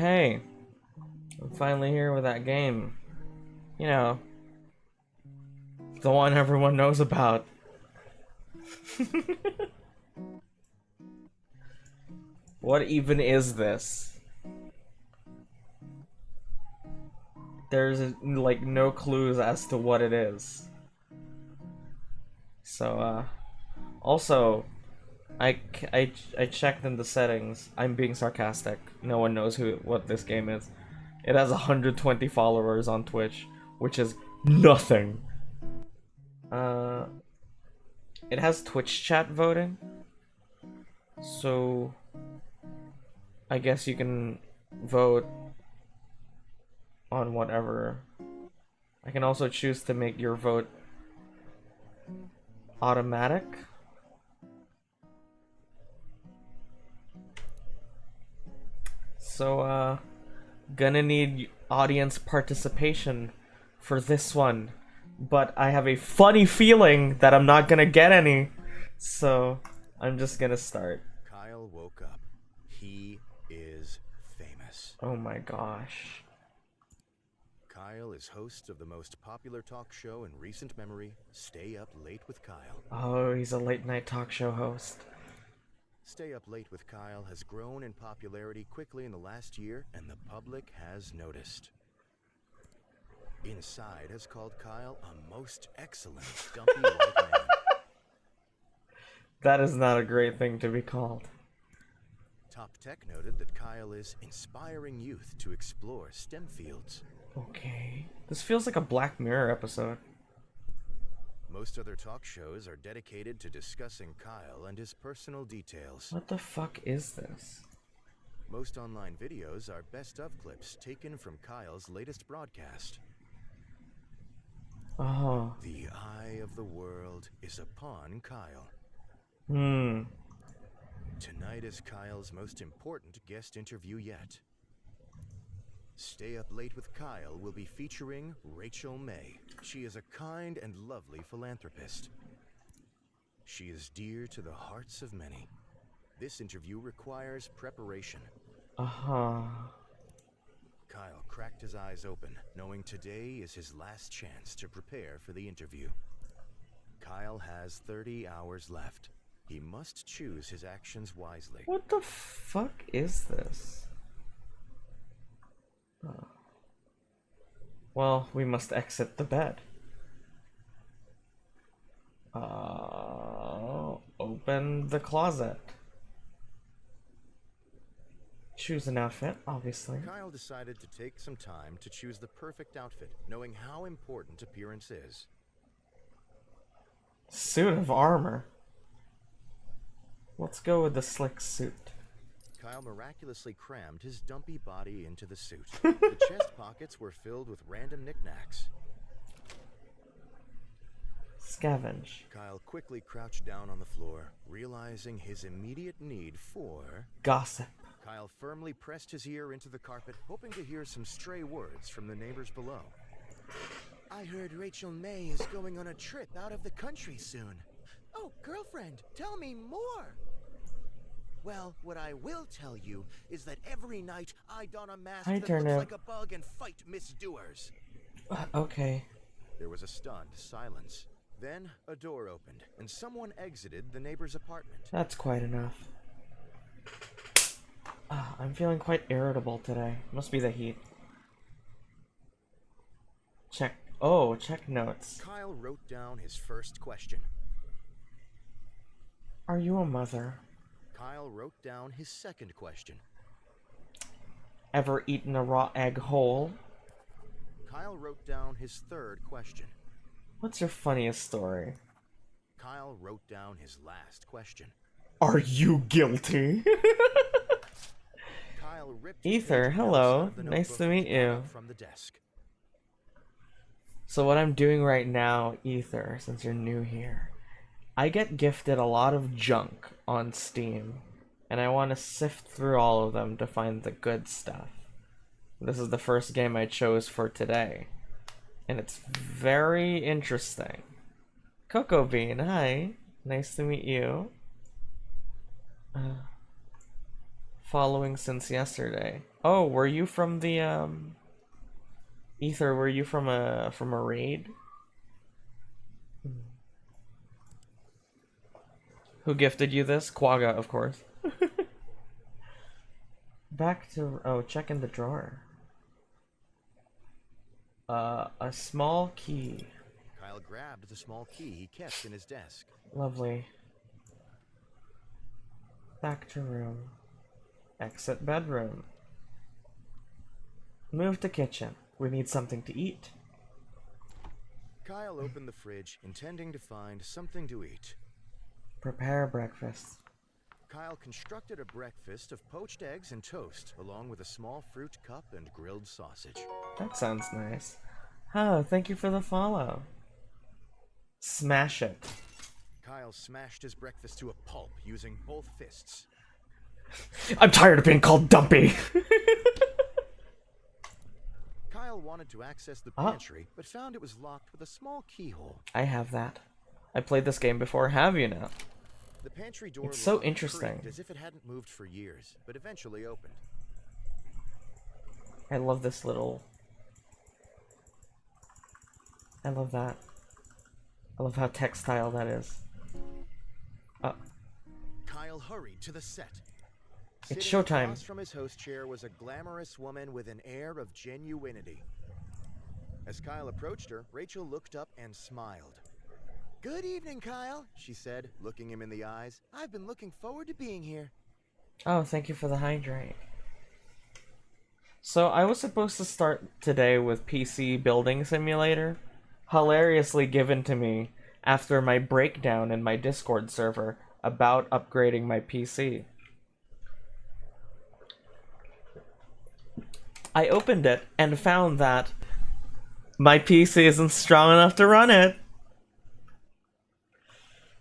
hey, I'm finally here with that game. You know, the one everyone knows about. What even is this? There's like no clues as to what it is. So, also, I checked in the settings. I'm being sarcastic. No one knows what this game is. It has 120 followers on Twitch, which is nothing. Uh, it has Twitch chat voting, so I guess you can vote on whatever. I can also choose to make your vote automatic. So, gonna need audience participation for this one. But I have a funny feeling that I'm not gonna get any. So, I'm just gonna start. Kyle woke up. He is famous. Oh my gosh. Kyle is host of the most popular talk show in recent memory, Stay Up Late with Kyle. Oh, he's a late night talk show host. Stay Up Late with Kyle has grown in popularity quickly in the last year, and the public has noticed. Inside has called Kyle a most excellent dumpy white man. That is not a great thing to be called. Top Tech noted that Kyle is inspiring youth to explore STEM fields. Okay. This feels like a Black Mirror episode. Most other talk shows are dedicated to discussing Kyle and his personal details. What the fuck is this? Most online videos are best of clips taken from Kyle's latest broadcast. Oh. The eye of the world is upon Kyle. Tonight is Kyle's most important guest interview yet. Stay Up Late with Kyle will be featuring Rachel May. She is a kind and lovely philanthropist. She is dear to the hearts of many. This interview requires preparation. Uh-huh. Kyle cracked his eyes open, knowing today is his last chance to prepare for the interview. Kyle has 30 hours left. He must choose his actions wisely. What the fuck is this? Well, we must exit the bed. Open the closet. Choose an outfit, obviously. Kyle decided to take some time to choose the perfect outfit, knowing how important appearance is. Suit of armor. Let's go with the slick suit. Kyle miraculously crammed his dumpy body into the suit. The chest pockets were filled with random knickknacks. Scavenge. Kyle quickly crouched down on the floor, realizing his immediate need for... Gossip. Kyle firmly pressed his ear into the carpet, hoping to hear some stray words from the neighbors below. I heard Rachel May is going on a trip out of the country soon. Oh, girlfriend, tell me more. Well, what I will tell you is that every night I don a mask that looks like a bug and fight misdoers. Okay. There was a stunned silence. Then a door opened, and someone exited the neighbor's apartment. That's quite enough. I'm feeling quite irritable today. Must be the heat. Check. Oh, check notes. Kyle wrote down his first question. Are you a mother? Kyle wrote down his second question. Ever eaten a raw egg whole? Kyle wrote down his third question. What's your funniest story? Kyle wrote down his last question. Are you guilty? Kyle ripped Ether, hello. Nice to meet you. From the desk. So what I'm doing right now, Ether, since you're new here, I get gifted a lot of junk on Steam, and I want to sift through all of them to find the good stuff. This is the first game I chose for today, and it's very interesting. Cocoa Bean, hi. Nice to meet you. Following since yesterday. Oh, were you from the Ether, were you from a raid? Who gifted you this? Quagga, of course. Back to check in the drawer. A small key. Kyle grabbed the small key he kept in his desk. Lovely. Back to room. Exit bedroom. Move to kitchen. We need something to eat. Kyle opened the fridge, intending to find something to eat. Prepare breakfast. Kyle constructed a breakfast of poached eggs and toast, along with a small fruit cup and grilled sausage. That sounds nice. Oh, thank you for the follow. Smash it. Kyle smashed his breakfast to a pulp using both fists. I'm tired of being called dumpy. Kyle wanted to access the pantry, but found it was locked with a small keyhole. I have that. I played this game before. Have you now? The pantry door It's so lock interesting. creaked as if it hadn't moved for years, but eventually opened. I love this little... I love that. I love how textile that is. Kyle hurried to the set. It's Sitting showtime. across from his host chair was a glamorous woman with an air of genuinity. As Kyle approached her, Rachel looked up and smiled. "Good evening, Kyle," she said, looking him in the eyes. "I've been looking forward to being here." Oh, thank you for the hydrate. So I was supposed to start today with PC Building Simulator, hilariously given to me after my breakdown in my Discord server about upgrading my PC. I opened it and found that my PC isn't strong enough to run it.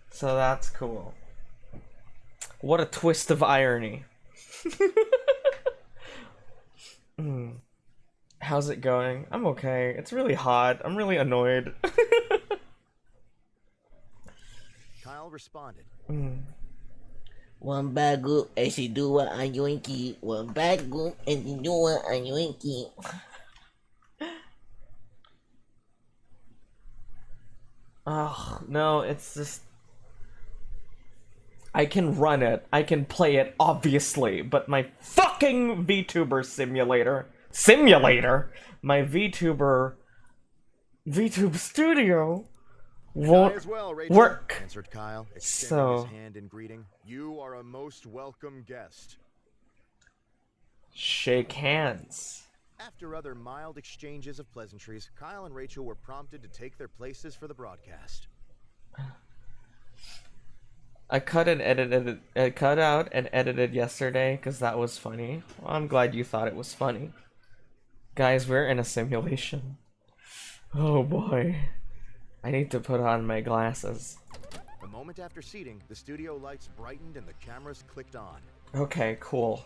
So that's cool. What a twist of irony. How's it going? I'm okay. It's really hot. I'm really annoyed. Kyle responded. One bago ay si dua ang yoinki. One bago ay si dua ang yoinki. Oh, no, it's just... I can run it. I can play it, obviously, but my fucking VTuber simulator... My VTuber... VTube Studio... won't As well, Rachel, work. answered Kyle, extending So... his hand in greeting. "You are a most welcome guest." Shake hands. After other mild exchanges of pleasantries, Kyle and Rachel were prompted to take their places for the broadcast. I cut out and edited yesterday because that was funny. Well, I'm glad you thought it was funny. Guys, we're in a simulation. Oh boy. I need to put on my glasses. A moment after seating, the studio lights brightened and the cameras clicked on. Okay, cool.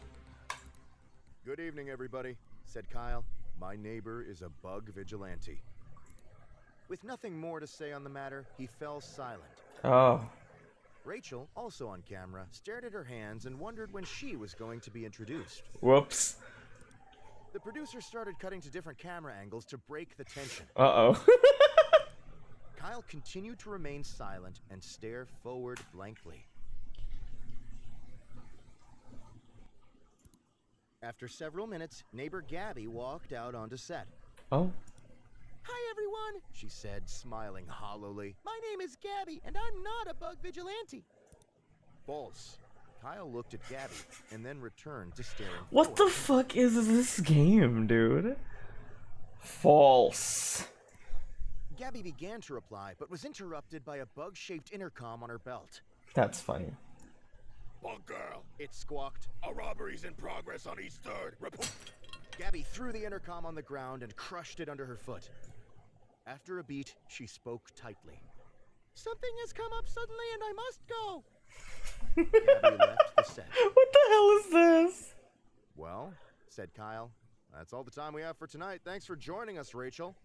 "Good evening, everybody," said Kyle. "My neighbor is a bug vigilante." With nothing more to say on the matter, he fell silent. Oh. Rachel, also on camera, stared at her hands and wondered when she was going to be introduced. Whoops. The producer started cutting to different camera angles to break the tension. Uh-oh. Kyle continued to remain silent and stare forward blankly. After several minutes, neighbor Gabby walked out onto set. Oh. Hi, everyone, She said, smiling hollowly. my name is Gabby, and I'm not a bug vigilante. False. Kyle looked at Gabby and then returned to staring What the forward. fuck is this game, dude? False. Gabby began to reply, but was interrupted by a bug-shaped intercom on her belt. That's funny. "Bug girl," it squawked. "A robbery's in progress on East 3rd. Report." Gabby threw the intercom on the ground and crushed it under her foot. After a beat, she spoke tightly. Something has come up suddenly, and I must go. Gabby left the set. What the hell is this? "Well," said Kyle, "that's all the time we have for tonight. Thanks for joining us, Rachel."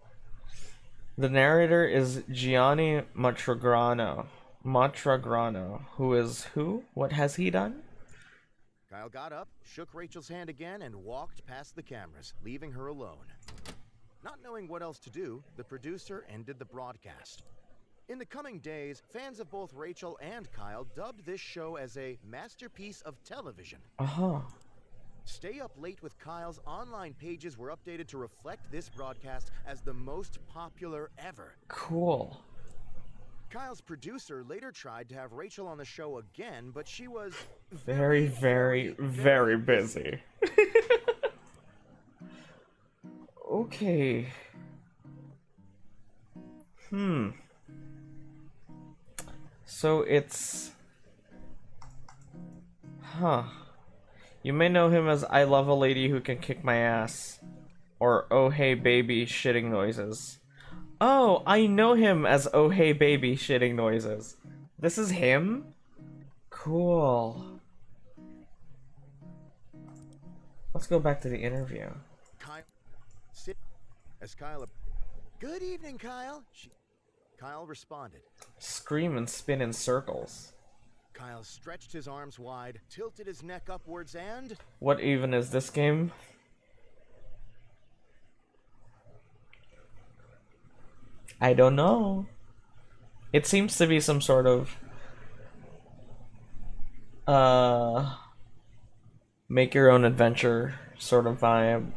The narrator is Gianni Matragrano. Who is who? What has he done? Kyle got up, shook Rachel's hand again, and walked past the cameras, leaving her alone. Not knowing what else to do, the producer ended the broadcast. In the coming days, fans of both Rachel and Kyle dubbed this show as a masterpiece of television. Uh-huh. Stay Up Late with Kyle's online pages were updated to reflect this broadcast as the most popular ever. Cool. Kyle's producer later tried to have Rachel on the show again, but she was Very, very busy. Okay. So it's... Huh. You may know him as I Love a Lady Who Can Kick My Ass. Or Oh Hey Baby Shitting Noises. Oh, I know him as Oh Hey Baby Shitting Noises. This is him? Cool. Let's go back to the interview. Kyle, sit as Kyle. Good evening, Kyle. Kyle responded. Scream and spin in circles. Kyle stretched his arms wide, tilted his neck upwards, and What even is this game? I don't know. It seems to be some sort of make your own adventure sort of vibe.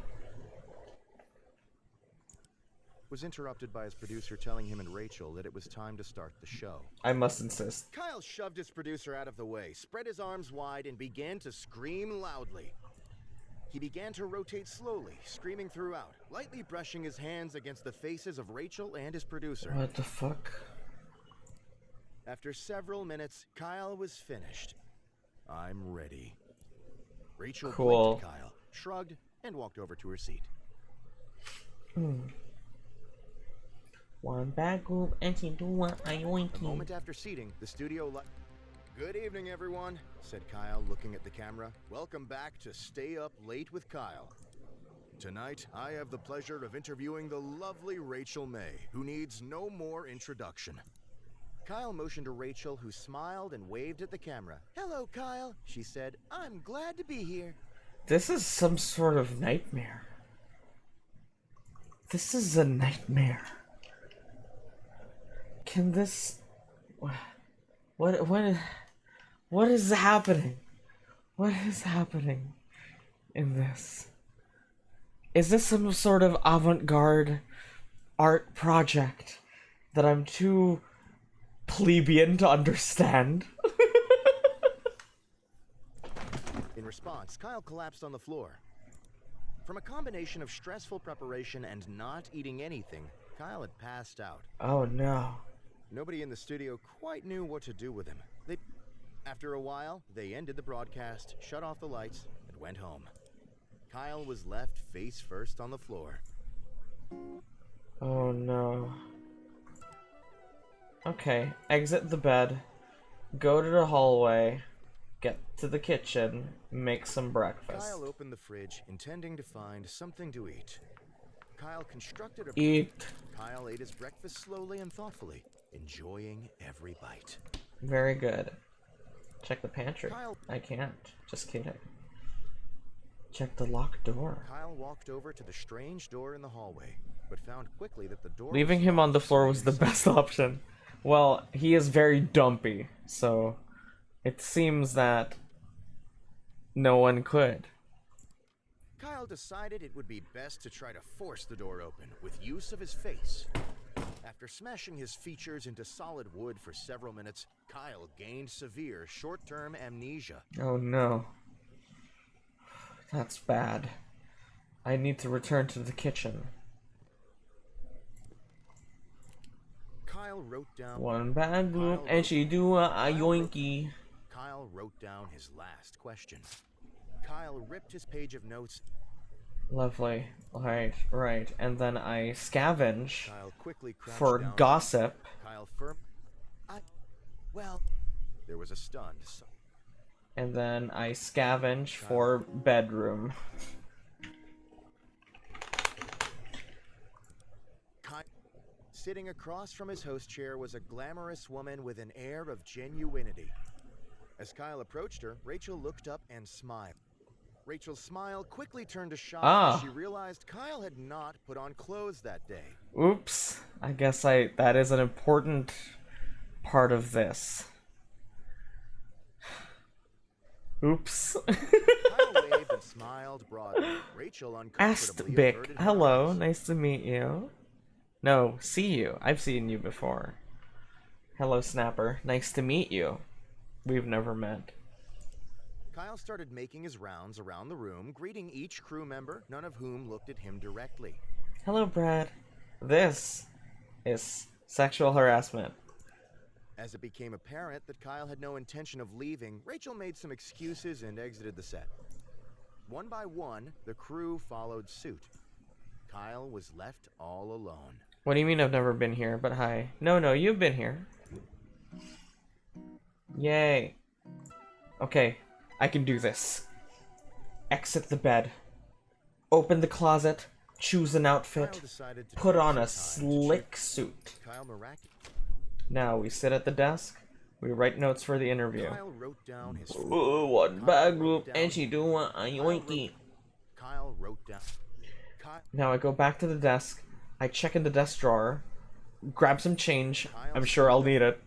was interrupted by his producer telling him and Rachel that it was time to start the show. I must insist. Kyle shoved his producer out of the way, spread his arms wide, and began to scream loudly. He began to rotate slowly, screaming throughout, lightly brushing his hands against the faces of Rachel and his producer. What the fuck? After several minutes, Kyle was finished. I'm ready. Rachel Cool. blinked at Kyle, shrugged, and walked over to her seat. One bad group and she do one A yoinky. moment after seating, the studio Good evening, everyone, said Kyle, looking at the camera. Welcome back to Stay Up Late with Kyle. Tonight, I have the pleasure of interviewing the lovely Rachel May, who needs no more introduction. Kyle motioned to Rachel, who smiled and waved at the camera. Hello, Kyle, she said. I'm glad to be here. This is some sort of nightmare. This is a nightmare. Can this... What is happening? What is happening in this? Is this some sort of avant-garde art project that I'm too plebeian to understand? In response, Kyle collapsed on the floor. From a combination of stressful preparation and not eating anything, Kyle had passed out. Oh no. Nobody in the studio quite knew what to do with him. After a while, they ended the broadcast, shut off the lights, and went home. Kyle was left face first on the floor. Oh no. Okay, exit the bed, go to the hallway, get to the kitchen, make some breakfast. Kyle opened the fridge, intending to find something to eat. Kyle constructed a... Eat. Kyle ate his breakfast slowly and thoughtfully, enjoying every bite. Very good. Check the pantry. Kyle- I can't. Just kidding. Check the locked door. Kyle walked over to the strange door in the hallway, but found quickly that the door... Leaving was him on the locked floor was the inside. best option. Well, he is very dumpy, so it seems that no one could. Kyle decided it would be best to try to force the door open with use of his face. After smashing his features into solid wood for several minutes, Kyle gained severe short-term amnesia. Oh no. That's bad. I need to return to the kitchen. Kyle wrote down... One bad group and she do a yoinky. Kyle wrote down his last question. Kyle ripped his page of notes. Lovely. Right. And then I scavenge Kyle quickly crouched for down. gossip. Kyle Well, There was a stunned... And then I scavenge for bedroom. Sitting across from his host chair was a glamorous woman with an air of genuinity. As Kyle approached her, Rachel looked up and smiled. Rachel's smile quickly turned to shock Ah. as she realized Kyle had not put on clothes that day. Oops. I guess that is an important part of this. Oops. Kyle waved and smiled broadly. Rachel Asked uncomfortably Bick. averted her Hello, eyes. nice to meet you. No, see you. I've seen you before. Hello, Snapper. Nice to meet you. We've never met. Kyle started making his rounds around the room, greeting each crew member, none of whom looked at him directly. Hello, Brad. This is sexual harassment. As it became apparent that Kyle had no intention of leaving, Rachel made some excuses and exited the set. One by one, the crew followed suit. Kyle was left all alone. What do you mean I've never been here? But hi. No, you've been here. Yay. Okay, I can do this. Exit the bed. Open the closet. Choose an outfit. Kyle decided to Put take on a some time to slick check suit. Kyle miraculously. Now we sit at the desk. We write notes for the interview. Kyle wrote down his. Ooh, what bad group and she doing a yoinky. Kyle wrote down. Now I go back to the desk. I check in the desk drawer. Grab some change. I'm sure I'll need it.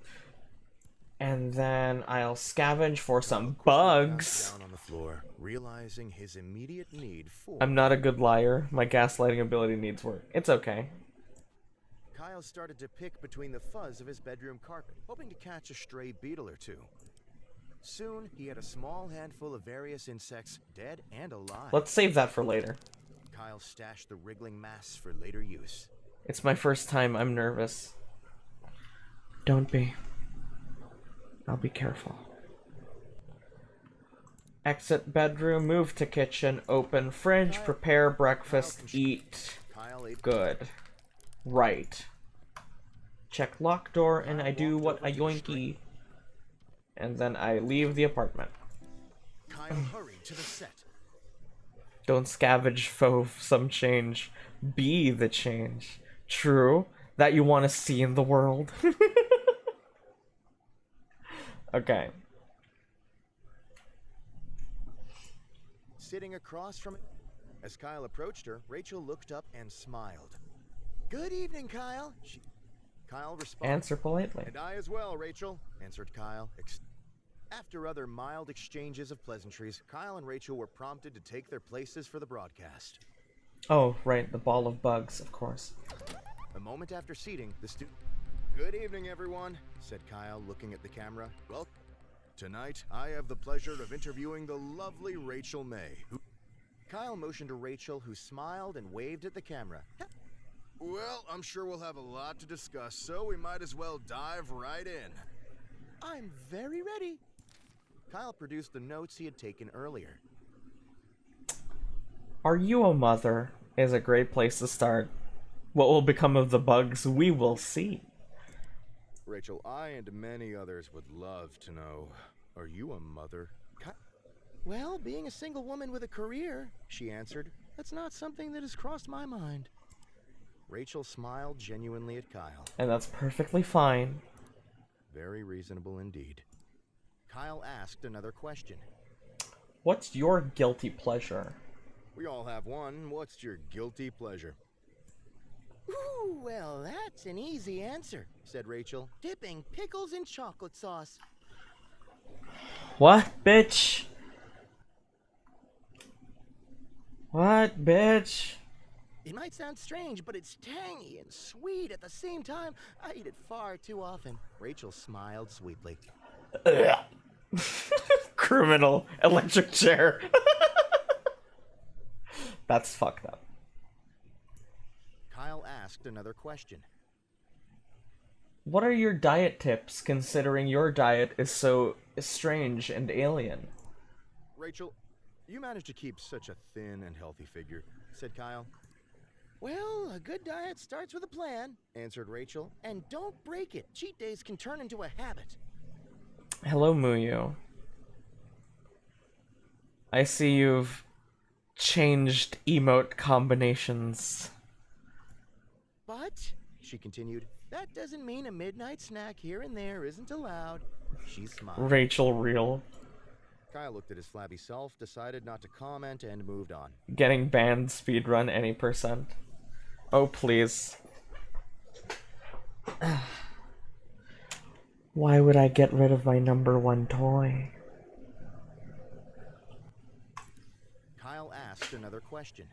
And then I'll scavenge for some bugs. Down on the floor, realizing his immediate need for. I'm not a good liar. My gaslighting ability needs work. It's okay. Kyle started to pick between the fuzz of his bedroom carpet, hoping to catch a stray beetle or two. Soon, he had a small handful of various insects, dead and alive. Let's save that for later. Kyle stashed the wriggling mass for later use. It's my first time. I'm nervous. Don't be. I'll be careful. Exit bedroom, move to kitchen, open fridge, prepare breakfast, eat. Kyle ate. Good. Right. Check lock door, and I do what a yoinky. And then I leave the apartment. Kyle hurried to the set. Don't scavenge for some change. Be the change. True. That you want to see in the world. Okay. Sitting across from. As Kyle approached her, Rachel looked up and smiled. "Good evening, Kyle." Kyle responded. Answer politely. "And I as well, Rachel," answered Kyle. After other mild exchanges of pleasantries, Kyle and Rachel were prompted to take their places for the broadcast. Oh, right, the ball of bugs, of course. A moment after seating, the "Good evening, everyone," said Kyle, looking at the camera. "Well, tonight I have the pleasure of interviewing the lovely Rachel May." Kyle motioned to Rachel, who smiled and waved at the camera. "Well, I'm sure we'll have a lot to discuss, so we might as well dive right in." "I'm very ready." Kyle produced the notes he had taken earlier. Are you a mother? Is a great place to start. What will become of the bugs, we will see. Rachel, I and many others would love to know, are you a mother? "Well, being a single woman with a career," she answered, "that's not something that has crossed my mind." Rachel smiled genuinely at Kyle. And that's perfectly fine. Very reasonable indeed. Kyle asked another question. What's your guilty pleasure? "We all have one. What's your guilty pleasure?" Ooh, well, that's an easy answer, said Rachel. "Dipping pickles in chocolate sauce." What, bitch? What, bitch? It might sound strange, but it's tangy and sweet at the same time. I eat it far too often. Rachel smiled sweetly. Criminal electric chair. That's fucked up. Kyle asked another question. What are your diet tips, considering your diet is so strange and alien? "Rachel, you manage to keep such a thin and healthy figure," said Kyle. Well, a good diet starts with a plan, answered Rachel. "And don't break it. Cheat days can turn into a habit." Hello, Muyu. I see you've changed emote combinations. "But," she continued, That doesn't mean a midnight snack here and there isn't allowed. She smiled. Rachel Real. Kyle looked at his flabby self, decided not to comment, and moved on. Getting banned speedrun any percent. Oh, please. Why would I get rid of my #1 toy? Kyle asked another question.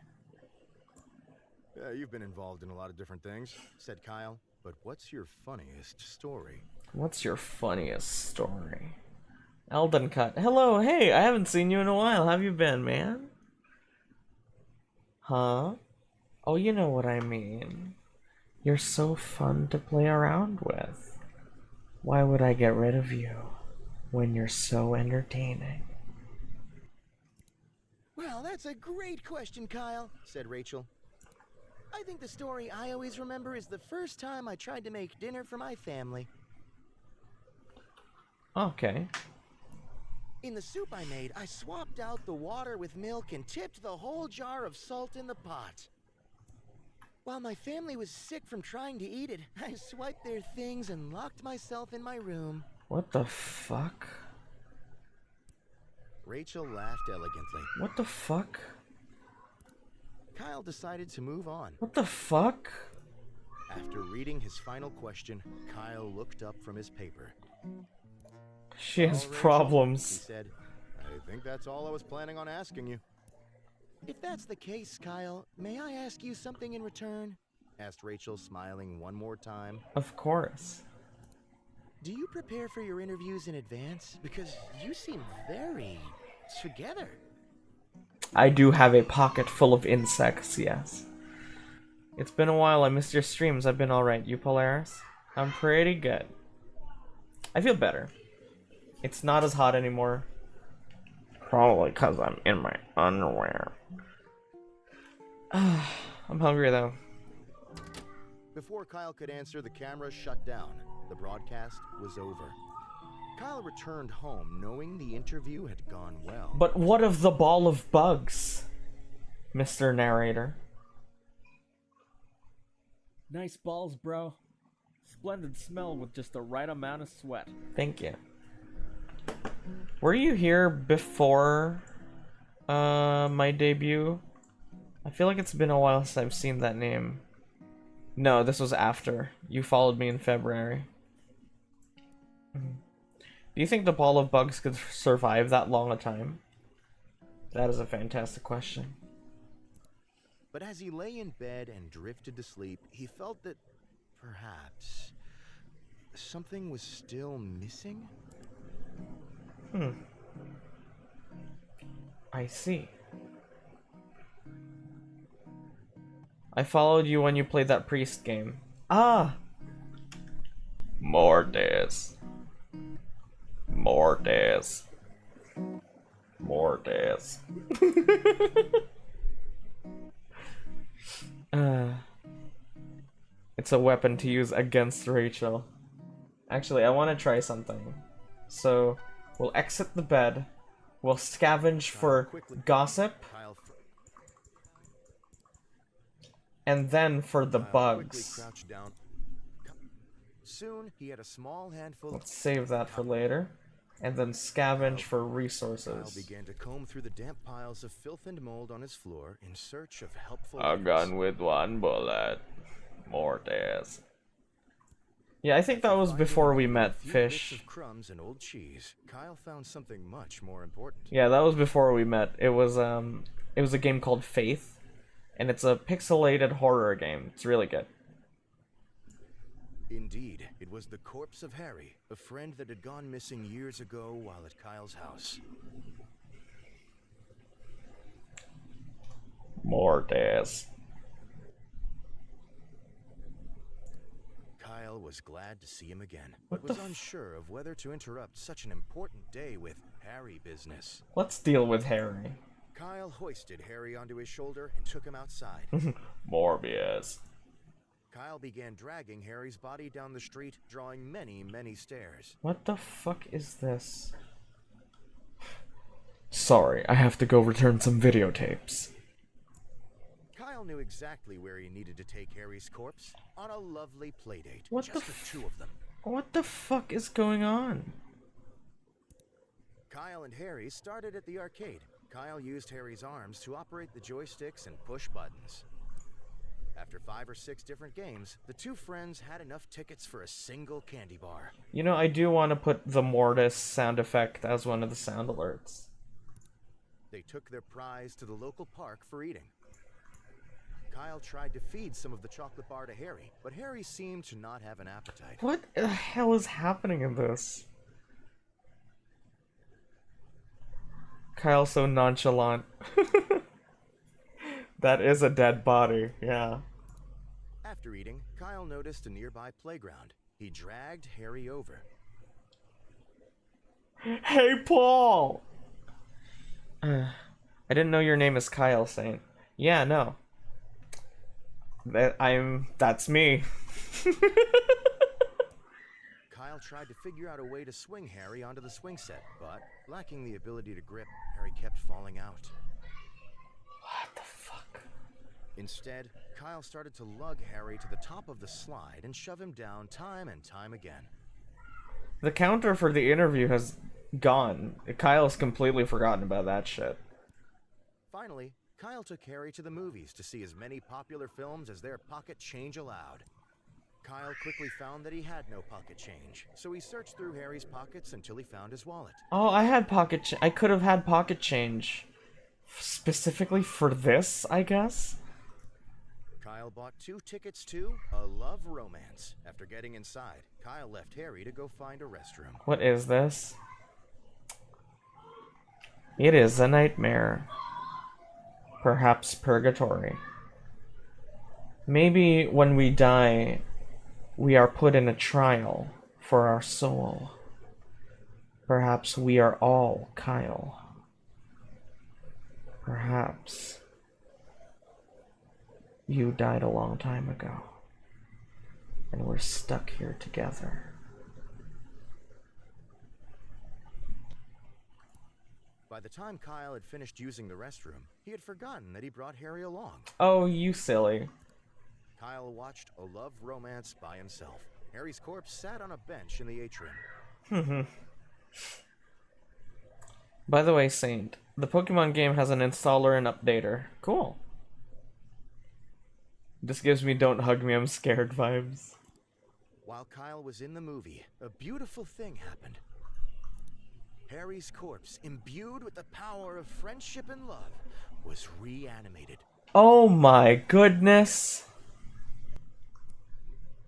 You've been involved in a lot of different things, said Kyle, but what's your funniest story? What's your funniest story? Elden Cut. Hello, hey, I haven't seen you in a while. How have you been, man? Huh? Oh, you know what I mean. You're so fun to play around with. Why would I get rid of you when you're so entertaining? Well, that's a great question, Kyle, said Rachel. I think the story I always remember is the first time I tried to make dinner for my family. Okay. In the soup I made, I swapped out the water with milk and tipped the whole jar of salt in the pot. While my family was sick from trying to eat it, I swiped their things and locked myself in my room. What the fuck? Rachel laughed elegantly. What the fuck? Kyle decided to move on. What the fuck? After reading his final question, Kyle looked up from his paper. She has "Well, Rachel," he problems. said, "I think that's all I was planning on asking you." If that's the case, Kyle, may I ask you something in return? Asked Rachel, smiling one more time. Of course. Do you prepare for your interviews in advance? Because you seem very together. I do have a pocket full of insects, yes. It's been a while, I missed your streams. I've been alright. You, Polaris? I'm pretty good. I feel better. It's not as hot anymore. Probably because I'm in my underwear. I'm hungry though. Before Kyle could answer, the camera shut down. The broadcast was over. Kyle returned home knowing the interview had gone well. But what of the ball of bugs, Mr. Narrator? Nice balls, bro. Splendid smell with just the right amount of sweat. Thank you. Were you here before my debut? I feel like it's been a while since I've seen that name. No, this was after. You followed me in February. Do you think the ball of bugs could survive that long a time? That is a fantastic question. But as he lay in bed and drifted to sleep, he felt that perhaps something was still missing. I see. I followed you when you played that priest game. Ah! Mortis. Mortis. Mortis. It's a weapon to use against Rachel. Actually, I want to try something. So, we'll exit the bed. We'll scavenge for gossip. Kyle And then for the quickly bugs. crouched down. Soon, he had a small handful of... Let's save that for later. And then scavenge for Kyle resources. began to comb through the damp piles of filth and mold on his floor in search of helpful A items. gun with one bullet. Mortis. Yeah, I think that was Finding before we a met few Fish. bits of crumbs and old cheese, Kyle found something much more important. Yeah, that was before we met. It was a game called Faith, and it's a pixelated horror game. It's really good. Indeed, it was the corpse of Harry, a friend that had gone missing years ago while at Kyle's house. Mortis. Kyle was glad to see him again, What but was the f- unsure of whether to interrupt such an important day with Harry business. Let's deal with Harry. Kyle hoisted Harry onto his shoulder and took him outside. Morbius. Kyle began dragging Harry's body down the street, drawing many, many stares. What the fuck is this? Sorry, I have to go return some videotapes. Kyle Kyle knew exactly where he needed to take Harry's corpse on a lovely playdate. What the Just the two of them. What the fuck is going on? Kyle and Harry started at the arcade. Kyle used Harry's arms to operate the joysticks and push buttons. After 5 or 6 different games, the two friends had enough tickets for a single candy bar. You know, I do want to put the Mortis sound effect as one of the sound alerts. They took their prize to the local park for eating. Kyle tried to feed some of the chocolate bar to Harry, but Harry seemed to not have an appetite. What the hell is happening in this? Kyle's so nonchalant. That is a dead body, yeah. After eating, Kyle noticed a nearby playground. He dragged Harry over. Hey, Paul! I didn't know your name is Kyle, Saint. Yeah, no. That's me. Kyle tried to figure out a way to swing Harry onto the swing set, but lacking the ability to grip, Harry kept falling out. What the fuck? Instead, Kyle started to lug Harry to the top of the slide and shove him down time and time again. The counter for the interview has gone. Kyle's completely forgotten about that shit. Finally, Kyle took Harry to the movies to see as many popular films as their pocket change allowed. Kyle quickly found that he had no pocket change, so he searched through Harry's pockets until he found his wallet. Oh, I had I could have had pocket change. Specifically for this, I guess? Kyle bought 2 tickets to A Love Romance. After getting inside, Kyle left Harry to go find a restroom. What is this? It is a nightmare. Perhaps purgatory. Maybe when we die, we are put in a trial for our soul. Perhaps we are all Kyle. Perhaps you died a long time ago, and we're stuck here together. By the time Kyle had finished using the restroom, he had forgotten that he brought Harry along. Oh, you silly. Kyle watched A Love Romance by himself. Harry's corpse sat on a bench in the atrium. By the way, Saint, the Pokemon game has an installer and updater. Cool. This gives me "don't hug me, I'm scared" vibes. While Kyle was in the movie, a beautiful thing happened. Harry's corpse, imbued with the power of friendship and love, was reanimated. Oh my goodness.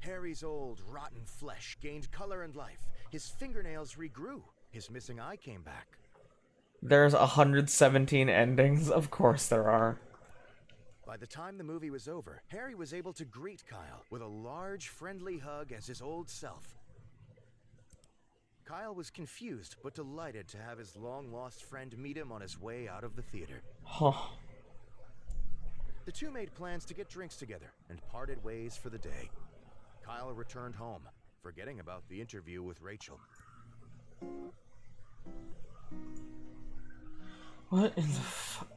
Harry's old, rotten flesh gained color and life. His fingernails regrew. His missing eye came back. There's 117 endings. Of course there are. By the time the movie was over, Harry was able to greet Kyle with a large, friendly hug as his old self. Kyle was confused, but delighted to have his long-lost friend meet him on his way out of the theater. Huh. The two made plans to get drinks together and parted ways for the day. Kyle returned home, forgetting about the interview with Rachel. What in the fuck?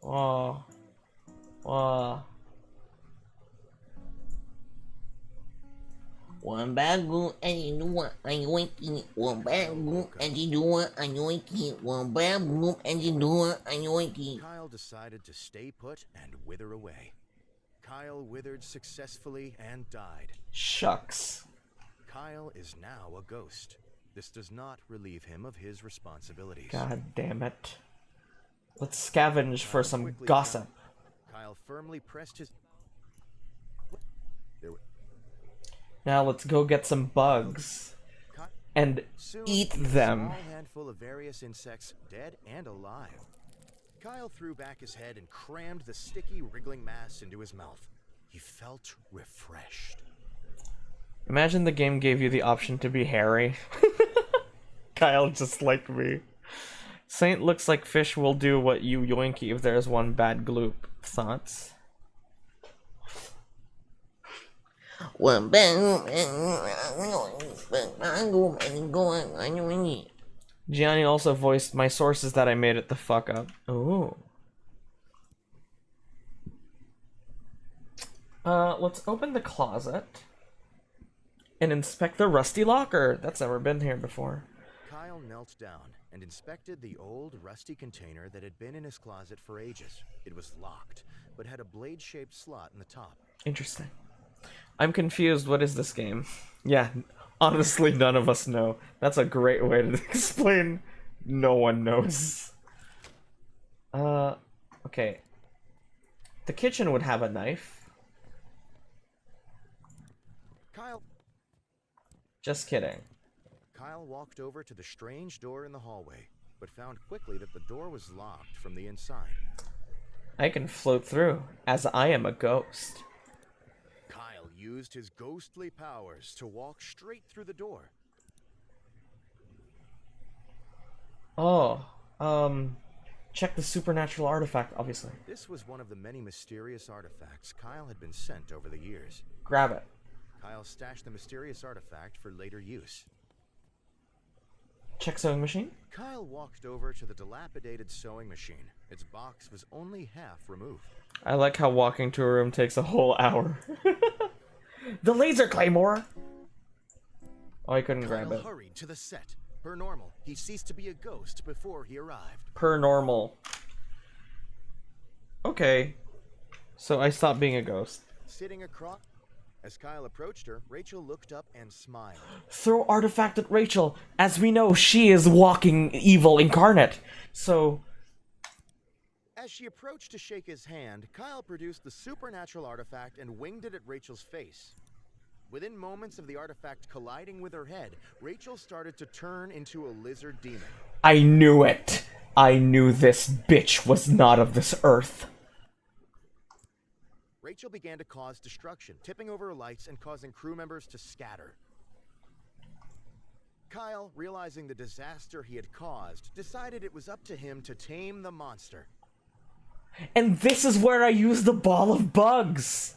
Whoa. Whoa. One bagu and you know I'm yoinky. One bagu and you know I'm yoinky. One bagu and you know I'm yoinky. Kyle decided to stay put and wither away. Kyle withered successfully and died. Shucks. Kyle is now a ghost. This does not relieve him of his responsibilities. God damn it. Let's scavenge for some Quickly, gossip. Kyle firmly pressed his... There were... Now let's go get some bugs and Soon, eat a them. small handful of various insects, dead and alive. Kyle threw back his head and crammed the sticky, wriggling mass into his mouth. He felt refreshed. Imagine the game gave you the option to be Harry. Kyle just like me. Saint looks like fish will do what you yoinky if there's one bad gloop. Thoughts? One bagu and you know I'm yoinky. One bagu and you know I'm yoinky. Gianni also voiced my sources that I made it the fuck up. Ooh. Let's open the closet and inspect the rusty locker. That's never been here before. Kyle knelt down and inspected the old, rusty container that had been in his closet for ages. It was locked, but had a blade-shaped slot in the top. Interesting. I'm confused. What is this game? Yeah, honestly, none of us know. That's a great way to explain. No one knows. Okay. The kitchen would have a knife. Kyle Just kidding. Kyle walked over to the strange door in the hallway, but found quickly that the door was locked from the inside. I can float through, as I am a ghost. Kyle used his ghostly powers to walk straight through the door. Oh, check the supernatural artifact, obviously. This was one of the many mysterious artifacts Kyle had been sent over the years. Grab it. Kyle stashed the mysterious artifact for later use. Check sewing machine. Kyle walked over to the dilapidated sewing machine. Its box was only half removed. I like how walking to a room takes a whole hour. The laser claymore! Oh, I couldn't grab Kyle it. hurried to the set. Per normal, he ceased to be a ghost before he arrived. Per normal. Okay. So I stopped being a ghost. Sitting across... As Kyle approached her, Rachel looked up and smiled. Throw artifact at Rachel. As we know, she is walking evil incarnate. So, As she approached to shake his hand, Kyle produced the supernatural artifact and winged it at Rachel's face. Within moments of the artifact colliding with her head, Rachel started to turn into a lizard demon. I knew it. I knew this bitch was not of this earth. Rachel began to cause destruction, tipping over her lights and causing crew members to scatter. Kyle, realizing the disaster he had caused, decided it was up to him to tame the monster. And this is where I use the ball of bugs.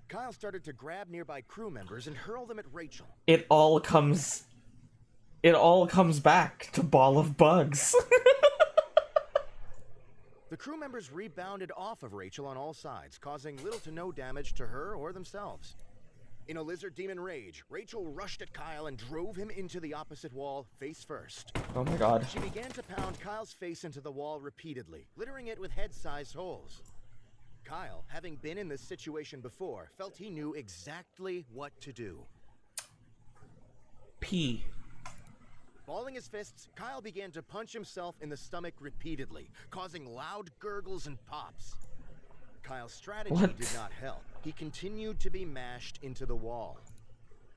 Kyle started to grab nearby crew members and hurl them at Rachel. It all comes back to ball of bugs. The crew members rebounded off of Rachel on all sides, causing little to no damage to her or themselves. In a lizard demon rage, Rachel rushed at Kyle and drove him into the opposite wall, face first. Oh my god. She began to pound Kyle's face into the wall repeatedly, littering it with head-sized holes. Kyle, having been in this situation before, felt he knew exactly what to do. P. Balling his fists, Kyle began to punch himself in the stomach repeatedly, causing loud gurgles and pops. Kyle's strategy What? did not help. He continued to be mashed into the wall.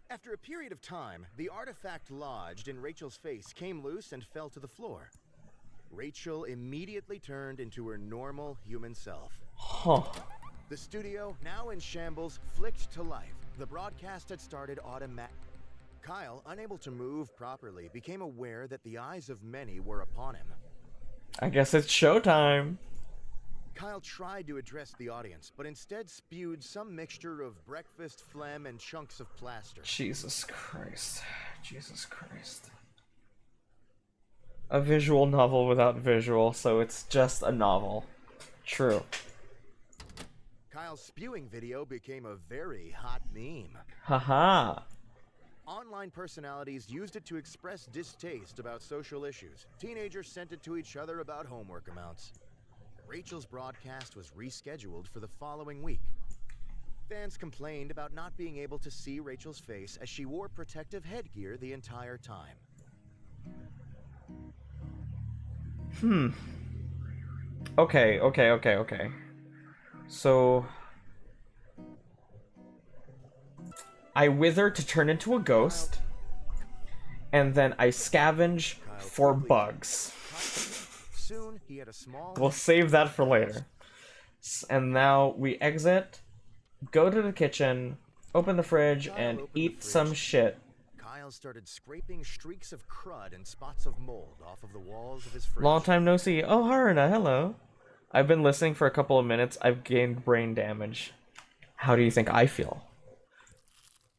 After a period of time, the artifact lodged in Rachel's face came loose and fell to the floor. Rachel immediately turned into her normal human self. Huh. The studio, now in shambles, flicked to life. The broadcast had started automatic. Kyle, unable to move properly, became aware that the eyes of many were upon him. I guess it's showtime. Kyle tried to address the audience, but instead spewed some mixture of breakfast phlegm and chunks of plaster. Jesus Christ. Jesus Christ. A visual novel without visual, so it's just a novel. True. Kyle's spewing video became a very hot meme. Haha. Online personalities used it to express distaste about social issues. Teenagers sent it to each other about homework amounts. Rachel's broadcast was rescheduled for the following week. Fans complained about not being able to see Rachel's face as she wore protective headgear the entire time. Okay. So I wither to turn into a ghost, and then I scavenge for bugs. Soon, he had a small... We'll save that for later. And now we exit, go to the kitchen, open the fridge, and eat some shit. Kyle started scraping streaks of crud and spots of mold off of the walls of his fridge. Long time no see. Oh, Haruna, hello. I've been listening for a couple of minutes. I've gained brain damage. How do you think I feel?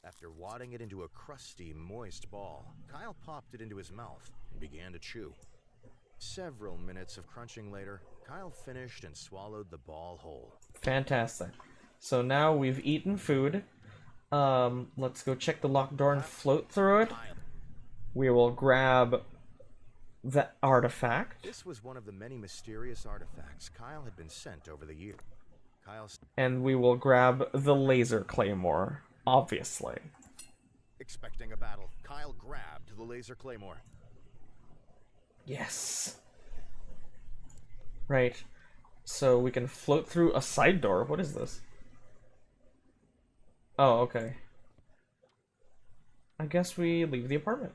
After wadding it into a crusty, moist ball. Kyle popped it into his mouth and began to chew. Several minutes of crunching later, Kyle finished and swallowed the ball whole. Fantastic. So now we've eaten food. Let's go check the locked door and float through it. Kyle. We will grab the artifact. This was one of the many mysterious artifacts Kyle had been sent over the year. And we will grab the laser claymore, obviously. Expecting a battle, Kyle grabbed the laser claymore. Yes. Right. So we can float through a side door. What is this? Oh, okay. I guess we leave the apartment.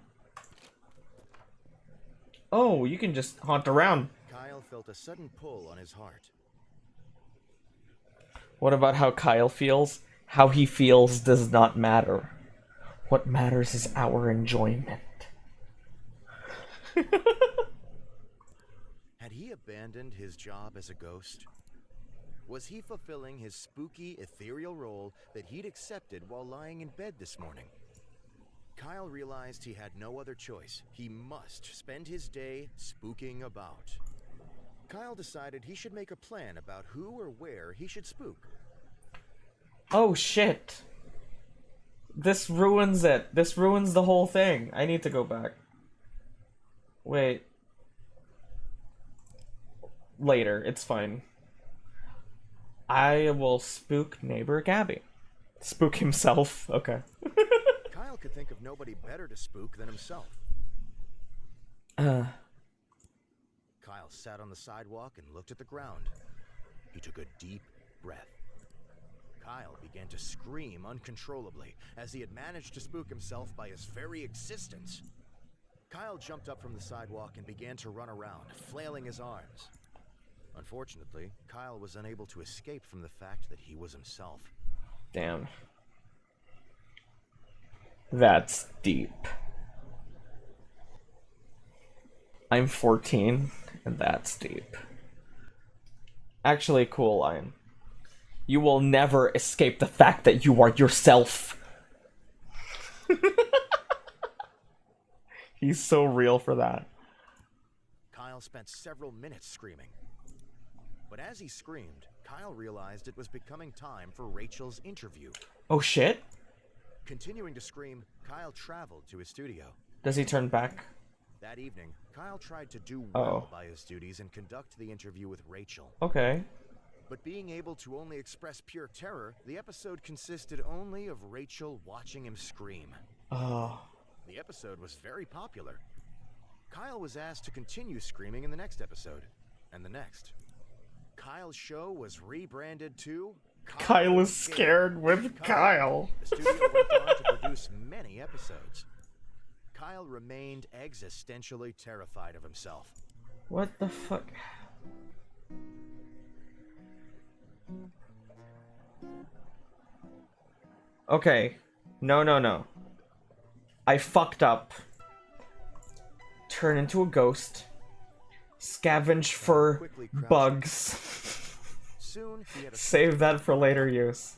Oh, you can just haunt around. Kyle felt a sudden pull on his heart. What about how Kyle feels? How he feels does not matter. What matters is our enjoyment. Had he abandoned his job as a ghost? Was he fulfilling his spooky, ethereal role that he'd accepted while lying in bed this morning? Kyle realized he had no other choice. He must spend his day spooking about. Kyle decided he should make a plan about who or where he should spook. Oh shit. This ruins it. This ruins the whole thing. I need to go back. Wait. Later, it's fine. I will spook neighbor Gabby. Spook himself. Okay. Kyle could think of nobody better to spook than himself. Kyle sat on the sidewalk and looked at the ground. He took a deep breath. Kyle began to scream uncontrollably, as he had managed to spook himself by his very existence. Kyle jumped up from the sidewalk and began to run around, flailing his arms. Unfortunately, Kyle was unable to escape from the fact that he was himself. Damn. That's deep. I'm 14, and that's deep. Actually, cool line. You will never escape the fact that you are yourself. He's so real for that. Kyle spent several minutes screaming. But as he screamed, Kyle realized it was becoming time for Rachel's interview. Oh shit? Continuing to scream, Kyle traveled to his studio. Does he turn back? That evening, Kyle tried to do well Oh. by his duties and conduct the interview with Rachel. Okay. But being able to only express pure terror, the episode consisted only of Rachel watching him scream. Oh. The episode was very popular. Kyle was asked to continue screaming in the next episode, and the next. Kyle's show was rebranded to Kyle is scared with Kyle. The studio went on to produce many episodes. Kyle remained existentially terrified of himself. What the fuck? Okay. No. I fucked up. Turn into a ghost. Scavenge for bugs. Soon, he had a Save that for later use.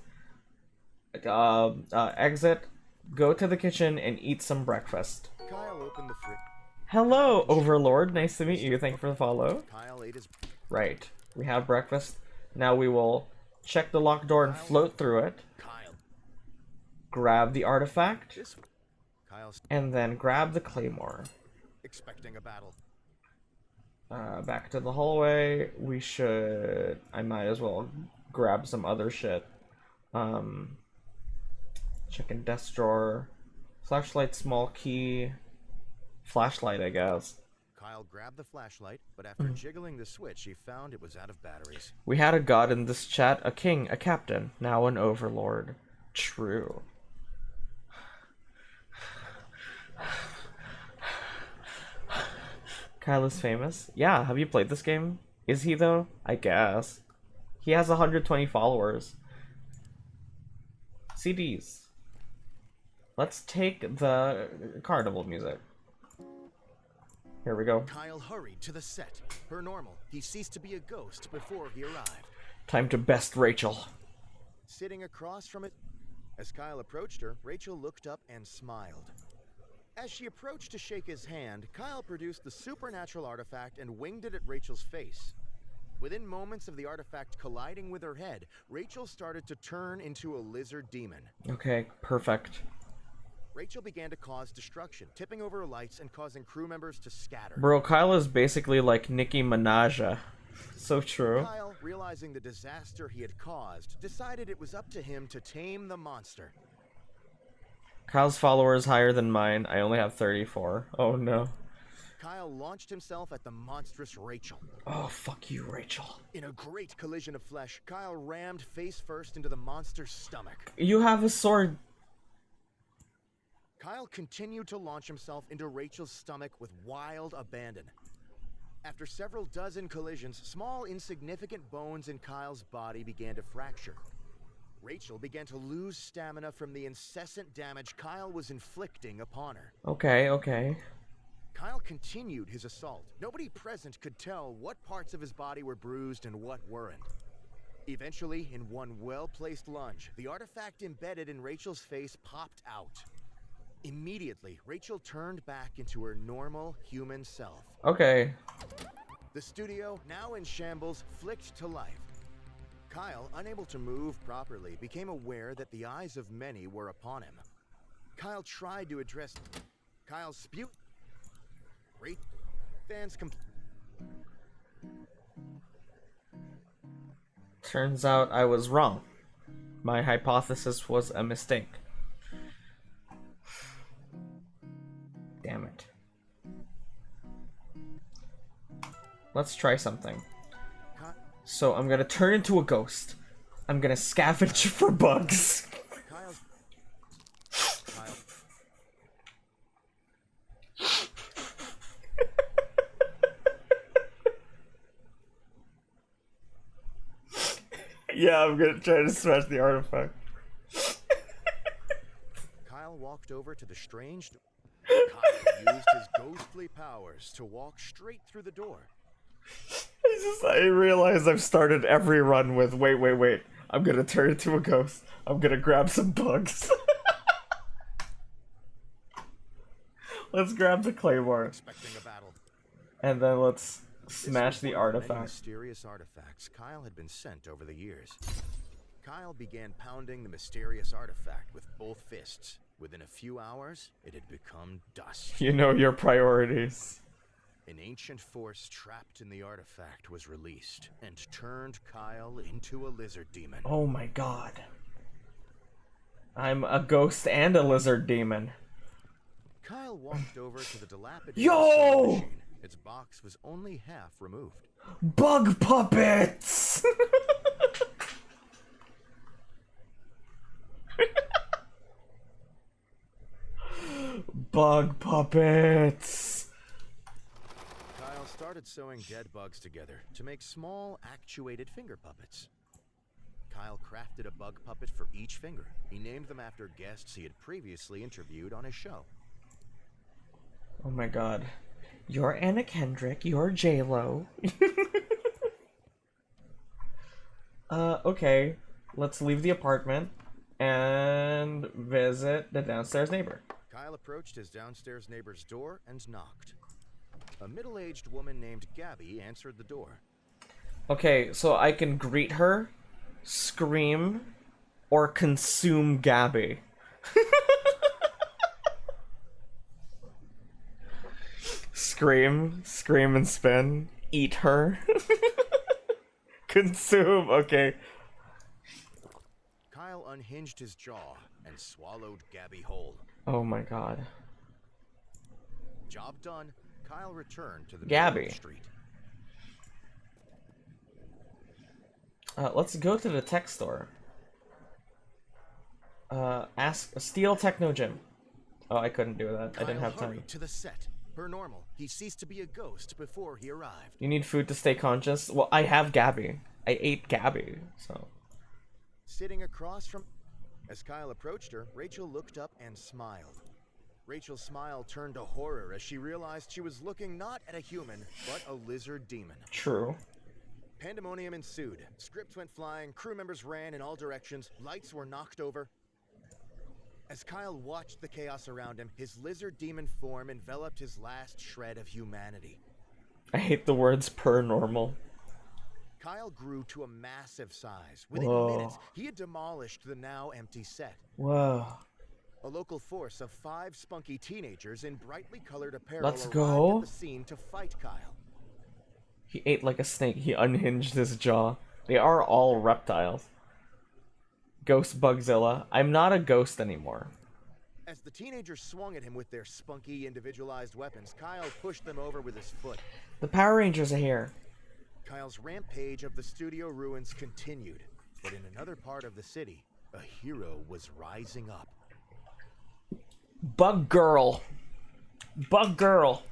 Exit. Go to the kitchen and eat some breakfast. Kyle opened the fridge. Hello, Overlord. Nice to meet you. Thank you for the follow. Kyle ate his. Right. We have breakfast. Now we will check the locked door and float through it. Kyle. Grab the artifact. This. Kyle's And then grab the claymore. expecting a battle. Back to the hallway. We should... I might as well grab some other shit. Check in desk drawer. Flashlight, small key. Flashlight, I guess. Kyle grabbed the flashlight, but after jiggling the switch, he found it was out of batteries. We had a god in this chat, a king, a captain, now an overlord. True. Kyle is famous. Yeah, have you played this game? Is he though? I guess. He has 120 followers. CDs. Let's take the carnival music. Here we go. Kyle hurried to the set. Per normal, he ceased to be a ghost before he arrived. Time to best Rachel. Sitting across from it, As Kyle approached her, Rachel looked up and smiled. As she approached to shake his hand, Kyle produced the supernatural artifact and winged it at Rachel's face. Within moments of the artifact colliding with her head, Rachel started to turn into a lizard demon. Okay, perfect. Rachel began to cause destruction, tipping over lights and causing crew members to scatter. Bro, Kyle is basically like Nicki Minaj. So true. Kyle, realizing the disaster he had caused, decided it was up to him to tame the monster. Kyle's followers higher than mine. I only have 34. Oh no. Kyle launched himself at the monstrous Rachel. Oh, fuck you, Rachel. In a great collision of flesh, Kyle rammed face first into the monster's stomach. You have a sword. Kyle continued to launch himself into Rachel's stomach with wild abandon. After several dozen collisions, small insignificant bones in Kyle's body began to fracture. Rachel began to lose stamina from the incessant damage Kyle was inflicting upon her. Okay, okay. Kyle continued his assault. Nobody present could tell what parts of his body were bruised and what weren't. Eventually, in one well-placed lunge, the artifact embedded in Rachel's face popped out. Immediately, Rachel turned back into her normal human self. Okay. The studio, now in shambles, flicked to life. Kyle, unable to move properly, became aware that the eyes of many were upon him. Kyle tried to address Kyle's spewed. Fans Turns out I was wrong. My hypothesis was a mistake. Damn it. Let's try something. So I'm gonna turn into a ghost. I'm gonna scavenge for bugs. Kyle. Yeah, I'm gonna try to smash the artifact. Kyle walked over to the strange. Kyle used his ghostly powers to walk straight through the door. I realize I've started every run with wait. I'm gonna turn into a ghost. I'm gonna grab some bugs. Let's grab the claymore. Expecting a battle. And then let's This smash was the one of the many artifact. mysterious artifacts Kyle had been sent over the years. Kyle began pounding the mysterious artifact with both fists. Within a few hours, it had become dust. You know your priorities. An ancient force trapped in the artifact was released and turned Kyle into a lizard demon. Oh my god. I'm a ghost and a lizard demon. Kyle walked over to the dilapidated Yo! sewing machine. Its box was only half removed. Bug puppets! Bug puppets! Kyle started sewing dead bugs together to make small, actuated finger puppets. Kyle crafted a bug puppet for each finger. He named them after guests he had previously interviewed on his show. Oh my god. You're Anna Kendrick, you're J-Lo. Okay. Let's leave the apartment and visit the downstairs neighbor. Kyle approached his downstairs neighbor's door and knocked. A middle-aged woman named Gabby answered the door. Okay, so I can greet her, scream, or consume Gabby. Scream and spin, eat her. Consume, okay. Kyle unhinged his jaw and swallowed Gabby whole. Oh my god. Job done. Kyle returned to the Gabby. middle of the street. Let's go to the tech store. Steal Techno Gym. Oh, I couldn't do that. I didn't Kyle have time. hurried to the set. Per normal, he ceased to be a ghost before he arrived. You need food to stay conscious? Well, I have Gabby. I ate Gabby, so. Sitting across from... As Kyle approached her, Rachel looked up and smiled. Rachel's smile turned to horror as she realized she was looking not at a human, but a lizard demon. True. Pandemonium ensued. Scripts went flying, crew members ran in all directions, lights were knocked over. As Kyle watched the chaos around him, his lizard demon form enveloped his last shred of humanity. I hate the words per normal. Kyle grew to a massive size. Within Whoa. minutes, he had demolished the now empty set. Whoa. A local force of 5 spunky teenagers in brightly colored apparel Let's arrived go. at the scene to fight Kyle. He ate like a snake. He unhinged his jaw. They are all reptiles. Ghost Bugzilla. I'm not a ghost anymore. As the teenagers swung at him with their spunky, individualized weapons, Kyle pushed them over with his foot. The Power Rangers are here. Kyle's rampage of the studio ruins continued, but in another part of the city, a hero was rising up. Bug Girl. Bug Girl.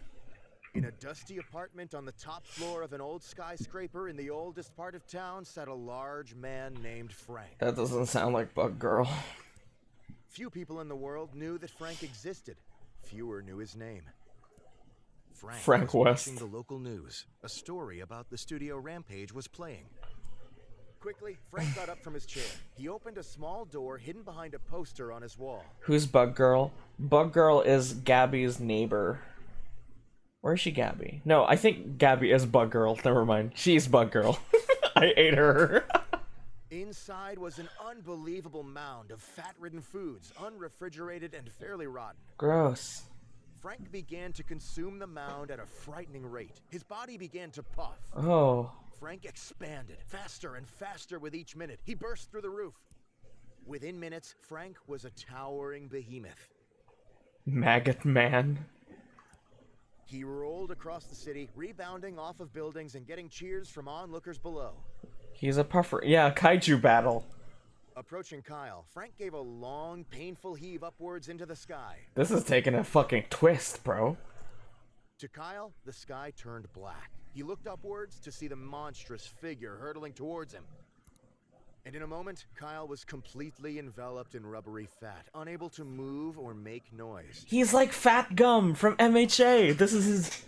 In a dusty apartment on the top floor of an old skyscraper in the oldest part of town sat a large man named Frank. That doesn't sound like Bug Girl. Few people in the world knew that Frank existed. Fewer knew his name. Frank was West. watching the local news. A story about the studio rampage was playing. Quickly, Frank got up from his chair. He opened a small door hidden behind a poster on his wall. Who's Bug Girl? Bug Girl is Gabby's neighbor. Where is she, Gabby? No, I think Gabby is Bug Girl. Never mind. She's Bug Girl. I ate her. Inside was an unbelievable mound of fat-ridden foods, unrefrigerated and fairly rotten. Gross. Frank began to consume the mound at a frightening rate. His body began to puff. Oh. Frank expanded, faster and faster with each minute. He burst through the roof. Within minutes, Frank was a towering behemoth. Maggot Man. He rolled across the city, rebounding off of buildings and getting cheers from onlookers below. He's a puffer. Yeah, kaiju battle. Approaching Kyle, Frank gave a long, painful heave upwards into the sky. This is taking a fucking twist, bro. To Kyle, the sky turned black. He looked upwards to see the monstrous figure hurtling towards him. And in a moment, Kyle was completely enveloped in rubbery fat, unable to move or make noise. He's like Fat Gum from MHA. This is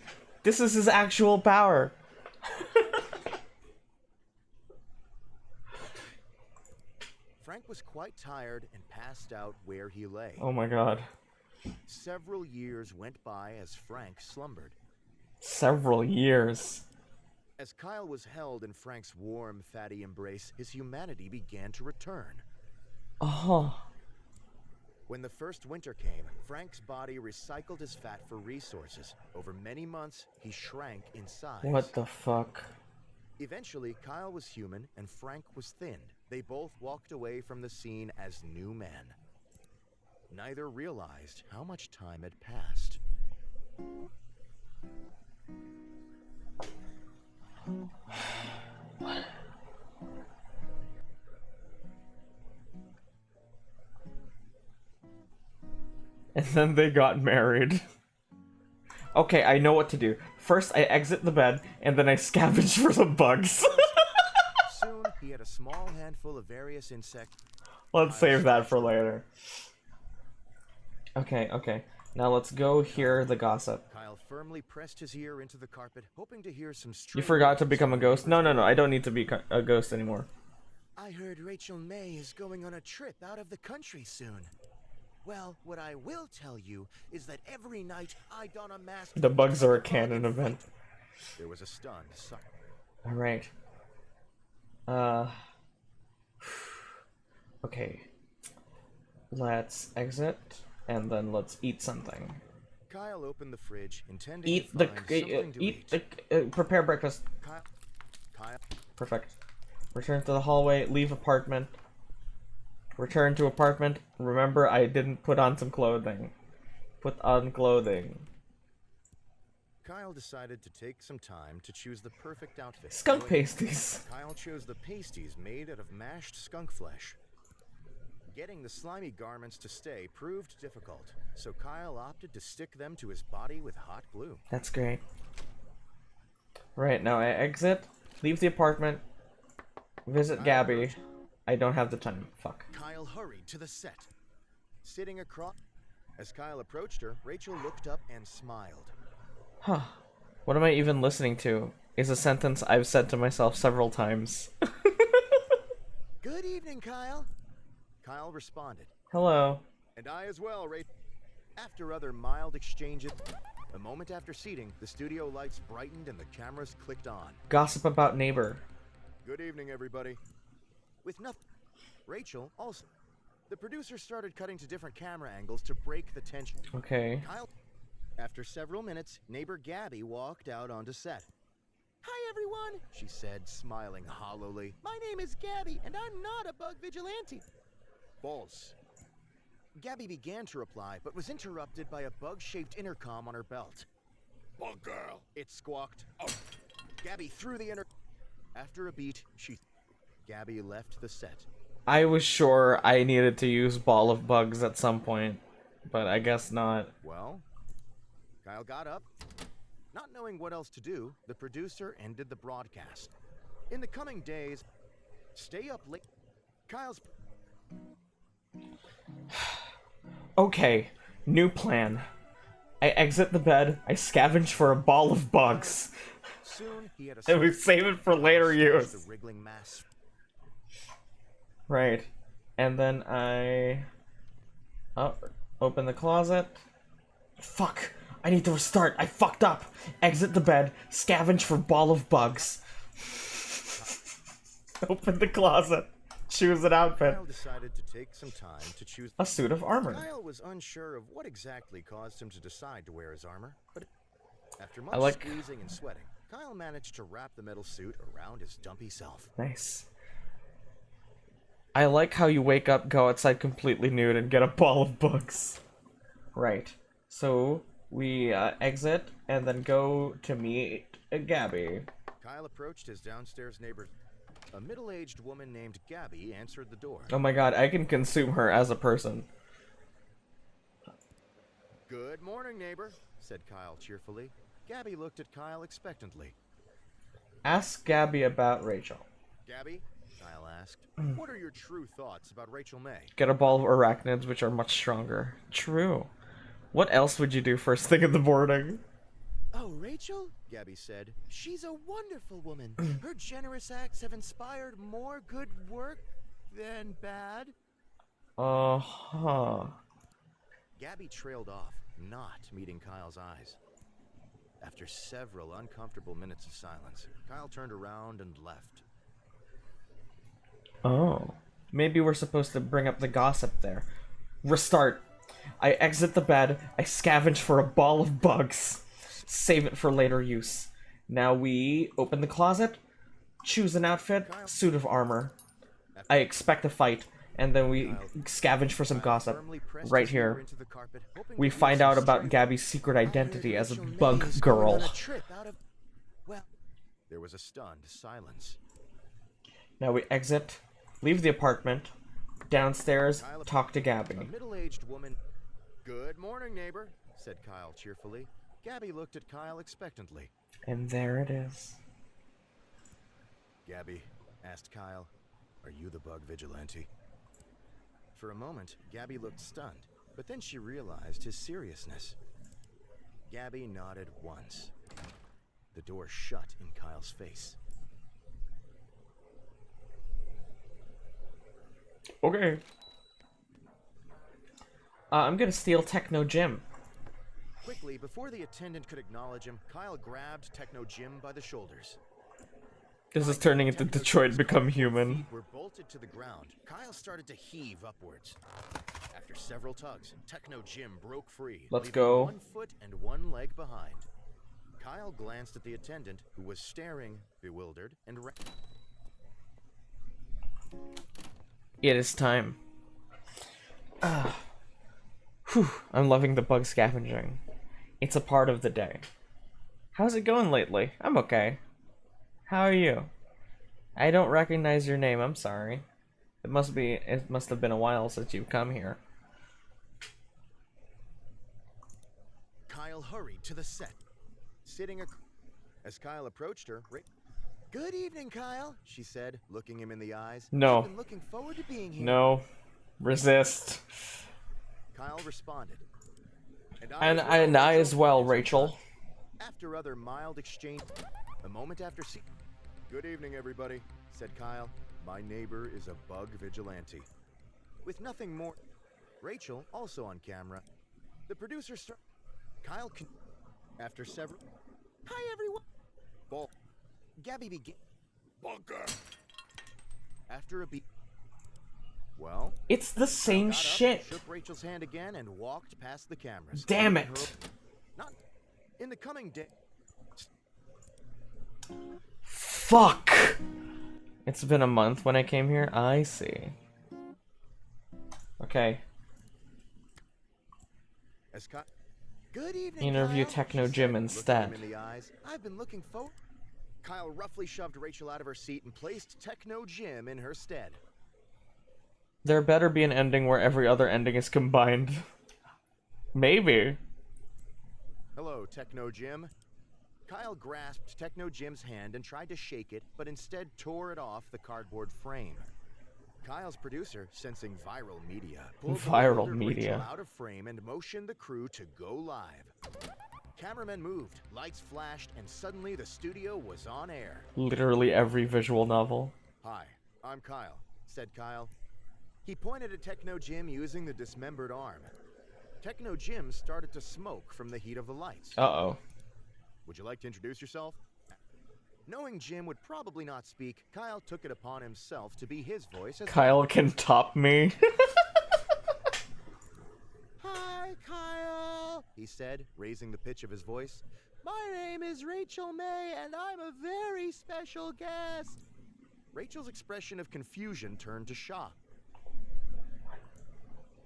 his actual power. Frank was quite tired and passed out where he lay. Oh my god. Several years went by as Frank slumbered. Several years. As Kyle was held in Frank's warm, fatty embrace, his humanity began to return. Oh. When the first winter came, Frank's body recycled his fat for resources. Over many months, he shrank in size. What the fuck? Eventually, Kyle was human and Frank was thinned. They both walked away from the scene as new men. Neither realized how much time had passed. And then they got married. Okay, I know what to do. First, I exit the bed, and then I scavenge for the bugs. Soon, he had a small handful of various insects. Let's save that for later. Okay, okay. Now let's go hear the gossip. Kyle firmly pressed his ear into the carpet, hoping to hear some You strange forgot to words become a from ghost? neighbors. No, I don't need to be a ghost anymore. I heard Rachel May is going on a trip out of the country soon. Well, what I will tell you is that every night I don a mask. The bugs are a to canon and event. fight. There was a stunned silence. Alright. Okay. Let's exit, and then let's eat something. Kyle opened the fridge, intending Eat to the find something to eat eat. the prepare breakfast. Kyle, Perfect. Return to the hallway. Leave apartment. Return to apartment. Remember, I didn't put on some clothing. Put on clothing. Kyle decided to take some time to choose the perfect outfit. Skunk Knowing- pasties. Kyle chose the pasties made out of mashed skunk flesh. Getting the slimy garments to stay proved difficult, so Kyle opted to stick them to his body with hot glue. That's great. Right, now I exit. Leave the apartment. Visit Gabby. I don't have the time. Fuck. Kyle hurried to the set. Sitting across... As Kyle approached her, Rachel looked up and smiled. Huh. What am I even listening to? Is a sentence I've said to myself several times. Good evening, Kyle. Kyle responded. Hello. And I as well, Ray. After other mild exchanges, a moment after seating, the studio lights brightened and the cameras clicked on. Gossip about neighbor. Good evening, everybody. With nothing, Rachel also. The producer started cutting to different camera angles to break the tension. Okay. Kyle. After several minutes, neighbor Gabby walked out onto set. Hi, everyone. She said, smiling hollowly. My name is Gabby, and I'm not a bug vigilante. False. Gabby began to reply, but was interrupted by a bug-shaped intercom on her belt. Bug girl! It squawked. Oh. Gabby threw the After a beat, Gabby left the set. I was sure I needed to use Ball of Bugs at some point, but I guess not. Well, Kyle got up. Not knowing what else to do, the producer ended the broadcast. In the coming days, stay up late. Kyle's... Okay, new plan. I exit the bed, I scavenge for a ball of bugs. Soon, he had a... And we save it for later use. The wriggling mass. Right. And then I... Oh, open the closet. Fuck! I need to restart. I fucked up. Exit the bed, scavenge for ball of bugs. Open the closet. Choose an outfit. Kyle decided to take some time to choose A suit of armor. Kyle was unsure of what exactly caused him to decide to wear his armor, but after much like- squeezing and sweating, Kyle managed to wrap the metal suit around his dumpy self. Nice. I like how you wake up, go outside completely nude, and get a ball of bugs. Right. So, we exit, and then go to meet Gabby. Kyle approached his downstairs neighbor. A middle-aged woman named Gabby answered the door. Oh my god, I can consume her as a person. Good morning, neighbor, said Kyle cheerfully. Gabby looked at Kyle expectantly. Ask Gabby about Rachel. Gabby, Kyle asked, what are your true thoughts about Rachel May? Get a ball of arachnids, which are much stronger. True. What else would you do first thing in the morning? Oh, Rachel? Gabby said. She's a wonderful woman. Her generous acts have inspired more good work than bad. Uh-huh. Gabby trailed off, not meeting Kyle's eyes. After several uncomfortable minutes of silence, Kyle turned around and left. Oh. Maybe we're supposed to bring up the gossip there. Restart. I exit the bed, I scavenge for a ball of bugs. Save it for later use. Now we open the closet, choose an outfit, suit of armor. I expect a fight, and then we scavenge for some gossip. Right here. We find out about Gabby's secret identity as a bug girl. Well, There was a stunned silence. Now we exit, leave the apartment, downstairs, talk to A Gabby. middle-aged woman. Good morning, neighbor, said Kyle cheerfully. Gabby looked at Kyle expectantly. And there it is. Gabby, asked Kyle, are you the bug vigilante? For a moment, Gabby looked stunned, but then she realized his seriousness. Gabby nodded once. The door shut in Kyle's face. Okay. I'm gonna steal Techno Jim. Quickly, before the attendant could acknowledge him, Kyle grabbed Techno Jim by the shoulders. This is turning into Techno Detroit Jim's Become feet Human. were bolted to the ground. Kyle started to heave upwards. After several tugs, Techno Jim broke free. Let's leaving go. 1 foot and 1 leg behind. Kyle glanced at the attendant, who was staring, bewildered, and It is time. Whew, I'm loving the bug scavenging. It's a part of the day. How's it going lately? I'm okay. How are you? I don't recognize your name, I'm sorry. It must have been a while since you've come here. Kyle hurried to the set. As Kyle approached her, good evening, Kyle. she said, looking him in the eyes. No. I've been looking forward to being here. No. Resist. Kyle responded. And I as well, Rachel. After other mild exchange, a moment after Good evening, everybody, said Kyle. My neighbor is a bug vigilante. With nothing more... Rachel, also on camera. The producer Kyle after several. Hi everyone. Ball. Gabby began. Bunker. After a beat. Well, It's the same got up, shit. shook Rachel's hand again, and walked past the cameras. Damn leaving it. her- Not in the coming day. Fuck! It's been a month when I came here. I see. Okay. As Good evening. Interview Kyle, Techno she Jim said, instead. looking him in the eyes. I've been looking forward. Kyle roughly shoved Rachel out of her seat and placed Techno Jim in her stead. There better be an ending where every other ending is combined. Maybe. Hello, Techno Jim. Kyle grasped Techno Jim's hand and tried to shake it, but instead tore it off the cardboard frame. Kyle's producer, sensing viral media, pulled the Viral bewildered media. Rachel out of frame and motioned the crew to go live. Cameramen moved, lights flashed, and suddenly the studio was on air. Literally every visual novel. Hi, I'm Kyle, said Kyle. He pointed at Techno Jim using the dismembered arm. Techno Jim started to smoke from the heat of the lights. Uh-oh. Would you like to introduce yourself? Knowing Jim would probably not speak, Kyle took it upon himself to be his voice as Kyle can top me. Hi, Kyle, he said, raising the pitch of his voice. My name is Rachel May, and I'm a very special guest. Rachel's expression of confusion turned to shock.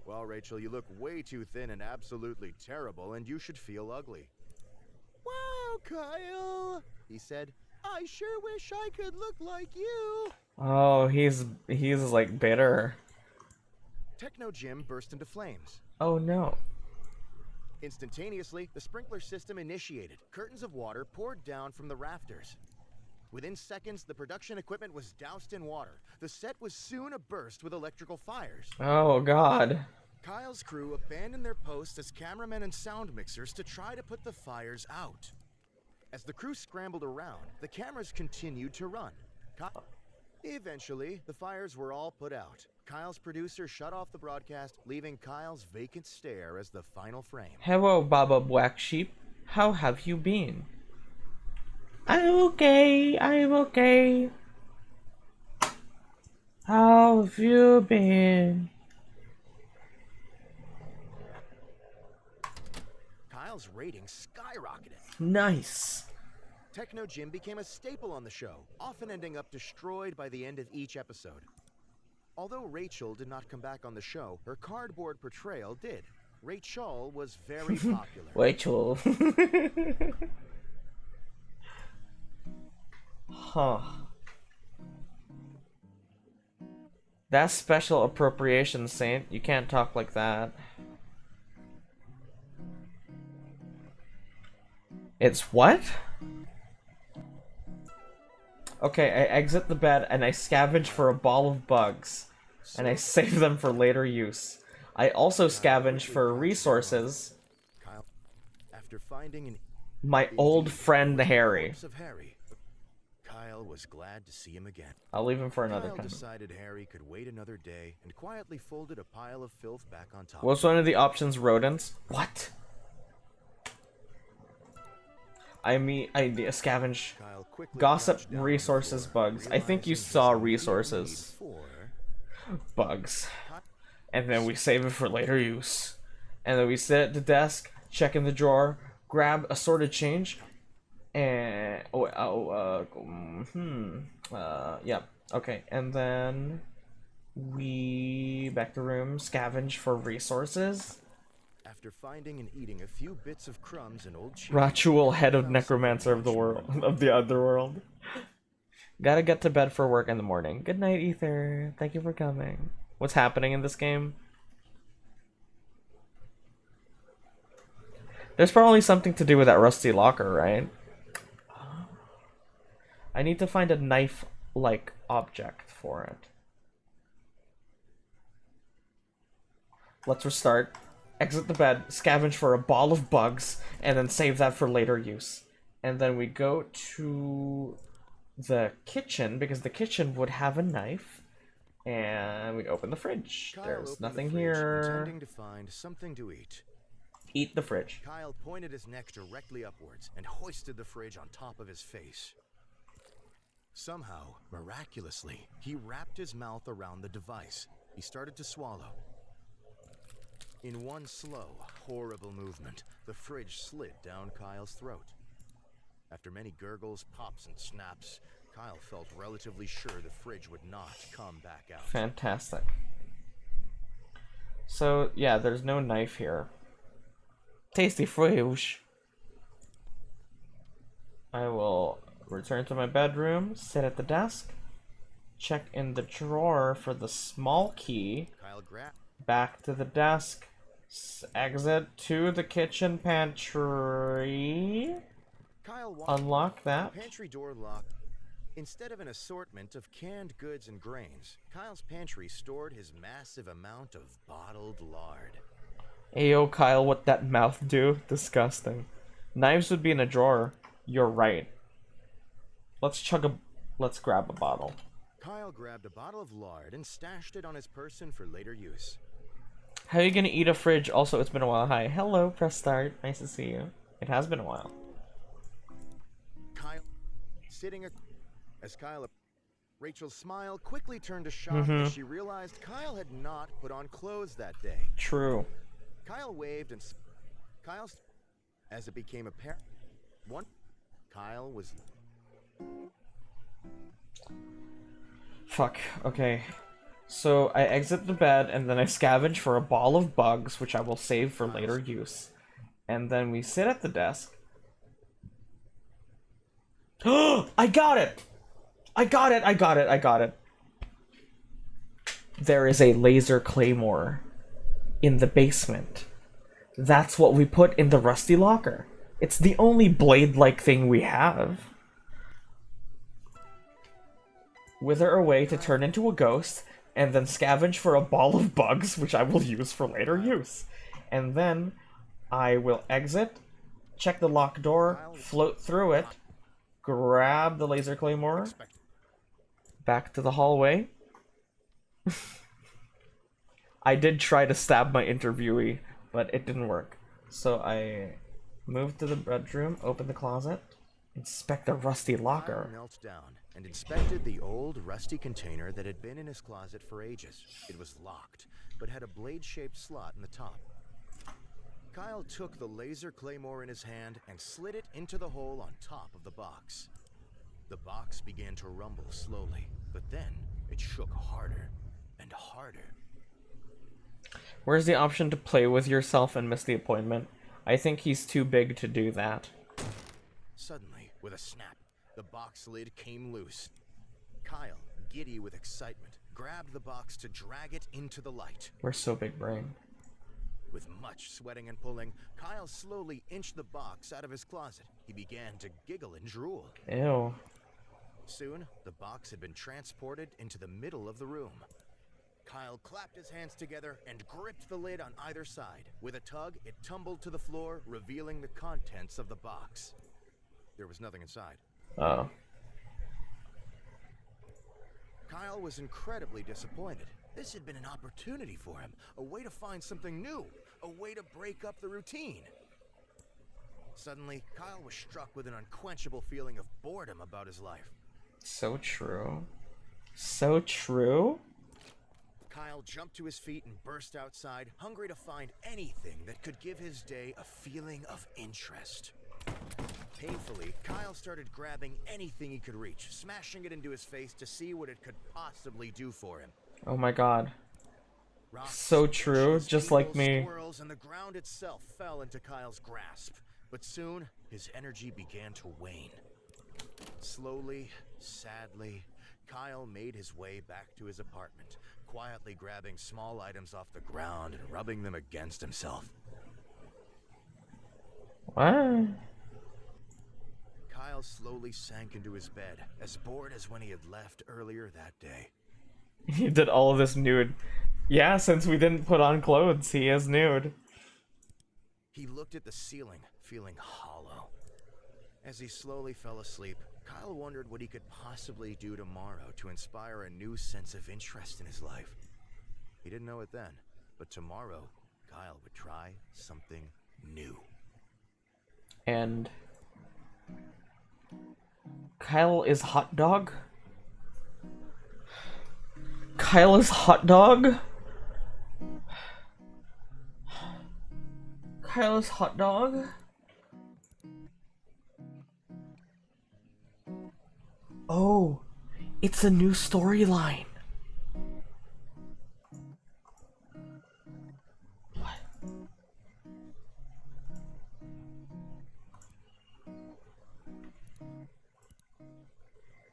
Well, Rachel, you look way too thin and absolutely terrible, and you should feel ugly. Wow, Kyle, he said. I sure wish I could look like you. Oh, he's like bitter. Techno Jim burst into flames. Oh no. Instantaneously, the sprinkler system initiated. Curtains of water poured down from the rafters. Within seconds, the production equipment was doused in water. The set was soon abuzz with electrical fires. Oh god. Kyle's crew abandoned their posts as cameramen and sound mixers to try to put the fires out. As the crew scrambled around, the cameras continued to run. Eventually, the fires were all put out. Kyle's producer shut off the broadcast, leaving Kyle's vacant stare as the final frame. Hello, Baba Black Sheep. How have you been? I'm okay. I'm okay. How have you been? Kyle's ratings skyrocketed. Nice. Techno Jim became a staple on the show, often ending up destroyed by the end of each episode. Although Rachel did not come back on the show, her cardboard portrayal did. Rachel was very popular. Rachel. Huh. That's special appropriation, Saint. You can't talk like that. It's what? Okay, I exit the bed and I scavenge for a ball of bugs. And I save them for later use. I also scavenge for resources. Kyle, after finding an My old friend Harry. corpse of Harry, Kyle was glad to see him again. I'll leave him for another Kyle time. decided Harry could wait another day and quietly folded a pile of filth back on top. Was one of the options rodents? What? I scavenge Kyle quickly gossip, crouched down on the resources, floor, bugs. I think you realizing saw his immediate resources. need for Bugs. And then we save it for later use. And then we sit at the desk, check in the drawer, grab assorted change, and yeah, okay. And then we back to room, scavenge for resources. After finding and eating a few bits of crumbs and old cheese, Ratual, head of Kyle necromancer of the world of the otherworld. Gotta get to bed for work in the morning. Good night, Ether. Thank you for coming. What's happening in this game? There's probably something to do with that rusty locker, right? I need to find a knife-like object for it. Let's restart. Exit the bed, scavenge for a ball of bugs, and then save that for later use. And then we go to the kitchen, because the kitchen would have a knife. And we open the fridge. Kyle There's opened nothing the fridge, here. intending to find something to eat. Eat the fridge. Kyle pointed his neck directly upwards and hoisted the fridge on top of his face. Somehow, miraculously, he wrapped his mouth around the device. He started to swallow. In one slow, horrible movement, the fridge slid down Kyle's throat. After many gurgles, pops, and snaps, Kyle felt relatively sure the fridge would not come back out. Fantastic. So, yeah, there's no knife here. Tasty fridge. I will return to my bedroom, sit at the desk, check in the drawer for the small key, Kyle grabbed. back to the desk, exit to the kitchen pantry, Kyle walked. unlock that. The pantry door locked. Instead of an assortment of canned goods and grains, Kyle's pantry stored his massive amount of bottled lard. Ayo, Kyle, what that mouth do? Disgusting. Knives would be in a drawer. You're right. Let's grab a bottle. Kyle grabbed a bottle of lard and stashed it on his person for later use. How are you gonna eat a fridge? Also, it's been a while. Hi. Hello, press start. Nice to see you. It has been a while. Kyle, as Kyle, Rachel's smile quickly turned to shock as she realized Kyle had not put on clothes that day. True. Kyle waved and Kyle's, as it became apparent, Kyle was. Fuck. Okay. So I exit the bed and then I scavenge for a ball of bugs, which I will save for later use. And then we sit at the desk. I got it! I got it! I got it! I got it! There is a laser claymore in the basement. That's what we put in the rusty locker. It's the only blade-like thing we have. Wither away to turn into a ghost, and then scavenge for a ball of bugs, which I will use for later use. And then I will exit, check the locked door, float through it, grab the laser claymore, back to the hallway. I did try to stab my interviewee, but it didn't work. So I moved to the bedroom, opened the closet, inspect the rusty Kyle locker. knelt down and inspected the old, rusty container that had been in his closet for ages. It was locked, but had a blade-shaped slot in the top. Kyle took the laser claymore in his hand and slid it into the hole on top of the box. The box began to rumble slowly, but then it shook harder and harder. Where's the option to play with yourself and miss the appointment? I think he's too big to do that. Suddenly, with a snap, the box lid came loose. Kyle, giddy with excitement, grabbed the box to drag it into the light. We're so big brain. With much sweating and pulling, Kyle slowly inched the box out of his closet. He began to giggle and drool. Ew. Soon, the box had been transported into the middle of the room. Kyle clapped his hands together and gripped the lid on either side. With a tug, it tumbled to the floor, revealing the contents of the box. There was nothing inside. Oh. Kyle was incredibly disappointed. This had been an opportunity for him, a way to find something new, a way to break up the routine. Suddenly, Kyle was struck with an unquenchable feeling of boredom about his life. So true. So true? Kyle jumped to his feet and burst outside, hungry to find anything that could give his day a feeling of interest. Painfully, Kyle started grabbing anything he could reach, smashing it into his face to see what it could possibly do for him. Oh my god. Rocks, So true, bushes, just like beetles, me. Squirrels, and the ground itself fell into Kyle's grasp. But soon, his energy began to wane. Slowly, sadly, Kyle made his way back to his apartment, quietly grabbing small items off the ground and rubbing them against himself. What? Kyle slowly sank into his bed, as bored as when he had left earlier that day. He did all of this nude. Yeah, since we didn't put on clothes, he is nude. He looked at the ceiling, feeling hollow. As he slowly fell asleep, Kyle wondered what he could possibly do tomorrow to inspire a new sense of interest in his life. He didn't know it then, but tomorrow, Kyle would try something new. And Kyle is hot dog? Kyle is hot dog? Kyle is hot dog? Oh, it's a new storyline. What?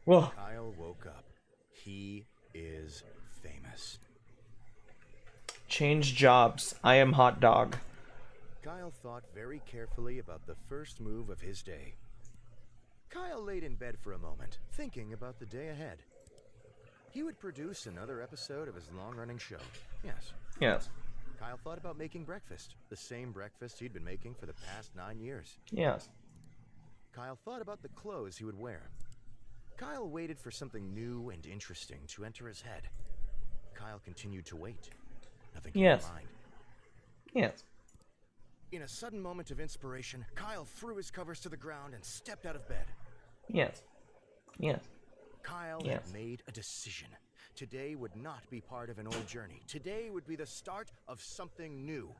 Well, Kyle woke up. He is famous. change jobs. I am hot dog. Kyle thought very carefully about the first move of his day. Kyle laid in bed for a moment, thinking about the day ahead. He would produce another episode of his long-running show. Yes. Yes. Kyle thought about making breakfast, the same breakfast he'd been making for the past 9 years. Yes. Kyle thought about the clothes he would wear. Kyle waited for something new and interesting to enter his head. Kyle continued to wait. Nothing came Yes. to mind. Yes. In a sudden moment of inspiration, Kyle threw his covers to the ground and stepped out of bed. Yes. Yes. Kyle Yes. had made a decision. Today would not be part of an old journey. Today would be the start of something new.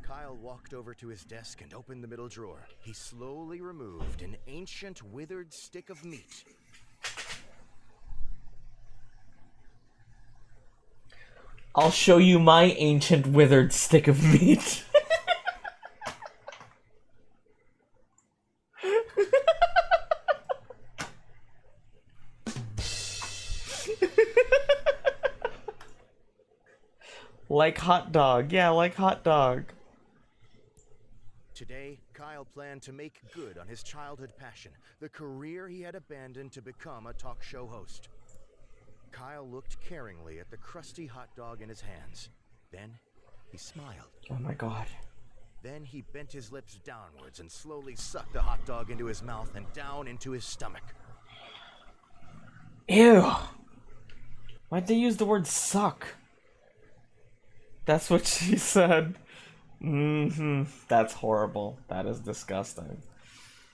Kyle walked over to his desk and opened the middle drawer. He slowly removed an ancient withered stick of meat. I'll show you my ancient withered stick of meat. Like hot dog. Yeah, like hot dog. Today, Kyle planned to make good on his childhood passion, the career he had abandoned to become a talk show host. Kyle looked caringly at the crusty hot dog in his hands. Then, he smiled. Oh my god. Then he bent his lips downwards and slowly sucked the hot dog into his mouth and down into his stomach. Ew. Why'd they use the word suck? That's what she said. That's horrible. That is disgusting.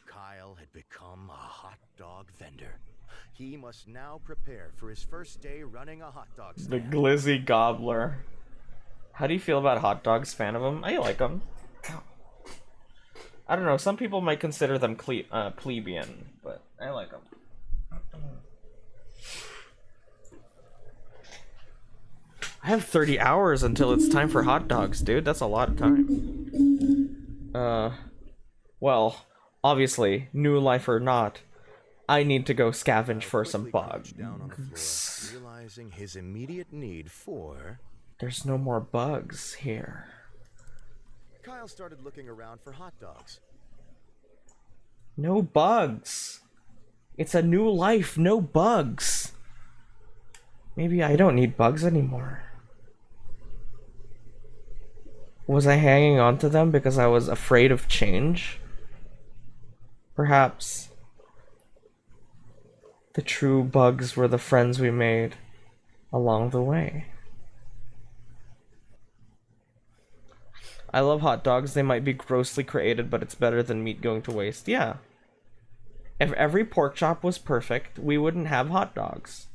Kyle had become a hot dog vendor. He must now prepare for his first day running a hot dog The stand. glizzy gobbler. How do you feel about hot dogs? Fan of them? I like them. I don't know. Some people might consider them plebeian, but I like them. I have 30 hours until it's time for hot dogs, dude. That's a lot of time. Well, obviously, new life or not, I need to go scavenge for some Quickly crouched bugs. down on the floor, realizing his immediate need for... There's no more bugs here. Kyle started looking around for hot dogs. No bugs. It's a new life, no bugs. Maybe I don't need bugs anymore. Was I hanging on to them because I was afraid of change? Perhaps the true bugs were the friends we made along the way. I love hot dogs. They might be grossly created, but it's better than meat going to waste. Yeah. If every pork chop was perfect, we wouldn't have hot dogs.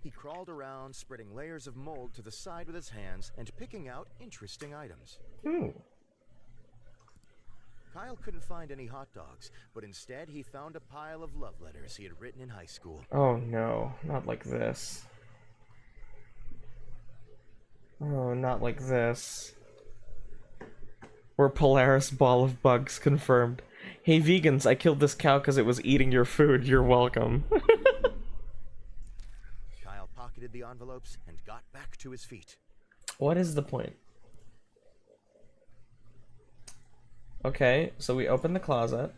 He crawled around, spreading layers of mold to the side with his hands and picking out interesting items. Ooh. Kyle couldn't find any hot dogs, but instead he found a pile of love letters he had written in high school. Oh no, not like this. Oh, not like this. We're Polaris ball of bugs confirmed. Hey vegans, I killed this cow because it was eating your food. You're welcome. Kyle pocketed the envelopes and got back to his feet. What is the point? Okay, so we open the closet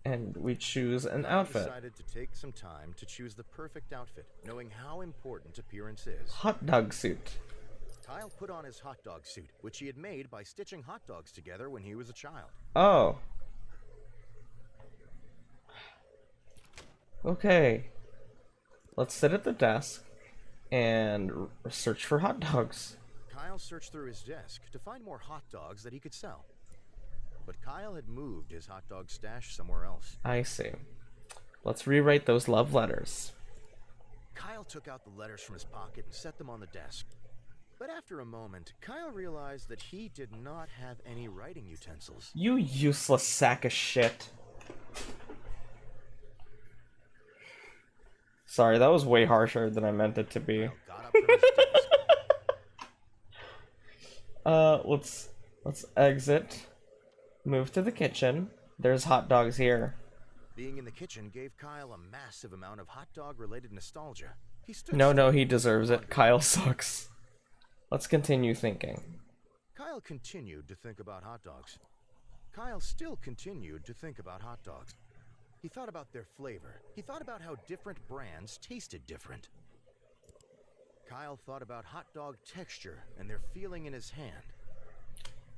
and we choose an Kyle outfit. decided to take some time to choose the perfect outfit, knowing how important appearance is. Hot dog suit. Kyle put on his hot dog suit, which he had made by stitching hot dogs together when he was a child. Oh. Okay. Let's sit at the desk and search for hot dogs. Kyle searched through his desk to find more hot dogs that he could sell. But Kyle had moved his hot dog stash somewhere else. I see. Let's rewrite those love letters. Kyle took out the letters from his pocket and set them on the desk. But after a moment, Kyle realized that he did not have any writing utensils. You useless sack of shit. Sorry, that was way harsher than I meant it to be. Kyle got up from his desk. Let's exit. Move to the kitchen. There's hot dogs here. Being in the kitchen gave Kyle a massive amount of hot dog related nostalgia. He stood No, he still, deserves it. wondering. Kyle sucks. Let's continue thinking. Kyle continued to think about hot dogs. Kyle still continued to think about hot dogs. He thought about their flavor. He thought about how different brands tasted different. Kyle thought about hot dog texture and their feeling in his hand.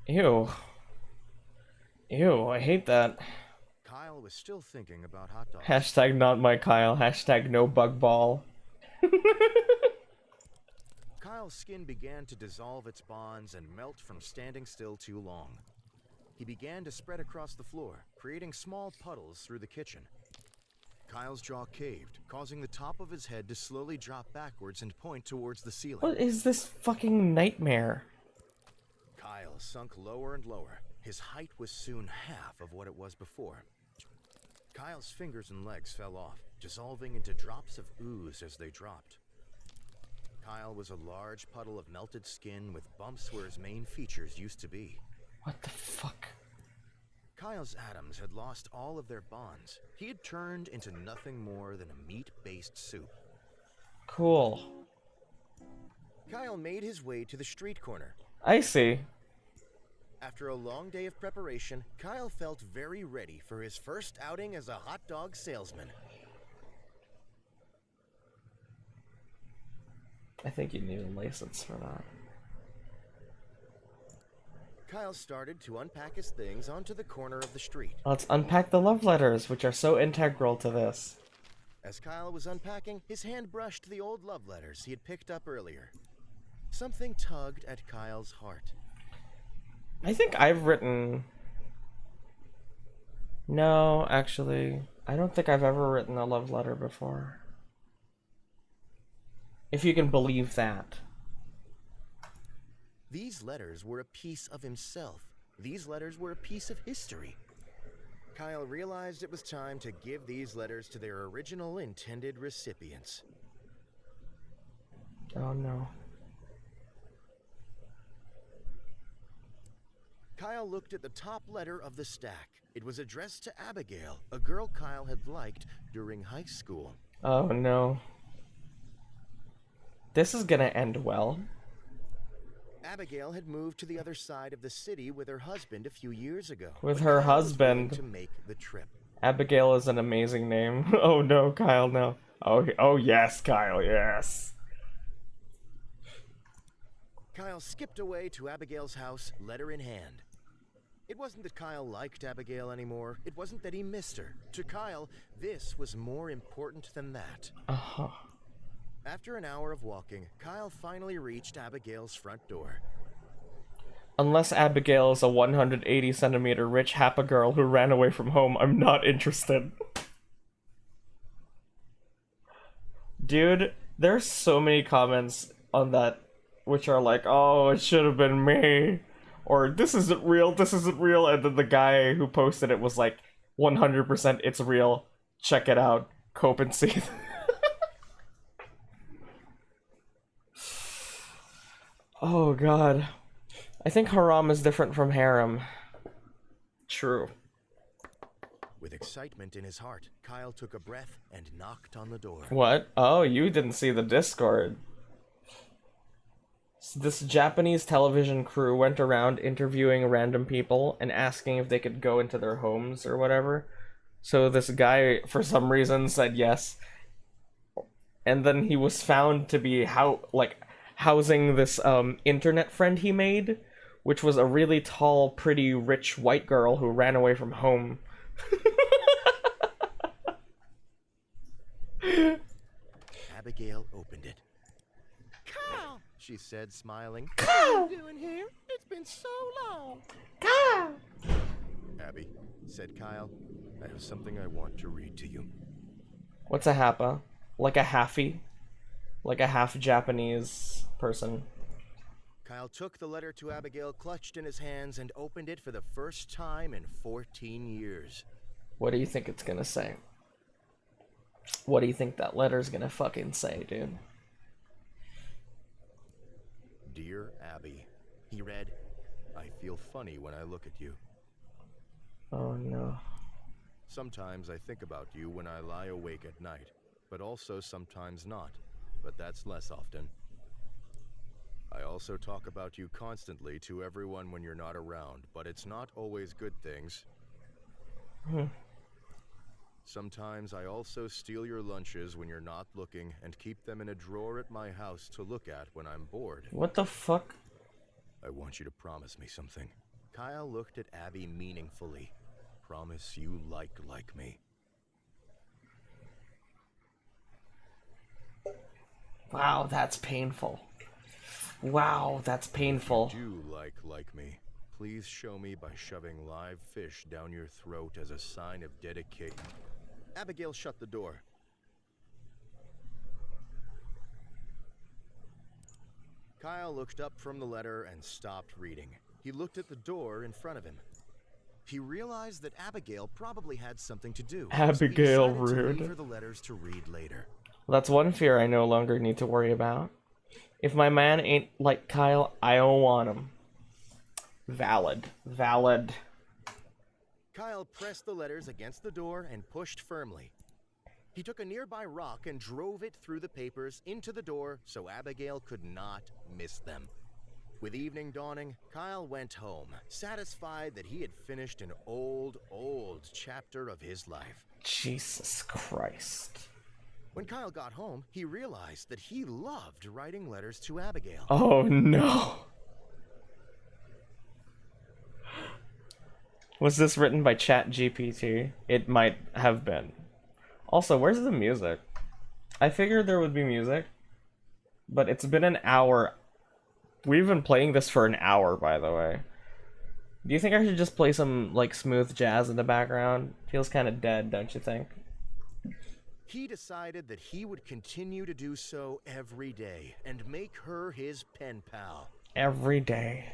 Ew. Ew, I hate that. Kyle was still thinking about hot dogs. Hashtag not my Kyle. Hashtag no bug ball. Kyle's skin began to dissolve its bonds and melt from standing still too long. He began to spread across the floor, creating small puddles through the kitchen. Kyle's jaw caved, causing the top of his head to slowly drop backwards and point towards the ceiling. What is this fucking nightmare? Kyle sunk lower and lower. His height was soon half of what it was before. Kyle's fingers and legs fell off, dissolving into drops of ooze as they dropped. Kyle was a large puddle of melted skin with bumps where his main features used to be. What the fuck? Kyle's atoms had lost all of their bonds. He had turned into nothing more than a meat-based soup. Cool. Kyle made his way to the street corner. I see. After a long day of preparation, Kyle felt very ready for his first outing as a hot dog salesman. I think you need a license for that. Kyle started to unpack his things onto the corner of the street. Let's unpack the love letters, which are so integral to this. As Kyle was unpacking, his hand brushed the old love letters he had picked up earlier. Something tugged at Kyle's heart. I think I've written... No, actually, I don't think I've ever written a love letter before. If you can believe that. These letters were a piece of himself. These letters were a piece of history. Kyle realized it was time to give these letters to their original intended recipients. Oh no. Kyle looked at the top letter of the stack. It was addressed to Abigail, a girl Kyle had liked during high school. Oh no. This is gonna end well. Abigail had moved to the other side of the city with her husband a few years ago. With but her Kyle was willing husband. to make the trip. Abigail is an amazing name. Oh no, Kyle, no. Oh yes, Kyle, yes. Kyle skipped away to Abigail's house, letter in hand. It wasn't that Kyle liked Abigail anymore. It wasn't that he missed her. To Kyle, this was more important than that. Uh-huh. After an hour of walking, Kyle finally reached Abigail's front door. Unless Abigail is a 180 centimeter rich Happa girl who ran away from home, I'm not interested. Dude, there's so many comments on that which are like, oh, it should have been me. Or, this isn't real, and then the guy who posted it was like, 100% it's real. Check it out. Cope and see. Oh god. I think haram is different from harem. True. With excitement in his heart, Kyle took a breath and knocked on the door. What? Oh, you didn't see the Discord. This Japanese television crew went around interviewing random people and asking if they could go into their homes or whatever. So this guy, for some reason, said yes. And then he was found to be housing this internet friend he made, which was a really tall, pretty, rich white girl who ran away from home. Abigail opened it. Kyle! She said, smiling. What are you doing here? It's been so long. Abby, said Kyle, I have something I want to read to you. What's a happa? Like a halfie? Like a half Japanese person. Kyle took the letter to Abigail clutched in his hands and opened it for the first time in 14 years. What do you think it's gonna say? What do you think that letter's gonna fucking say, dude? Dear Abby, he read, I feel funny when I look at you. Oh no. Sometimes I think about you when I lie awake at night, but also sometimes not, but that's less often. I also talk about you constantly to everyone when you're not around, but it's not always good things. Sometimes I also steal your lunches when you're not looking and keep them in a drawer at my house to look at when I'm bored. What the fuck? I want you to promise me something. Kyle looked at Abby meaningfully. Promise you like me. Wow, that's painful. Wow, that's painful. Do like me. Please show me by shoving live fish down your throat as a sign of dedication. Abigail shut the door. Kyle looked up from the letter and stopped reading. He looked at the door in front of him. He realized that Abigail probably had something to do. Abigail, so he decided rude. to leave her the letters to read later. That's one fear I no longer need to worry about. If my man ain't like Kyle, I don't want him. Valid. Valid. Kyle pressed the letters against the door and pushed firmly. He took a nearby rock and drove it through the papers into the door so Abigail could not miss them. With evening dawning, Kyle went home, satisfied that he had finished an old chapter of his life. Jesus Christ. When Kyle got home, he realized that he loved writing letters to Abigail. Oh no. Was this written by ChatGPT? It might have been. Also, where's the music? I figured there would be music, but it's been an hour. We've been playing this for an hour, by the way. Do you think I should just play some, like, smooth jazz in the background? Feels kind of dead, don't you think? He decided that he would continue to do so every day and make her his pen pal. Every day.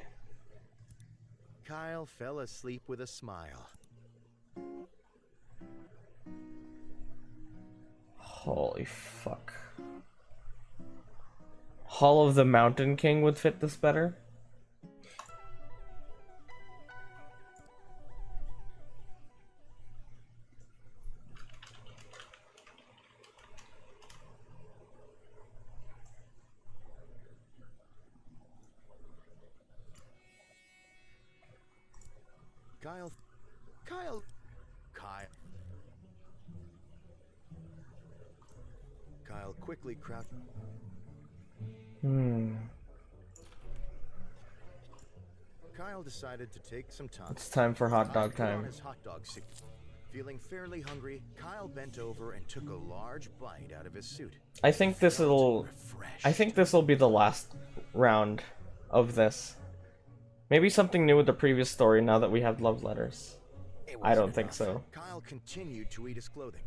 Kyle fell asleep with a smile. Holy fuck. Hall of the Mountain King would fit this better. Kyle quickly crouched. Kyle decided to take some time. It's time for hot dog Put on time. his hot dog suit. Feeling fairly hungry, Kyle bent over and took a large bite out of his suit. I think this'll be the last round of this. Maybe something new with the previous story now that we have love letters. I don't think so. Kyle continued to eat his clothing.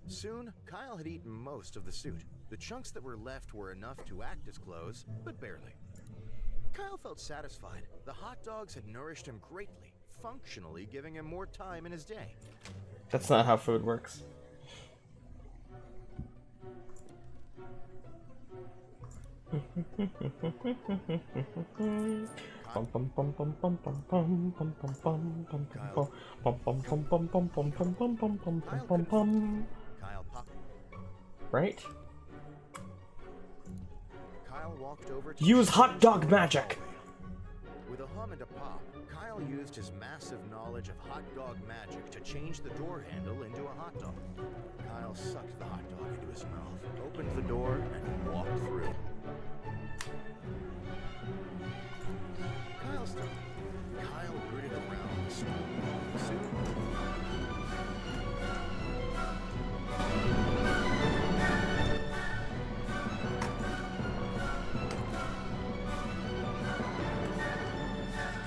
Soon, Kyle had eaten most of the suit. The chunks that were left were enough to act as clothes, but barely. Kyle felt satisfied. The hot dogs had nourished him greatly, functionally giving him more time in his day. That's not how food works. Kyle popped. Right? Kyle walked over to Use the hot dog hallway. magic! With a hum and a pop, Kyle used his massive knowledge of hot dog magic to change the door handle into a hot dog. Kyle sucked the hot dog into his mouth, opened the door, and walked through. Kyle stopped. Kyle rooted around the stool. Soon,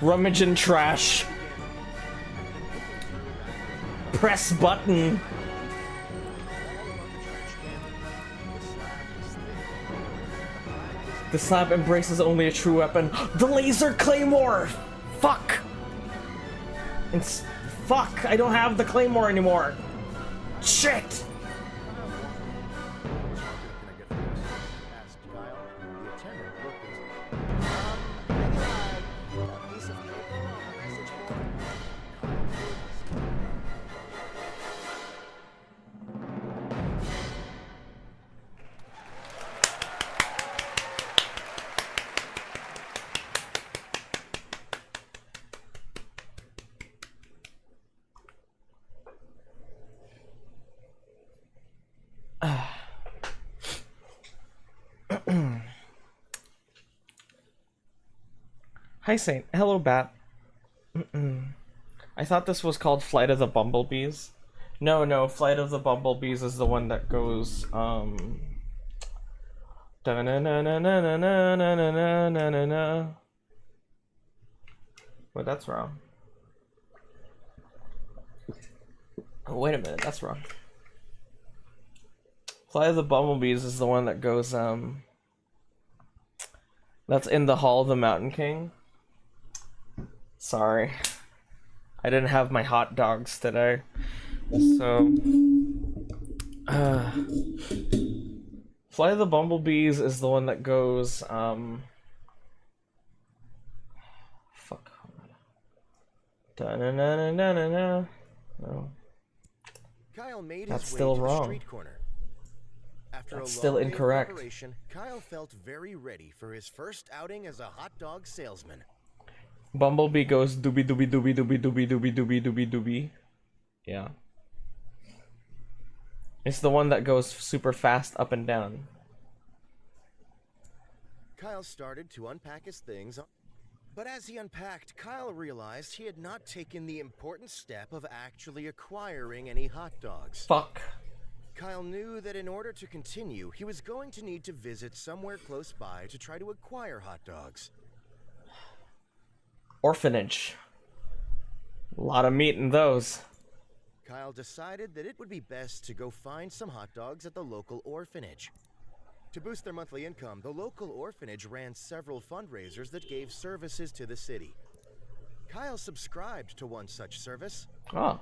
Rummage in trash. Press button. The slab embraces only a true weapon. The laser claymore! Fuck! Fuck! I don't have the claymore anymore! Shit! Can I get this? Asked Kyle. The attendant looked at A piece of paper on a message board. Hi, Saint. Hello, Bat. I thought this was called Flight of the Bumblebees. No, Flight of the Bumblebees is the one that goes, da-na-na-na-na-na-na-na-na-na-na. Wait, that's wrong. Oh, wait a minute, that's wrong. Flight of the Bumblebees is the one that goes, that's in the Hall of the Mountain King. Sorry. I didn't have my hot dogs today. So, Flight of the Bumblebees is the one that goes, fuck. Da-na-na-na-na-na-na. No. Kyle made That's his way still to the wrong. street corner. After That's a still long day of incorrect. preparation, Kyle felt very ready for his first outing as a hot dog salesman. Bumblebee goes doobie doobie doobie doobie doobie doobie doobie doobie doobie. Yeah. It's the one that goes super fast up and down. Kyle started to unpack his things, but as he unpacked, Kyle realized he had not taken the important step of actually acquiring any hot dogs. Fuck. Kyle knew that in order to continue, he was going to need to visit somewhere close by to try to acquire hot dogs. Orphanage. A lot of meat in those. Kyle decided that it would be best to go find some hot dogs at the local orphanage. To boost their monthly income, the local orphanage ran several fundraisers that gave services to the city. Kyle subscribed to one such service. Oh.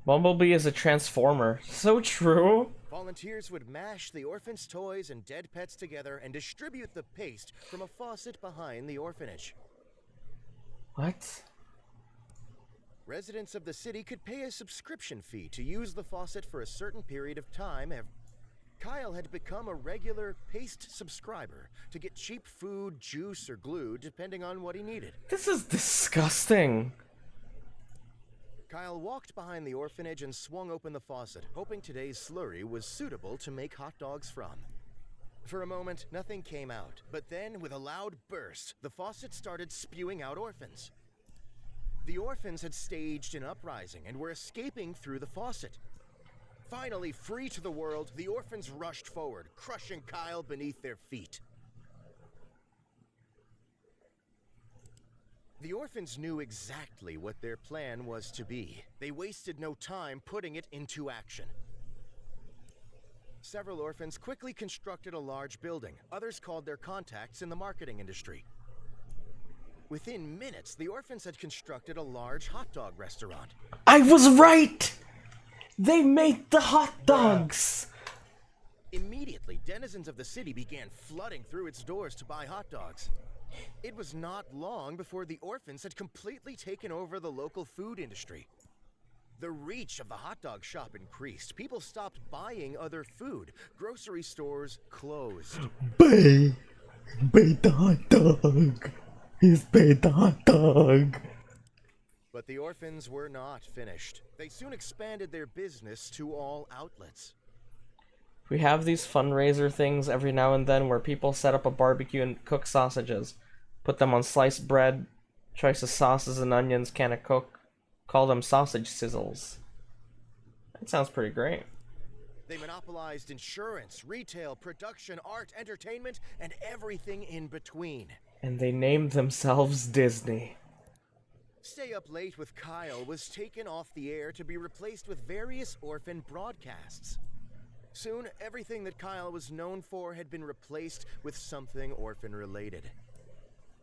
Bumblebee is a transformer. So true. Volunteers would mash the orphans' toys and dead pets together and distribute the paste from a faucet behind the orphanage. What? Residents of the city could pay a subscription fee to use the faucet for a certain period of time. Kyle had become a regular paste subscriber to get cheap food, juice, or glue depending on what he needed. This is disgusting. Kyle walked behind the orphanage and swung open the faucet, hoping today's slurry was suitable to make hot dogs from. For a moment, nothing came out, but then, with a loud burst, the faucet started spewing out orphans. The orphans had staged an uprising and were escaping through the faucet. Finally, free to the world, the orphans rushed forward, crushing Kyle beneath their feet. The orphans knew exactly what their plan was to be. They wasted no time putting it into action. Several orphans quickly constructed a large building. Others called their contacts in the marketing industry. Within minutes, the orphans had constructed a large hot dog restaurant. I was right! They made the hot dogs! Immediately, denizens of the city began flooding through its doors to buy hot dogs. It was not long before the orphans had completely taken over the local food industry. The reach of the hot dog shop increased. People stopped buying other food. Grocery stores closed. Bay the hot dog. He's paid the hot dog. But the orphans were not finished. They soon expanded their business to all outlets. We have these fundraiser things every now and then where people set up a barbecue and cook sausages. Put them on sliced bread, choice of sauces and onions, can of Coke. Call them sausage sizzles. That sounds pretty great. They monopolized insurance, retail, production, art, entertainment, and everything in between. And they named themselves Disney. Stay Up Late with Kyle was taken off the air to be replaced with various orphan broadcasts. Soon, everything that Kyle was known for had been replaced with something orphan-related.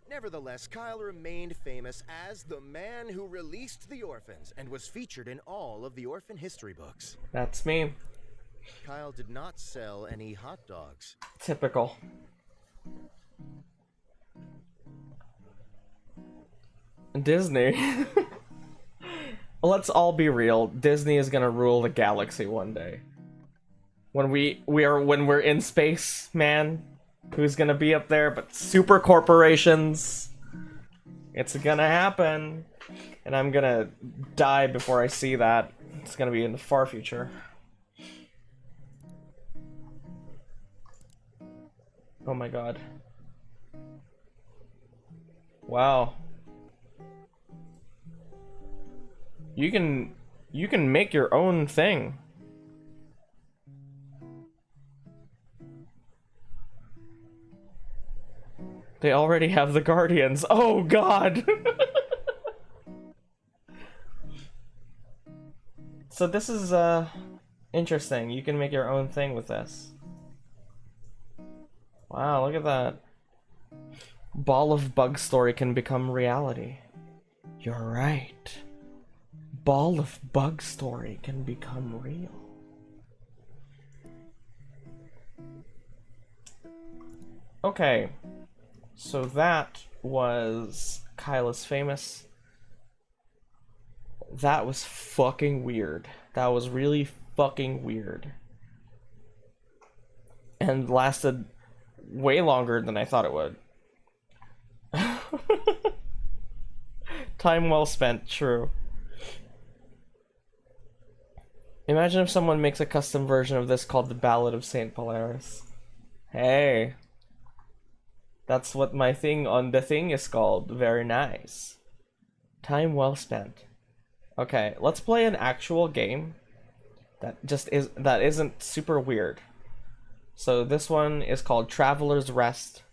Nevertheless, Kyle remained famous as the man who released the orphans and was featured in all of the orphan history books. That's me. Kyle did not sell any hot dogs. Typical. Disney. Let's all be real. Disney is gonna rule the galaxy one day. When we're in space, man, who's gonna be up there but super corporations? It's gonna happen. And I'm gonna die before I see that. It's gonna be in the far future. Oh my god. Wow. You can make your own thing. They already have the Guardians. Oh god. So this is interesting. You can make your own thing with this. Wow, look at that. Ball of Bug story can become reality. You're right. Ball of Bug story can become real. Okay. So that was Kyle is Famous. That was fucking weird. That was really fucking weird. And lasted way longer than I thought it would. Time well spent, true. Imagine if someone makes a custom version of this called The Ballad of St. Polaris. Hey. That's what my thing on the thing is called. Very nice. Time well spent. Okay, let's play an actual game that isn't super weird. So this one is called Traveler's Rest.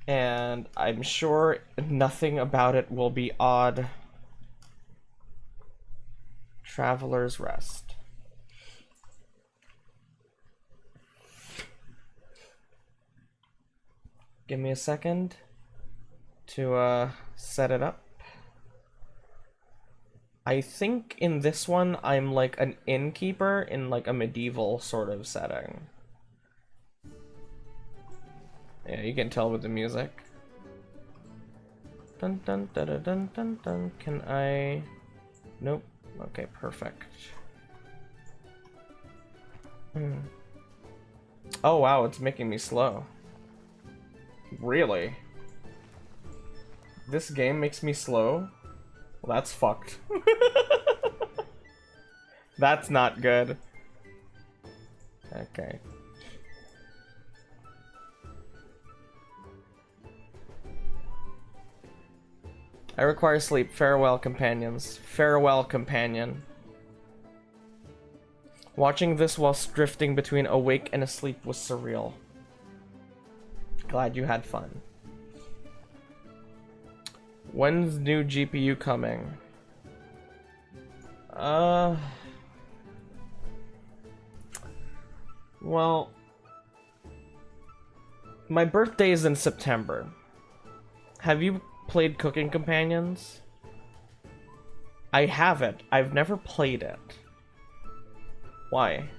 And I'm sure nothing about it will be odd. Traveler's Rest. Give me a second to set it up. I think in this one I'm like an innkeeper in like a medieval sort of setting. Yeah, you can tell with the music. Dun dun dun dun dun dun dun. Can I? Nope. Okay, perfect. Oh wow, it's making me slow. Really? This game makes me slow? Well, that's fucked. That's not good. Okay. I require sleep. Farewell, companions. Farewell, companion. Watching this whilst drifting between awake and asleep was surreal. Glad you had fun. When's new GPU coming? Well, my birthday is in September. Have you played Cooking Companions? I haven't. I've never played it. Why?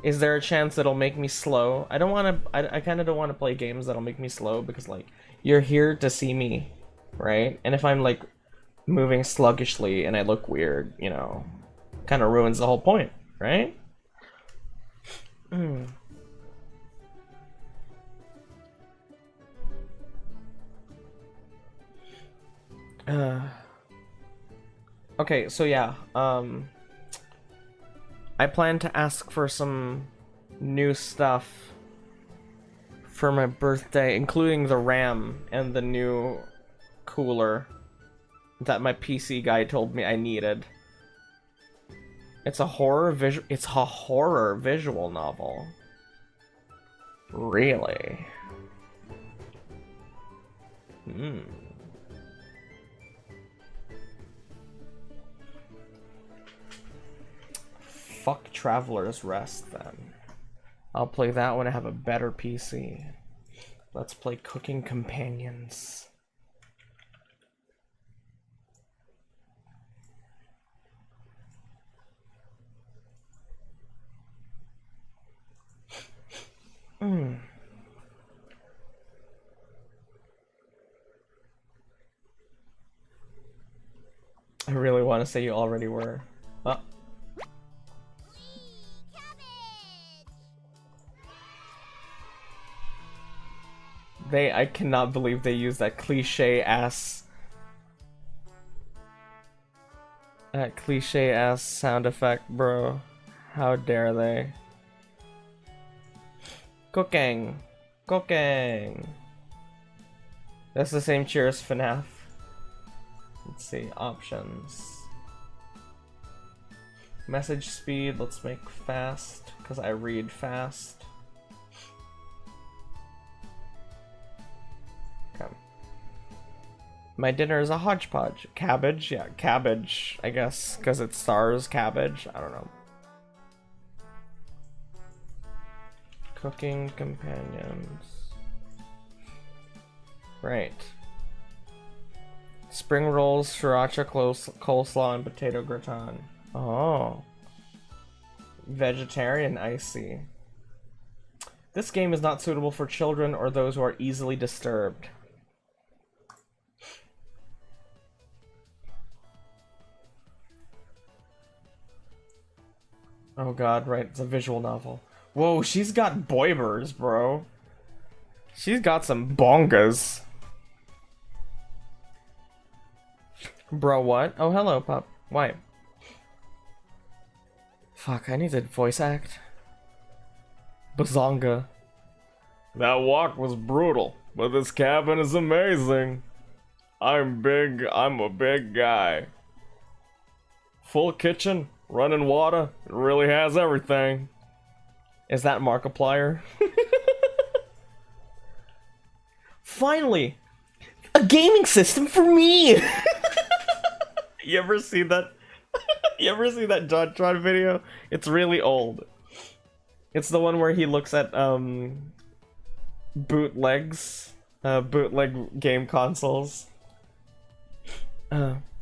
Is there a chance it'll make me slow? I don't want to. I kind of don't want to play games that'll make me slow because, like, you're here to see me, right? And if I'm like moving sluggishly and I look weird, you know, kind of ruins the whole point, right? Okay, so yeah, I plan to ask for some new stuff for my birthday, including the RAM and the new cooler that my PC guy told me I needed. It's a horror visual novel. Really? Hmm. Fuck Traveler's Rest then. I'll play that when I have a better PC. Let's play Cooking Companions. I really want to say you already were. I cannot believe they used that cliche ass sound effect, bro. How dare they? Cooking. That's the same cheer as FNAF. Let's see, options. Message speed, let's make fast, because I read fast. Okay. My dinner is a hodgepodge. Cabbage? Yeah, cabbage, I guess, because it stars cabbage. I don't know. Cooking companions. Right. Spring rolls, sriracha coleslaw, and potato gratin. Oh. Vegetarian, I see. This game is not suitable for children or those who are easily disturbed. Oh god, right, it's a visual novel. Whoa, she's got boibers, bro. She's got some bongas. Bro, what? Oh, hello, pup. Why? Fuck, I need to voice act. Bazonga. That walk was brutal, but this cabin is amazing. I'm a big guy. Full kitchen, running water, it really has everything. Is that Markiplier? Finally! A gaming system for me! You ever see that? You ever see that JonTron video? It's really old. It's the one where he looks at bootleg game consoles.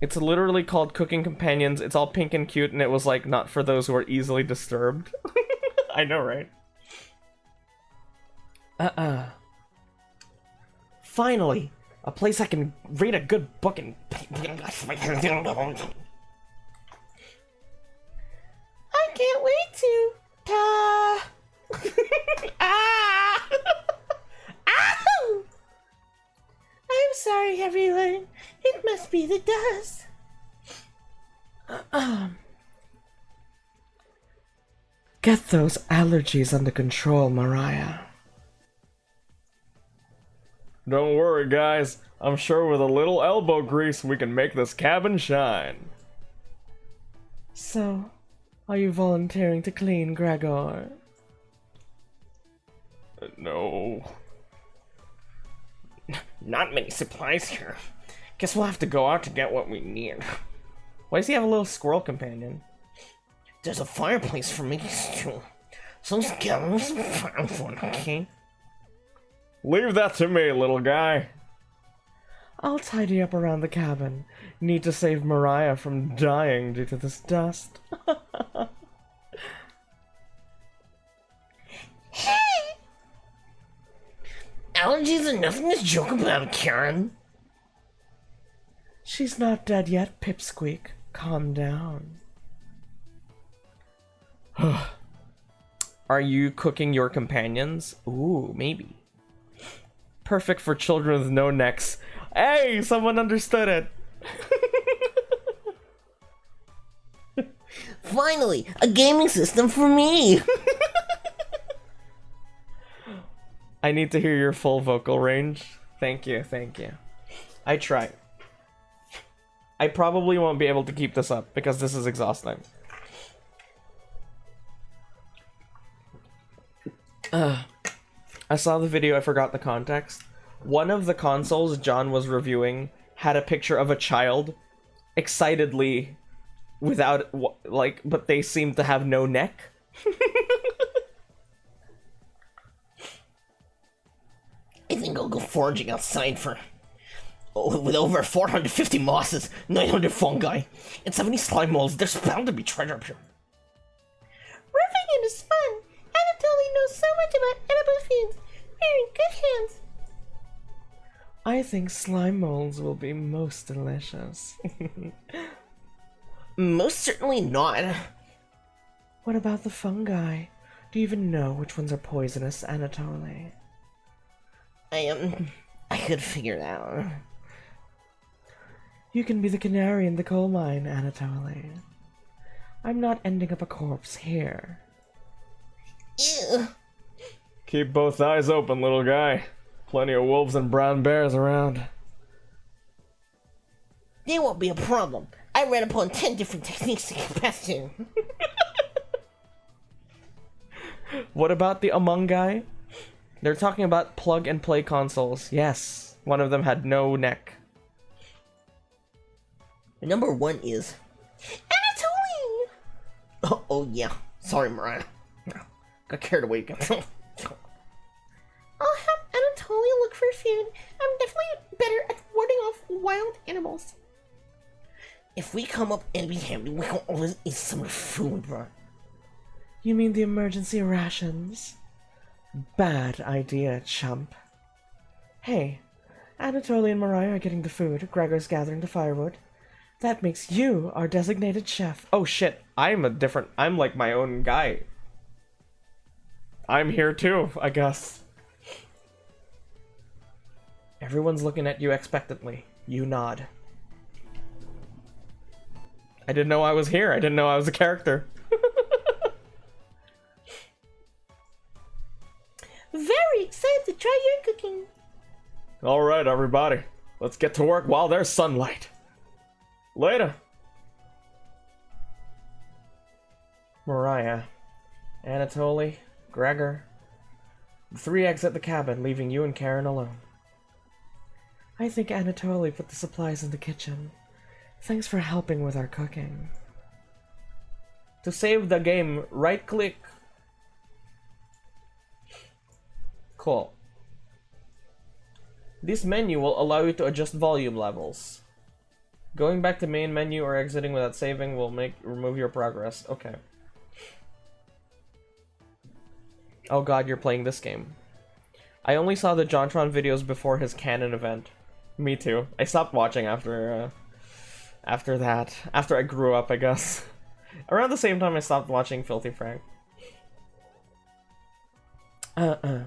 It's literally called Cooking Companions. It's all pink and cute, and it was like not for those who are easily disturbed. I know, right? Finally, a place I can read a good book and. I can't wait to. Ah! Ow! I'm sorry, everyone. It must be the dust. Get those allergies under control, Mariah. Don't worry, guys. I'm sure with a little elbow grease we can make this cabin shine. So, are you volunteering to clean, Gregor? No. Not many supplies here. Guess we'll have to go out to get what we need. Why does he have a little squirrel companion? There's a fireplace for me too. So let's get some firewood, okay? Leave that to me, little guy. I'll tidy up around the cabin. Need to save Mariah from dying due to this dust. Hey! Allergies are nothing to joke about, Karen. She's not dead yet, Pipsqueak. Calm down. Are you cooking your companions? Ooh, maybe. Perfect for children with no necks. Hey, someone understood it. Finally, a gaming system for me. I need to hear your full vocal range. Thank you, thank you. I try. I probably won't be able to keep this up because this is exhausting. I saw the video, I forgot the context. One of the consoles John was reviewing had a picture of a child excitedly without, like, but they seemed to have no neck. I think I'll go foraging outside for... with over 450 mosses, 900 fungi, and 70 slime molds, there's bound to be treasure up here. Roughing it is fun. Anatoly knows so much about edible foods. We're in good hands. I think slime molds will be most delicious. Most certainly not. What about the fungi? Do you even know which ones are poisonous, Anatoly? I could figure it out. You can be the canary in the coal mine, Anatoly. I'm not ending up a corpse here. Ew. Keep both eyes open, little guy. Plenty of wolves and brown bears around. They won't be a problem. I read upon 10 different techniques to get past you. What about the Among Guy? They're talking about plug and play consoles. Yes, one of them had no neck. Number 1 is... Anatoly! Oh yeah. Sorry, Mariah. Got carried away again. I'll have Anatoly look for food. I'm definitely better at warding off wild animals. If we come up empty-handed, we can always eat some of the food, bro. You mean the emergency rations? Bad idea, chump. Hey, Anatoly and Mariah are getting the food, Gregor's gathering the firewood. That makes you our designated chef. Oh shit, I'm like my own guy. I'm here too, I guess. Everyone's looking at you expectantly. You nod. I didn't know I was here. I didn't know I was a character. Very excited to try your cooking. Alright, everybody. Let's get to work while there's sunlight. Later. Mariah, Anatoly, Gregor. The three exit the cabin, leaving you and Karen alone. I think Anatoly put the supplies in the kitchen. Thanks for helping with our cooking. To save the game, right-click. Cool. This menu will allow you to adjust volume levels. Going back to main menu or exiting without saving will remove your progress. Okay. Oh god, you're playing this game. I only saw the JonTron videos before his canon event. Me too. I stopped watching after that. After I grew up, I guess. Around the same time I stopped watching Filthy Frank. Do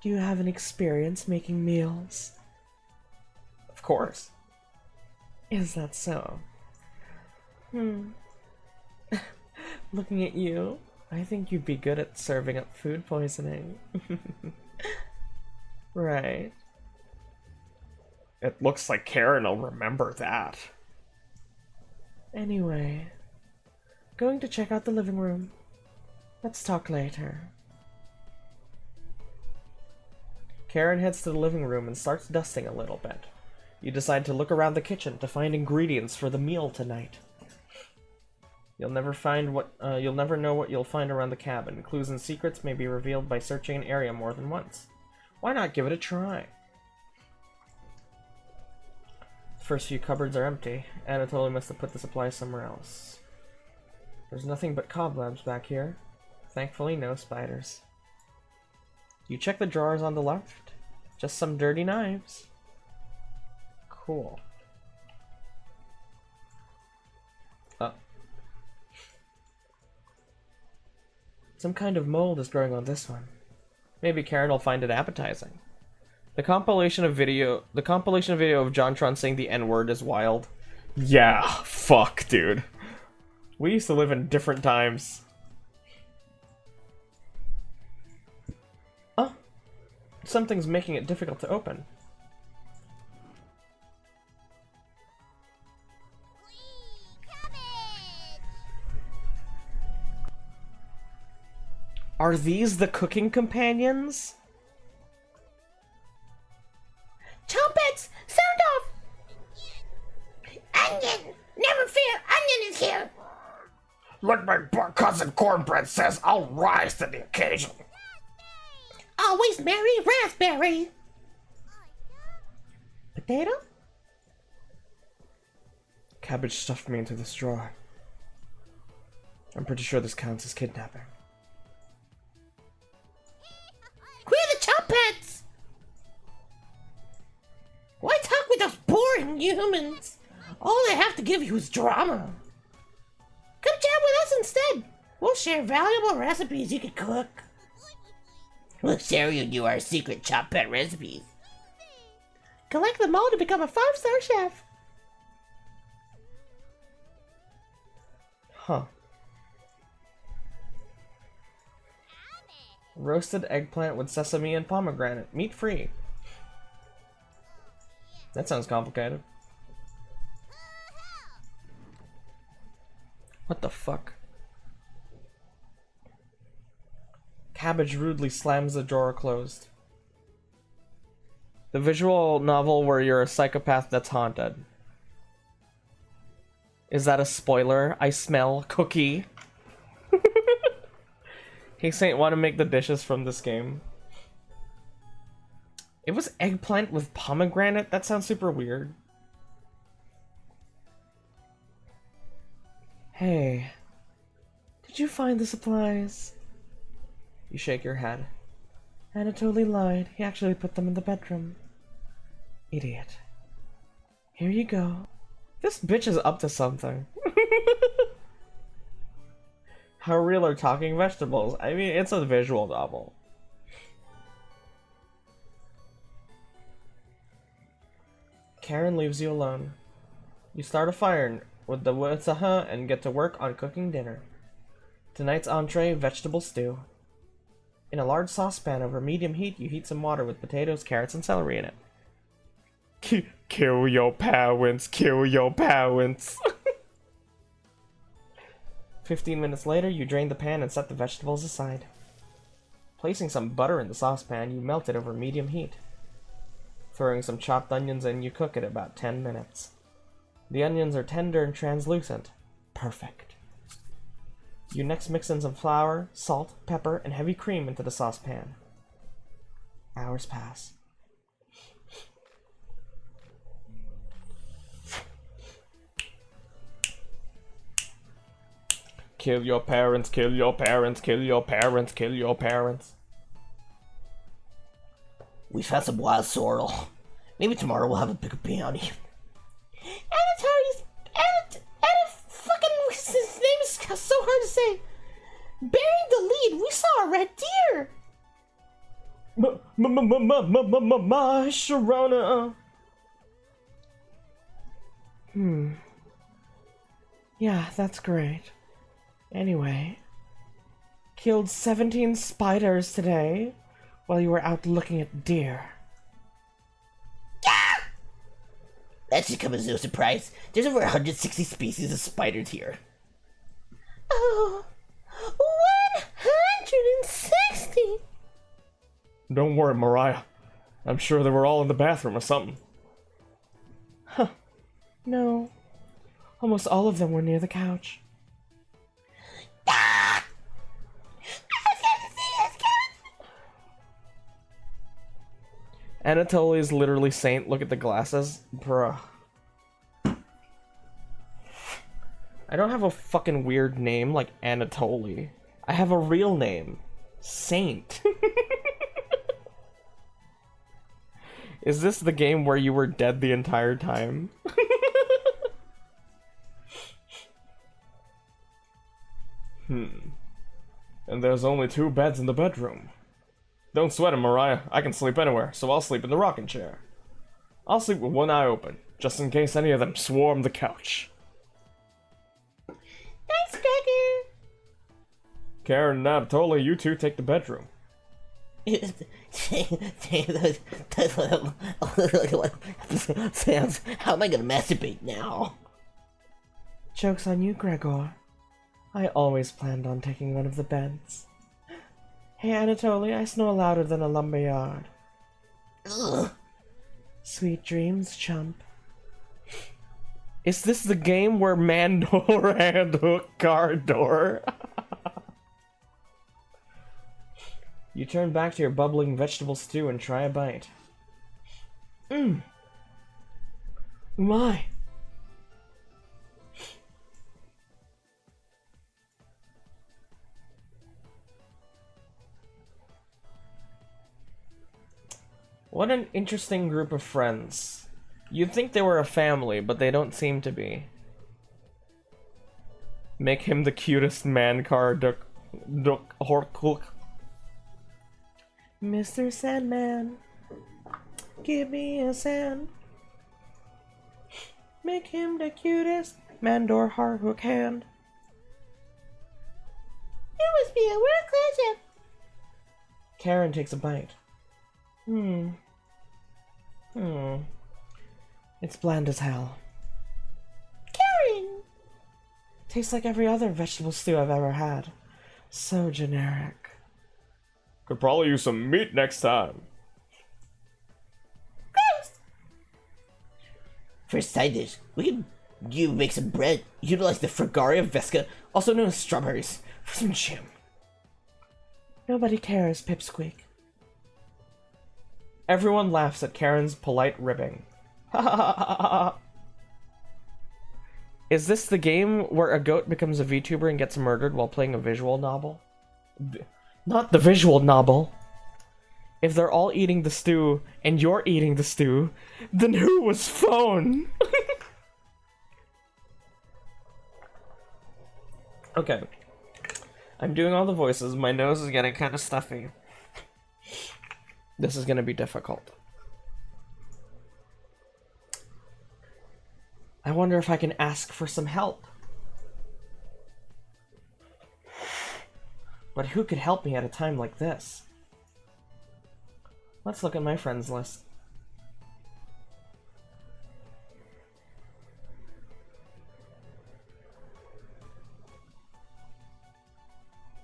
you have an experience making meals? Of course. Is that so? Looking at you, I think you'd be good at serving up food poisoning. Right. It looks like Karen will remember that. Anyway, going to check out the living room. Let's talk later. Karen heads to the living room and starts dusting a little bit. You decide to look around the kitchen to find ingredients for the meal tonight. You'll never know what you'll find around the cabin. Clues and secrets may be revealed by searching an area more than once. Why not give it a try? First few cupboards are empty. Anatoly must have put the supplies somewhere else. There's nothing but cobwebs back here. Thankfully, no spiders. You check the drawers on the left. Just some dirty knives. Cool. Some kind of mold is growing on this one. Maybe Karen will find it appetizing. The compilation video of JonTron saying the N-word is wild. Yeah, fuck, dude. We used to live in different times. Oh, something's making it difficult to open. Are these the cooking companions? Trumpets, sound off! Onion! Never fear, Onion is here! Like my cousin Cornbread says, I'll rise to the occasion. Always merry raspberry! Potato? Cabbage stuffed me into this drawer. I'm pretty sure this counts as kidnapping. Queer the trumpets! Why talk with those boring humans? All they have to give you is drama. Come chat with us instead. We'll share valuable recipes you can cook. We'll share you our secret chop pet recipes. Collect them all to become a 5-star chef. Huh. Roasted eggplant with sesame and pomegranate. Meat free. That sounds complicated. What the fuck? Cabbage rudely slams the drawer closed. The visual novel where you're a psychopath that's haunted. Is that a spoiler? I smell cookie. Hey Saint, want to make the dishes from this game? It was eggplant with pomegranate? That sounds super weird. Hey, did you find the supplies? You shake your head. Anatoly lied. He actually put them in the bedroom. Idiot. Here you go. This bitch is up to something. How real are talking vegetables? I mean, it's a visual novel. Karen leaves you alone. You start a fire with the witsaha and get to work on cooking dinner. Tonight's entree, vegetable stew. In a large saucepan over medium heat, you heat some water with potatoes, carrots, and celery in it. Kill your parents, kill your parents. 15 minutes later, you drain the pan and set the vegetables aside. Placing some butter in the saucepan, you melt it over medium heat. Throwing some chopped onions in, you cook it about 10 minutes. The onions are tender and translucent. Perfect. You next mix in some flour, salt, pepper, and heavy cream into the saucepan. Hours pass. Kill your parents, kill your parents, kill your parents, kill your parents. We've had some wild sorrel. Maybe tomorrow we'll have a bigger bounty. Anatoly's fucking his name is so hard to say. Bearing the lead, we saw a red deer. My Sharona. Yeah, that's great. Anyway, killed 17 spiders today while you were out looking at deer. That should come as no surprise. There's over 160 species of spiders here. Oh, 160! Don't worry, Mariah. I'm sure they were all in the bathroom or something. Huh. No. Almost all of them were near the couch. Anatoly is literally Saint. Look at the glasses. Bruh. I don't have a fucking weird name like Anatoly. I have a real name. Saint. Is this the game where you were dead the entire time? And there's only 2 beds in the bedroom. Don't sweat it, Mariah. I can sleep anywhere, so I'll sleep in the rocking chair. I'll sleep with one eye open, just in case any of them swarm the couch. Thanks, Gregor. Karen and Anatoly, you two take the bedroom. Sans, how am I gonna masturbate now? Joke's on you, Gregor. I always planned on taking one of the beds. Hey Anatoly, I snore louder than a lumberyard. Ugh. Sweet dreams, chump. Is this the game where Mandor hand hook car door? You turn back to your bubbling vegetable stew and try a bite. My. What an interesting group of friends. You'd think they were a family, but they don't seem to be. Make him the cutest man car duck hork. Mr. Sandman, give me a sand. Make him the cutest Mandor Harhook hand. It must be a world-class chef. Karen takes a bite. It's bland as hell. Karen! Tastes like every other vegetable stew I've ever had. So generic. Could probably use some meat next time. Gross! For a side dish, you make some bread, utilize the Fragaria Vesca, also known as strawberries, for some jam. Nobody cares, Pipsqueak. Everyone laughs at Karen's polite ribbing. Is this the game where a goat becomes a VTuber and gets murdered while playing a visual novel? Not the visual novel. If they're all eating the stew and you're eating the stew, then who was phone? Okay. I'm doing all the voices. My nose is getting kind of stuffy. This is gonna be difficult. I wonder if I can ask for some help. But who could help me at a time like this? Let's look at my friends list.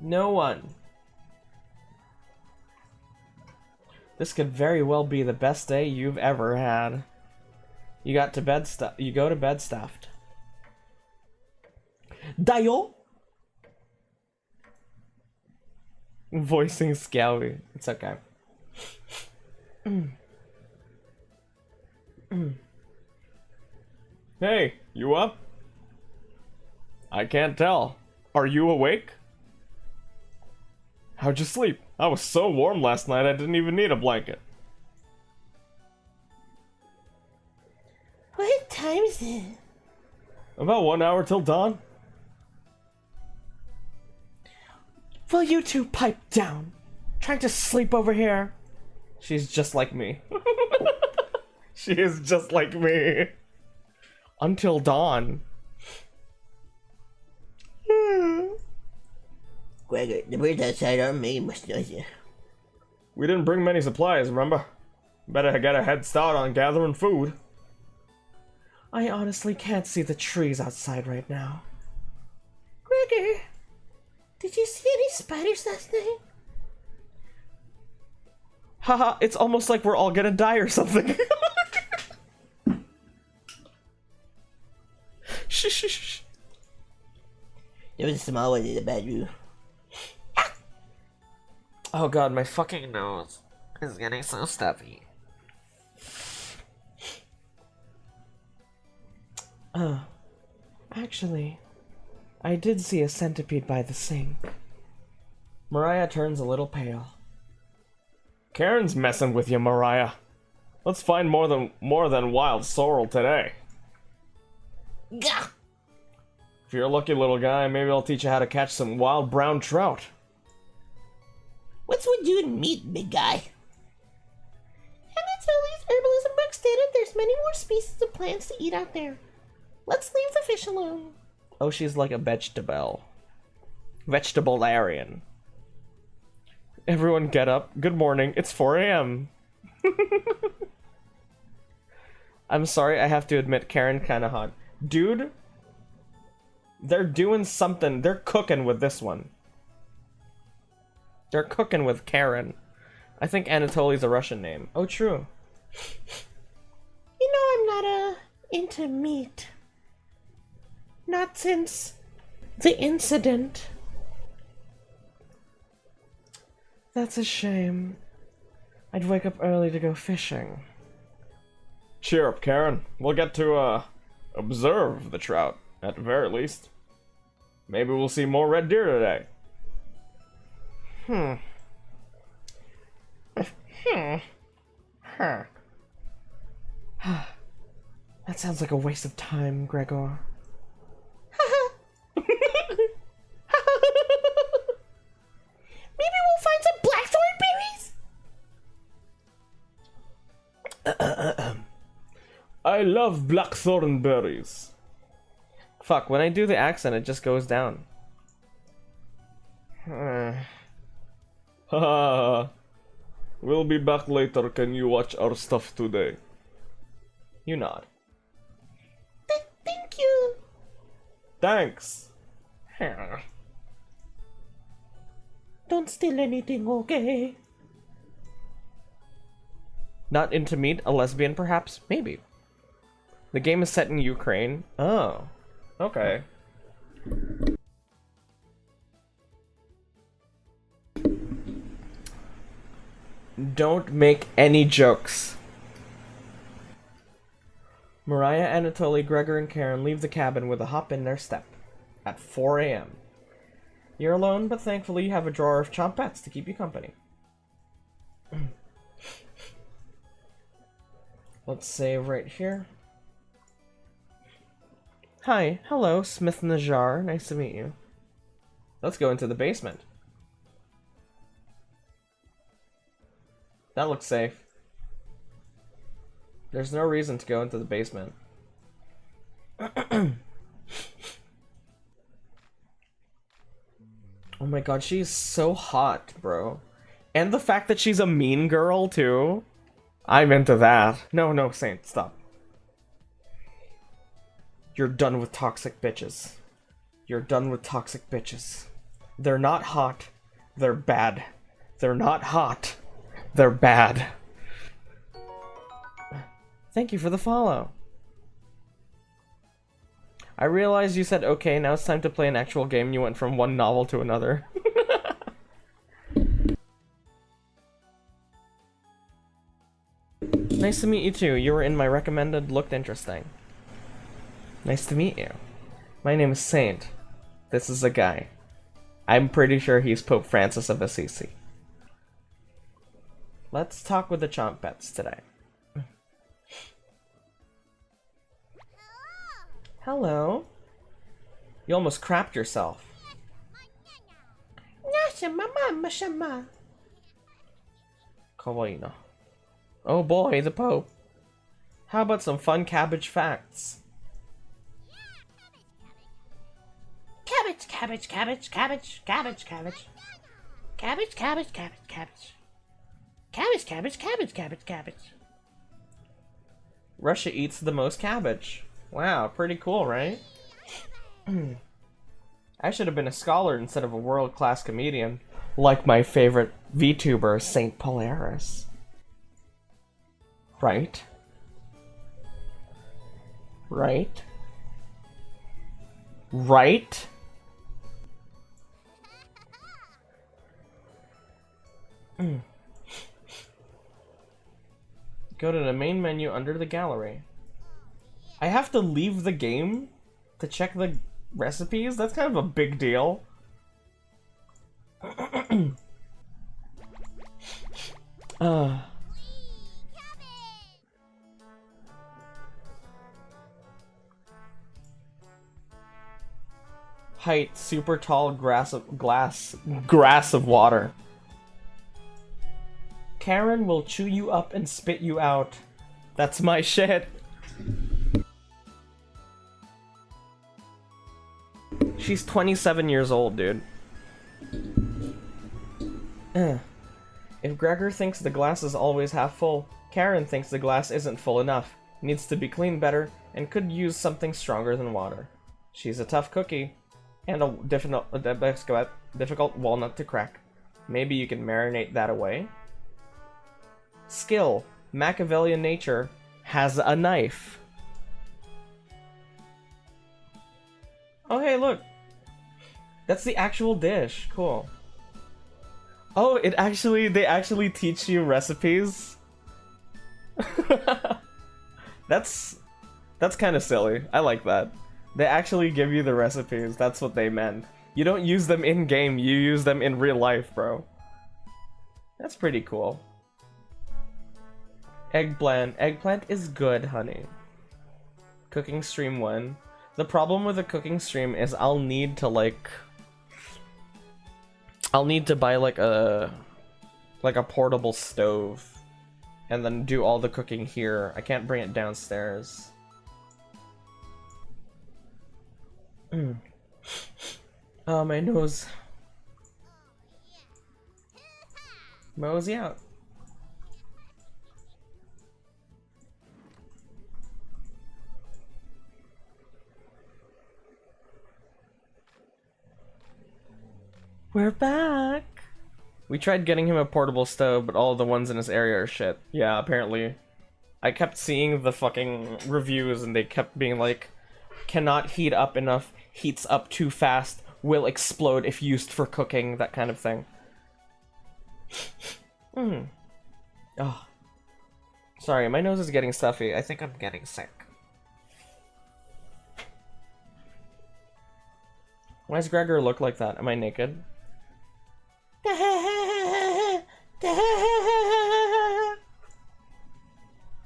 No one. This could very well be the best day you've ever had. You go to bed stuffed. Dio. Voicing Scowy. It's okay. Hey, you up? I can't tell. Are you awake? How'd you sleep? I was so warm last night I didn't even need a blanket. What time is it? About 1 hour till dawn. Will you two pipe down? Trying to sleep over here. She's just like me. She is just like me. Until dawn. Gregor, the birds outside are making much noise. We didn't bring many supplies, remember? Better get a head start on gathering food. I honestly can't see the trees outside right now. Gregor, did you see any spiders last night? Haha, it's almost like we're all gonna die or something. Shh, shh, shh. There was a small one in the bedroom. Oh god, my fucking nose is getting so stuffy. Actually, I did see a centipede by the sink. Mariah turns a little pale. Karen's messing with you, Mariah. Let's find more than wild sorrel today. Gah! If you're a lucky little guy, maybe I'll teach you how to catch some wild brown trout. What's with you and meat, big guy? Anatoly's herbalism book stated there's many more species of plants to eat out there. Let's leave the fish alone. Oh, she's like a vegetable. Vegetablearian. Everyone get up. Good morning. It's 4 a.m. I'm sorry, I have to admit, Karen kinda hot. Dude, they're doing something. They're cooking with this one. They're cooking with Karen. I think Anatoly's a Russian name. Oh, true. You know I'm not, into meat. Not since the incident. That's a shame. I'd wake up early to go fishing. Cheer up, Karen. We'll get to, observe the trout, at the very least. Maybe we'll see more red deer today. That sounds like a waste of time, Gregor. Maybe we'll find some blackthorn berries? I love blackthorn berries. Fuck, when I do the accent, it just goes down. Haha. We'll be back later. Can you watch our stuff today? You nod. Thank you. Thanks. Don't steal anything, okay? Not into meat, a lesbian perhaps? Maybe. The game is set in Ukraine. Oh. Okay. Don't make any jokes. Mariah, Anatoly, Gregor, and Karen leave the cabin with a hop in their step. At 4 a.m. You're alone, but thankfully you have a drawer of chompettes to keep you company. Let's save right here. Hi, hello, Smith Najar. Nice to meet you. Let's go into the basement. That looks safe. There's no reason to go into the basement. Oh my god, she's so hot, bro. And the fact that she's a mean girl, too. I'm into that. No, Saint, stop. You're done with toxic bitches. You're done with toxic bitches. They're not hot. They're bad. They're not hot. They're bad. Thank you for the follow. I realized you said okay, now it's time to play an actual game. You went from one novel to another. Nice to meet you too. You were in my recommended, looked interesting. Nice to meet you. My name is Saint. This is a guy. I'm pretty sure he's Pope Francis of Assisi. Let's talk with the Chompets today. Hello. You almost crapped yourself. Kawaii na. Oh boy, the Pope. How about some fun cabbage facts? Cabbage, cabbage, cabbage, cabbage, cabbage, cabbage. Cabbage, cabbage, cabbage, cabbage. Cabbage, cabbage, cabbage, cabbage, cabbage. Russia eats the most cabbage. Wow, pretty cool, right? I should have been a scholar instead of a world-class comedian, like my favorite VTuber, Saint Polaris. Right? Right? Right? Go to the main menu under the gallery. I have to leave the game to check the recipes? That's kind of a big deal. Height, super tall grass of water. Karen will chew you up and spit you out. That's my shit. She's 27 years old, dude. If Gregor thinks the glass is always half full, Karen thinks the glass isn't full enough, needs to be cleaned better, and could use something stronger than water. She's a tough cookie, and a difficult walnut to crack. Maybe you can marinate that away. Skill. Machiavellian nature has a knife. Oh, hey, look. That's the actual dish. Cool. Oh, they actually teach you recipes. That's kind of silly. I like that. They actually give you the recipes. That's what they meant. You don't use them in game, you use them in real life, bro. That's pretty cool. Eggplant. Eggplant is good, honey. Cooking stream 1. The problem with a cooking stream is I'll need to buy like a portable stove and then do all the cooking here. I can't bring it downstairs. Oh, my nose. Mosey out. We're back! We tried getting him a portable stove, but all of the ones in his area are shit. Yeah, apparently. I kept seeing the fucking reviews and they kept being like, cannot heat up enough, heats up too fast, will explode if used for cooking, that kind of thing. Oh. Sorry, my nose is getting stuffy. I think I'm getting sick. Why does Gregor look like that? Am I naked?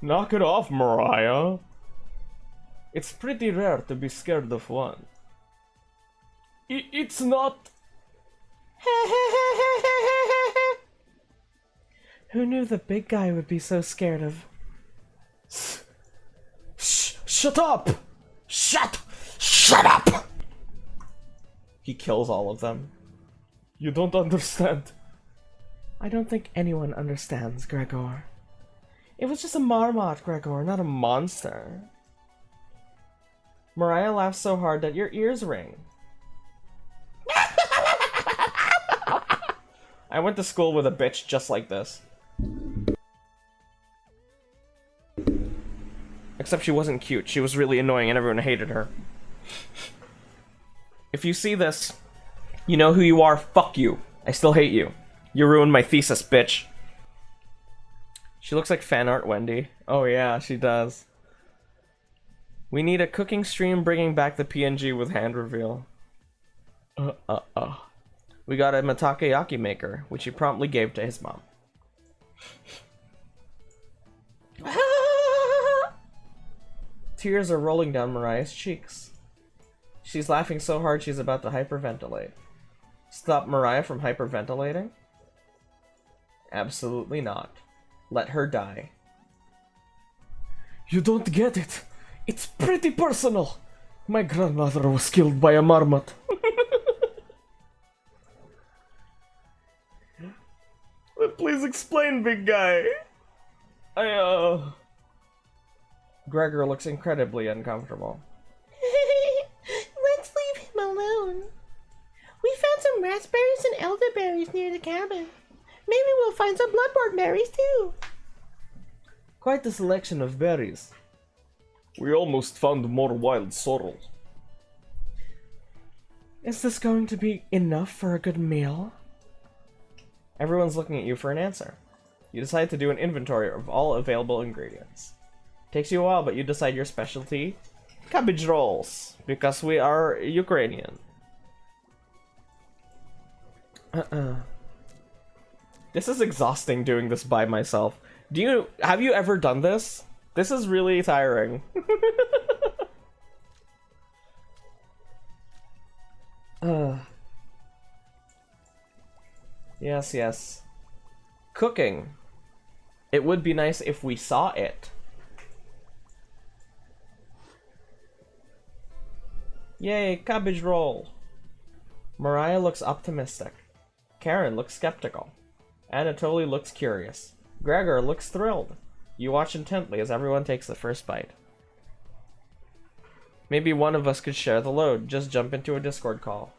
Knock it off, Mariah. It's pretty rare to be scared of one. It's not. Who knew the big guy would be so scared of? Shut up! Shut up! He kills all of them. You don't understand. I don't think anyone understands, Gregor. It was just a marmot, Gregor, not a monster. Mariah laughs so hard that your ears ring. I went to school with a bitch just like this. Except she wasn't cute. She was really annoying and everyone hated her. If you see this, you know who you are. Fuck you. I still hate you. You ruined my thesis, bitch. She looks like fan art Wendy. Oh yeah, she does. We need a cooking stream bringing back the PNG with hand reveal. We got him a takoyaki maker, which he promptly gave to his mom. Tears are rolling down Mariah's cheeks. She's laughing so hard she's about to hyperventilate. Stop Mariah from hyperventilating? Absolutely not. Let her die. You don't get it. It's pretty personal. My grandmother was killed by a marmot. Please explain, big guy. Gregor looks incredibly uncomfortable. Let's leave him alone. We found some raspberries and elderberries near the cabin. Maybe we'll find some bloodborne berries too. Quite a selection of berries. We almost found more wild sorrel. Is this going to be enough for a good meal? Everyone's looking at you for an answer. You decide to do an inventory of all available ingredients. Takes you a while, but you decide your specialty: cabbage rolls, because we are Ukrainian. This is exhausting doing this by myself. Have you ever done this? This is really tiring. Yes. Cooking. It would be nice if we saw it. Yay, cabbage roll. Mariah looks optimistic. Karen looks skeptical. Anatoly looks curious. Gregor looks thrilled. You watch intently as everyone takes the first bite. Maybe one of us could share the load. Just jump into a Discord call.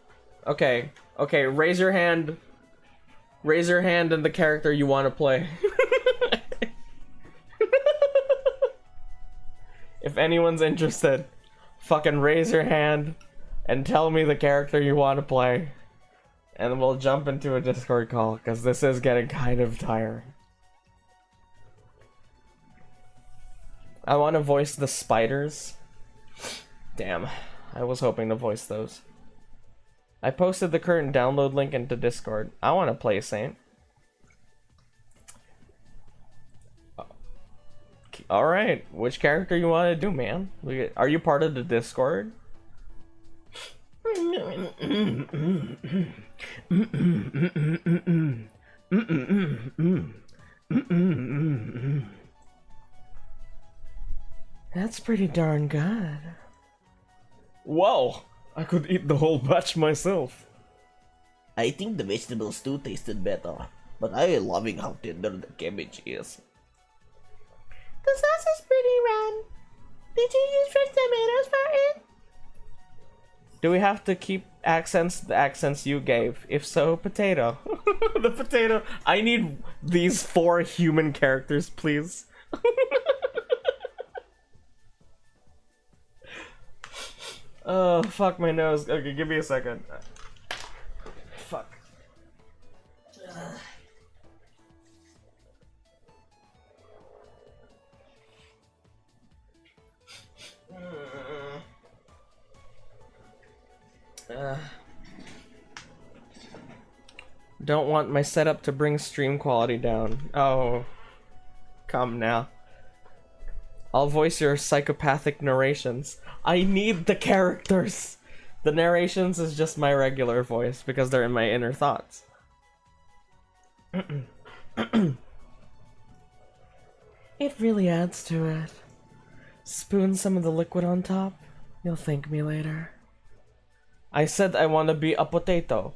Okay, raise your hand. Raise your hand and the character you want to play. If anyone's interested, fucking raise your hand and tell me the character you want to play. And we'll jump into a Discord call, because this is getting kind of tiring. I want to voice the spiders. Damn, I was hoping to voice those. I posted the current download link into Discord. I want to play Saint. Alright, which character you want to do, man? Are you part of the Discord? That's pretty darn good. Whoa! I could eat the whole batch myself. I think the vegetable stew tasted better, but I am loving how tender the cabbage is. The sauce is pretty red. Did you use fresh tomatoes for it? Do we have to keep the accents you gave? If so, potato. The potato. I need these 4 human characters, please. Oh, fuck my nose. Okay, give me a second. Fuck. Don't want my setup to bring stream quality down. Oh. Come now. I'll voice your psychopathic narrations. I need the characters! The narrations is just my regular voice because they're in my inner thoughts. It really adds to it. Spoon some of the liquid on top. You'll thank me later. I said I want to be a potato.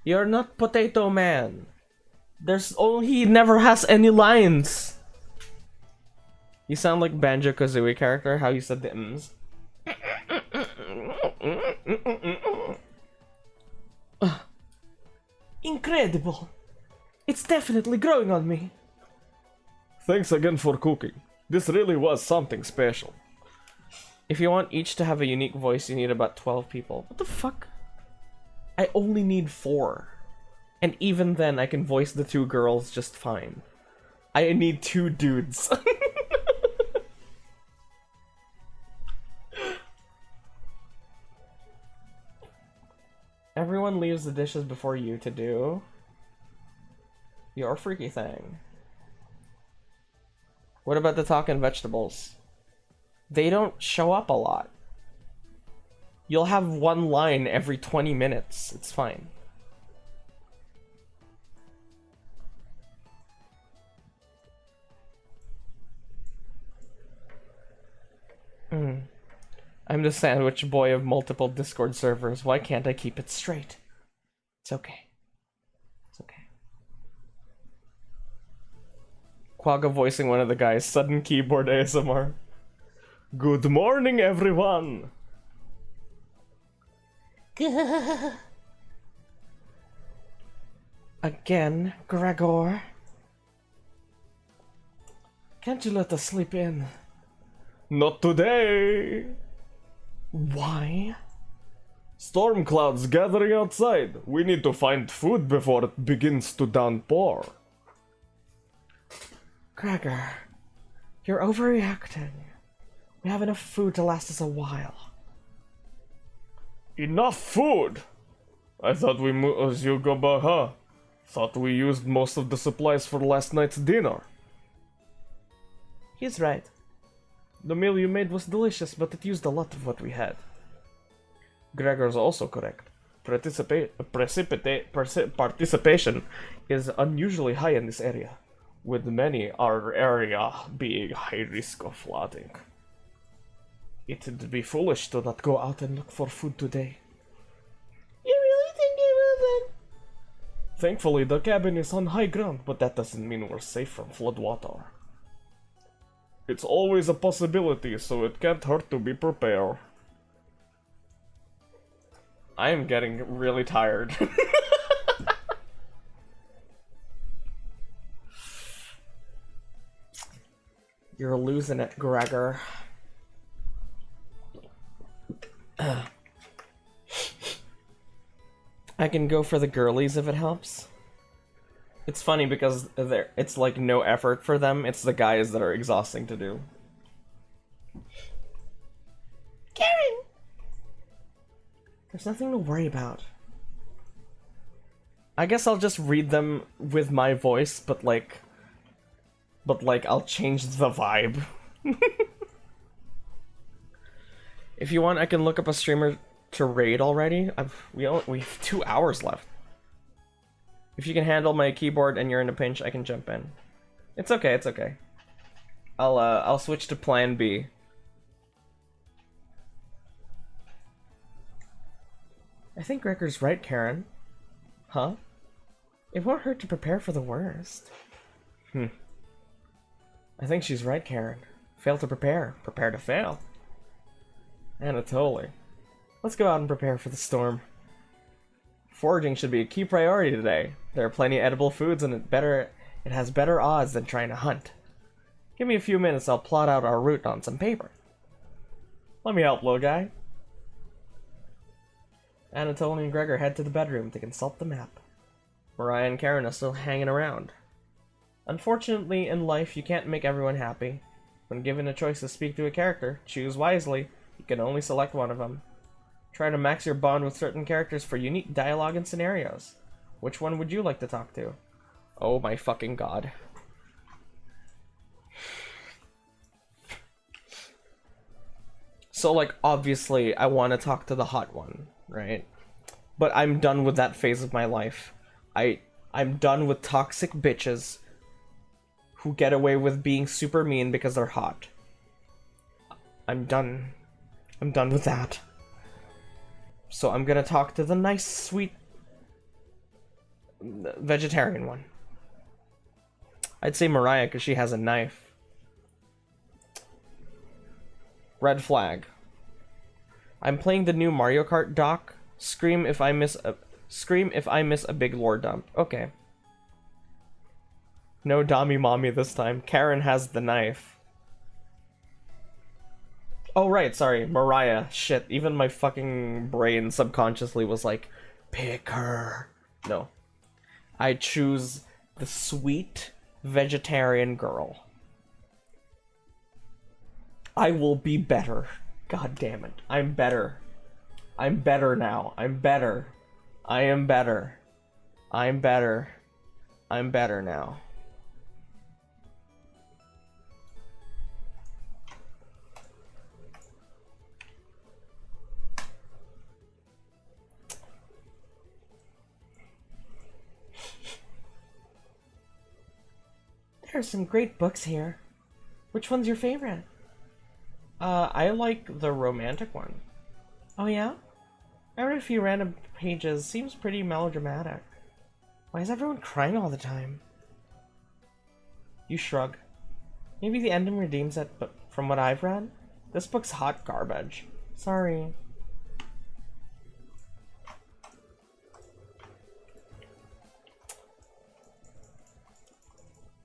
You're not Potato Man. He never has any lines. You sound like Banjo-Kazooie character, how you said the m's. Incredible. It's definitely growing on me. Thanks again for cooking. This really was something special. If you want each to have a unique voice, you need about 12 people. What the fuck? I only need 4. And even then, I can voice the 2 girls just fine. I need 2 dudes. Everyone leaves the dishes before you to do your freaky thing. What about the talking vegetables? They don't show up a lot. You'll have 1 line every 20 minutes. It's fine. I'm the sandwich boy of multiple Discord servers. Why can't I keep it straight? It's okay. It's okay. Quagga voicing one of the guys. Sudden keyboard ASMR. Good morning, everyone! Again, Gregor? Can't you let us sleep in? Not today! Why? Storm clouds gathering outside. We need to find food before it begins to downpour. Gregor, you're overreacting. We have enough food to last us a while. Enough food! I thought thought we used most of the supplies for last night's dinner. He's right. The meal you made was delicious, but it used a lot of what we had. Gregor's also correct. Participation is unusually high in this area, with many our area being high risk of flooding. It'd be foolish to not go out and look for food today. You really think it will then? Thankfully, the cabin is on high ground, but that doesn't mean we're safe from floodwater. It's always a possibility, so it can't hurt to be prepared. I am getting really tired. You're losing it, Gregor. I can go for the girlies if it helps. It's funny because it's like no effort for them, it's the guys that are exhausting to do. Karen! There's nothing to worry about. I guess I'll just read them with my voice, but like I'll change the vibe. If you want, I can look up a streamer to raid already. We have 2 hours left. If you can handle my keyboard and you're in a pinch, I can jump in. It's okay, it's okay. I'll switch to plan B. I think Gregor's right, Karen. Huh? It won't hurt to prepare for the worst. I think she's right, Karen. Fail to prepare. Prepare to fail. Anatoly. Let's go out and prepare for the storm. Foraging should be a key priority today. There are plenty of edible foods and it has better odds than trying to hunt. Give me a few minutes, I'll plot out our route on some paper. Let me help, little guy. Anatoly and Gregor head to the bedroom to consult the map. Mariah and Karen are still hanging around. Unfortunately, in life, you can't make everyone happy. When given a choice to speak to a character, choose wisely. You can only select one of them. Try to max your bond with certain characters for unique dialogue and scenarios. Which one would you like to talk to? Oh my fucking god. So, like, obviously, I want to talk to the hot one, right? But I'm done with that phase of my life. I'm done with toxic bitches who get away with being super mean because they're hot. I'm done. I'm done with that. So I'm gonna talk to the nice, sweet vegetarian one. I'd say Mariah because she has a knife. Red flag. I'm playing the new Mario Kart dock. Scream if I miss a big lore dump. Okay. No Dommy Mommy this time. Karen has the knife. Oh right, sorry, Mariah. Shit, even my fucking brain subconsciously was like, pick her. No. I choose the sweet vegetarian girl. I will be better. God damn it. I'm better. I'm better now. I'm better. I am better. I'm better. I'm better now. There are some great books here. Which one's your favorite? I like the romantic one. Oh yeah? I read a few random pages. Seems pretty melodramatic. Why is everyone crying all the time? You shrug. Maybe the ending redeems it, but from what I've read, this book's hot garbage. Sorry.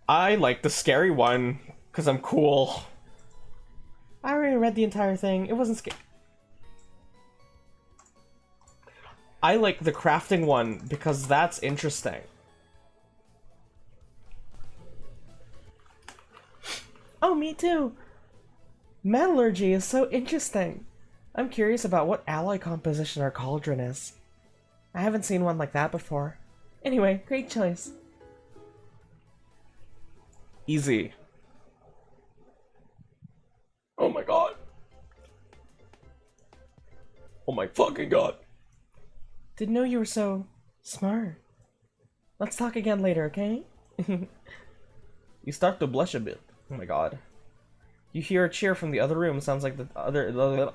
I like the scary one, because I'm cool. I already read the entire thing. It wasn't scary. I like the crafting one, because that's interesting. Oh, me too. Metallurgy is so interesting. I'm curious about what alloy composition our cauldron is. I haven't seen one like that before. Anyway, great choice. Easy. Oh my god. Oh my fucking god. Didn't know you were so smart. Let's talk again later, okay? You start to blush a bit. Oh my god. You hear a cheer from the other room. Sounds like the other...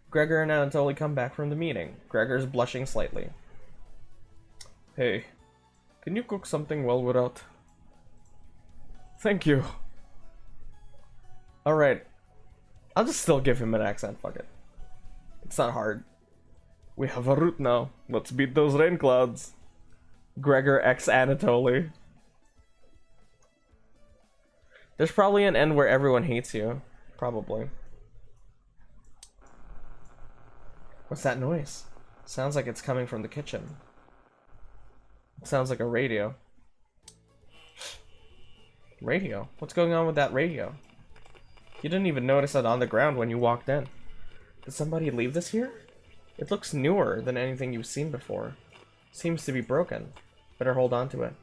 Gregor and Anatoly come back from the meeting. Gregor's blushing slightly. Hey, can you cook something well without... Thank you. Alright. I'll just still give him an accent, fuck it. It's not hard. We have a route now. Let's beat those rain clouds. Gregor x Anatoly. There's probably an end where everyone hates you. Probably. What's that noise? Sounds like it's coming from the kitchen. It sounds like a radio. Radio? What's going on with that radio? You didn't even notice it on the ground when you walked in. Did somebody leave this here? It looks newer than anything you've seen before. Seems to be broken. Better hold on to it.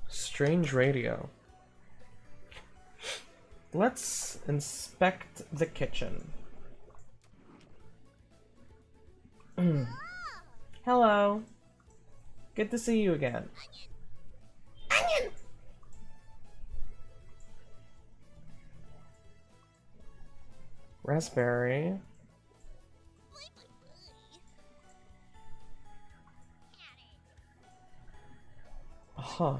Strange radio. Let's inspect the kitchen. Hello. Good to see you again. Onion! Raspberry. Huh.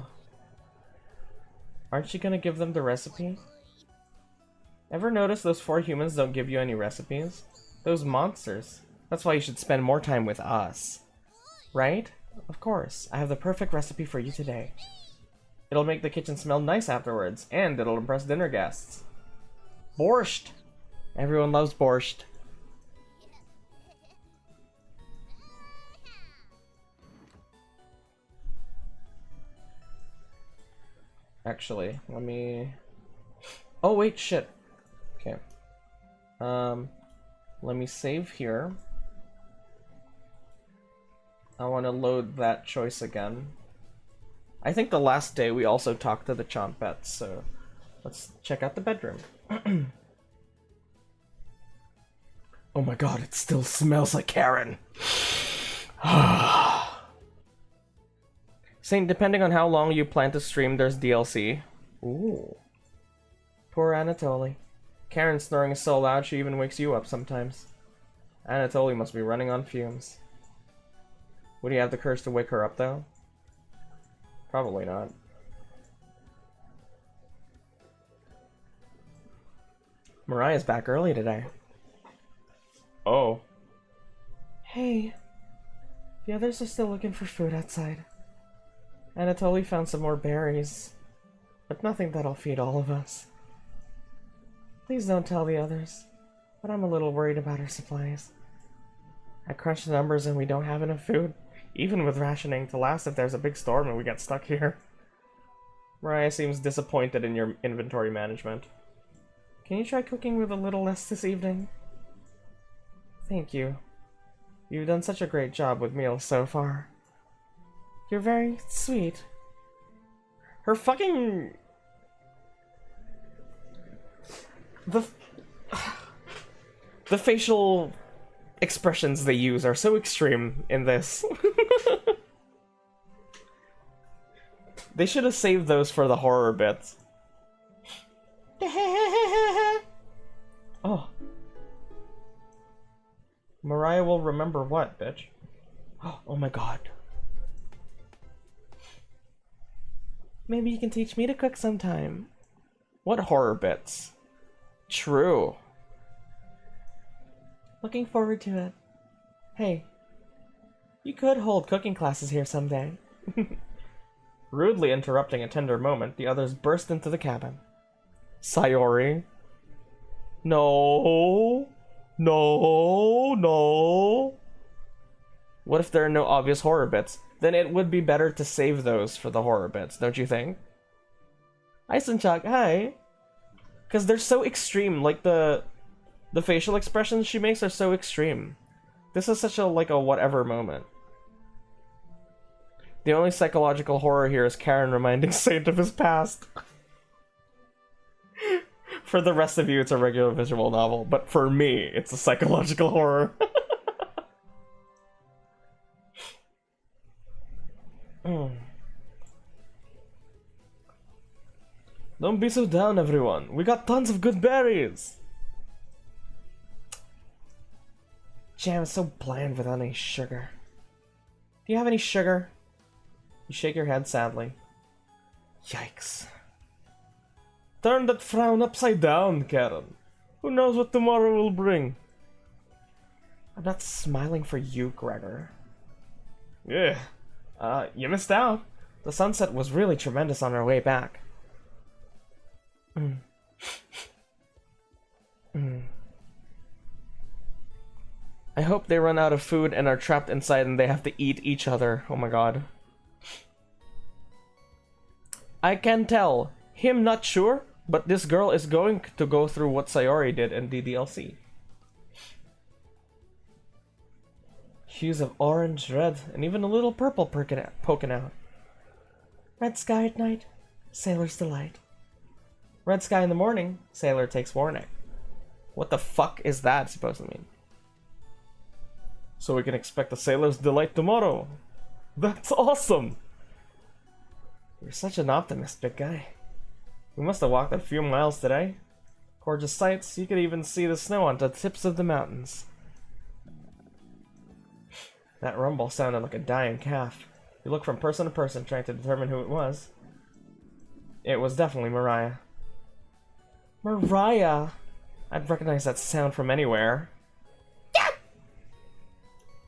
Aren't you gonna give them the recipe? Ever notice those 4 humans don't give you any recipes? Those monsters. That's why you should spend more time with us. Right? Of course. I have the perfect recipe for you today. It'll make the kitchen smell nice afterwards, and it'll impress dinner guests. Borscht! Everyone loves borscht. Actually, let me... Oh, wait, shit. Okay. Let me save here. I want to load that choice again. I think the last day we also talked to the Chompets, so let's check out the bedroom. Oh my god, it still smells like Karen. Saying depending on how long you plan to stream, there's DLC. Ooh. Poor Anatoly. Karen's snoring is so loud she even wakes you up sometimes. Anatoly must be running on fumes. Would he have the courage to wake her up though? Probably not. Mariah's back early today. Oh. Hey. The others are still looking for food outside. Anatoly found some more berries, but nothing that'll feed all of us. Please don't tell the others, but I'm a little worried about our supplies. I crunched the numbers and we don't have enough food, even with rationing to last if there's a big storm and we get stuck here. Mariah seems disappointed in your inventory management. Can you try cooking with a little less this evening? Thank you. You've done such a great job with meals so far. You're very sweet. Her fucking... The facial expressions they use are so extreme in this. They should have saved those for the horror bits. Oh. Mariah will remember what, bitch? Oh my god. Maybe you can teach me to cook sometime. What horror bits? True. Looking forward to it. Hey, you could hold cooking classes here someday. Rudely interrupting a tender moment, the others burst into the cabin. Sayori? No. No, no. What if there are no obvious horror bits? Then it would be better to save those for the horror bits, don't you think? Hi, Sunchak, hi. Because they're so extreme, like the facial expressions she makes are so extreme. This is such a, like, a whatever moment. The only psychological horror here is Karen reminding Saint of his past. For the rest of you, it's a regular visual novel, but for me, it's a psychological horror. Don't be so down, everyone. We got tons of good berries. Jam is so bland without any sugar. Do you have any sugar? You shake your head sadly. Yikes. Turn that frown upside down, Karen. Who knows what tomorrow will bring? I'm not smiling for you, Gregor. Yeah. You missed out. The sunset was really tremendous on our way back. I hope they run out of food and are trapped inside and they have to eat each other. Oh my god. I can tell. Him not sure, but this girl is going to go through what Sayori did in DDLC. Hues of orange, red, and even a little purple poking out. Red sky at night, sailor's delight. Red sky in the morning, sailor takes warning. What the fuck is that supposed to mean? So we can expect a sailor's delight tomorrow. That's awesome! You're such an optimist, big guy. We must have walked a few miles today. Gorgeous sights, you could even see the snow on the tips of the mountains. That rumble sounded like a dying calf. You look from person to person trying to determine who it was. It was definitely Mariah. Mariah! I'd recognize that sound from anywhere.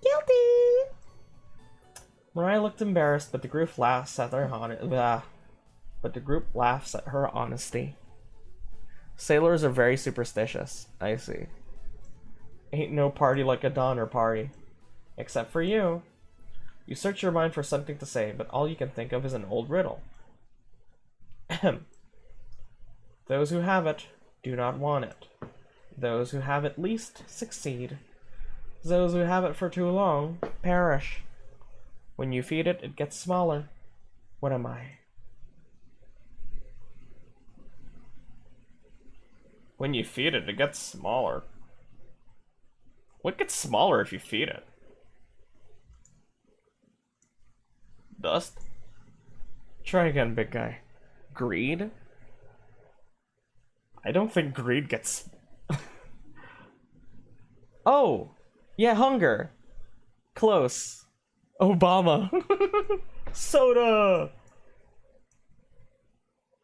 Guilty! Mariah looked embarrassed, but the group laughs at her honesty. Sailors are very superstitious. I see. Ain't no party like a Donner Party. Except for you. You search your mind for something to say, but all you can think of is an old riddle. Ahem. Those who have it do not want it. Those who have it least succeed. Those who have it for too long perish. When you feed it, it gets smaller. What am I? When you feed it, it gets smaller. What gets smaller if you feed it? Dust? Try again, big guy. Greed? I don't think greed gets... Oh! Yeah, hunger! Close. Obama. Soda!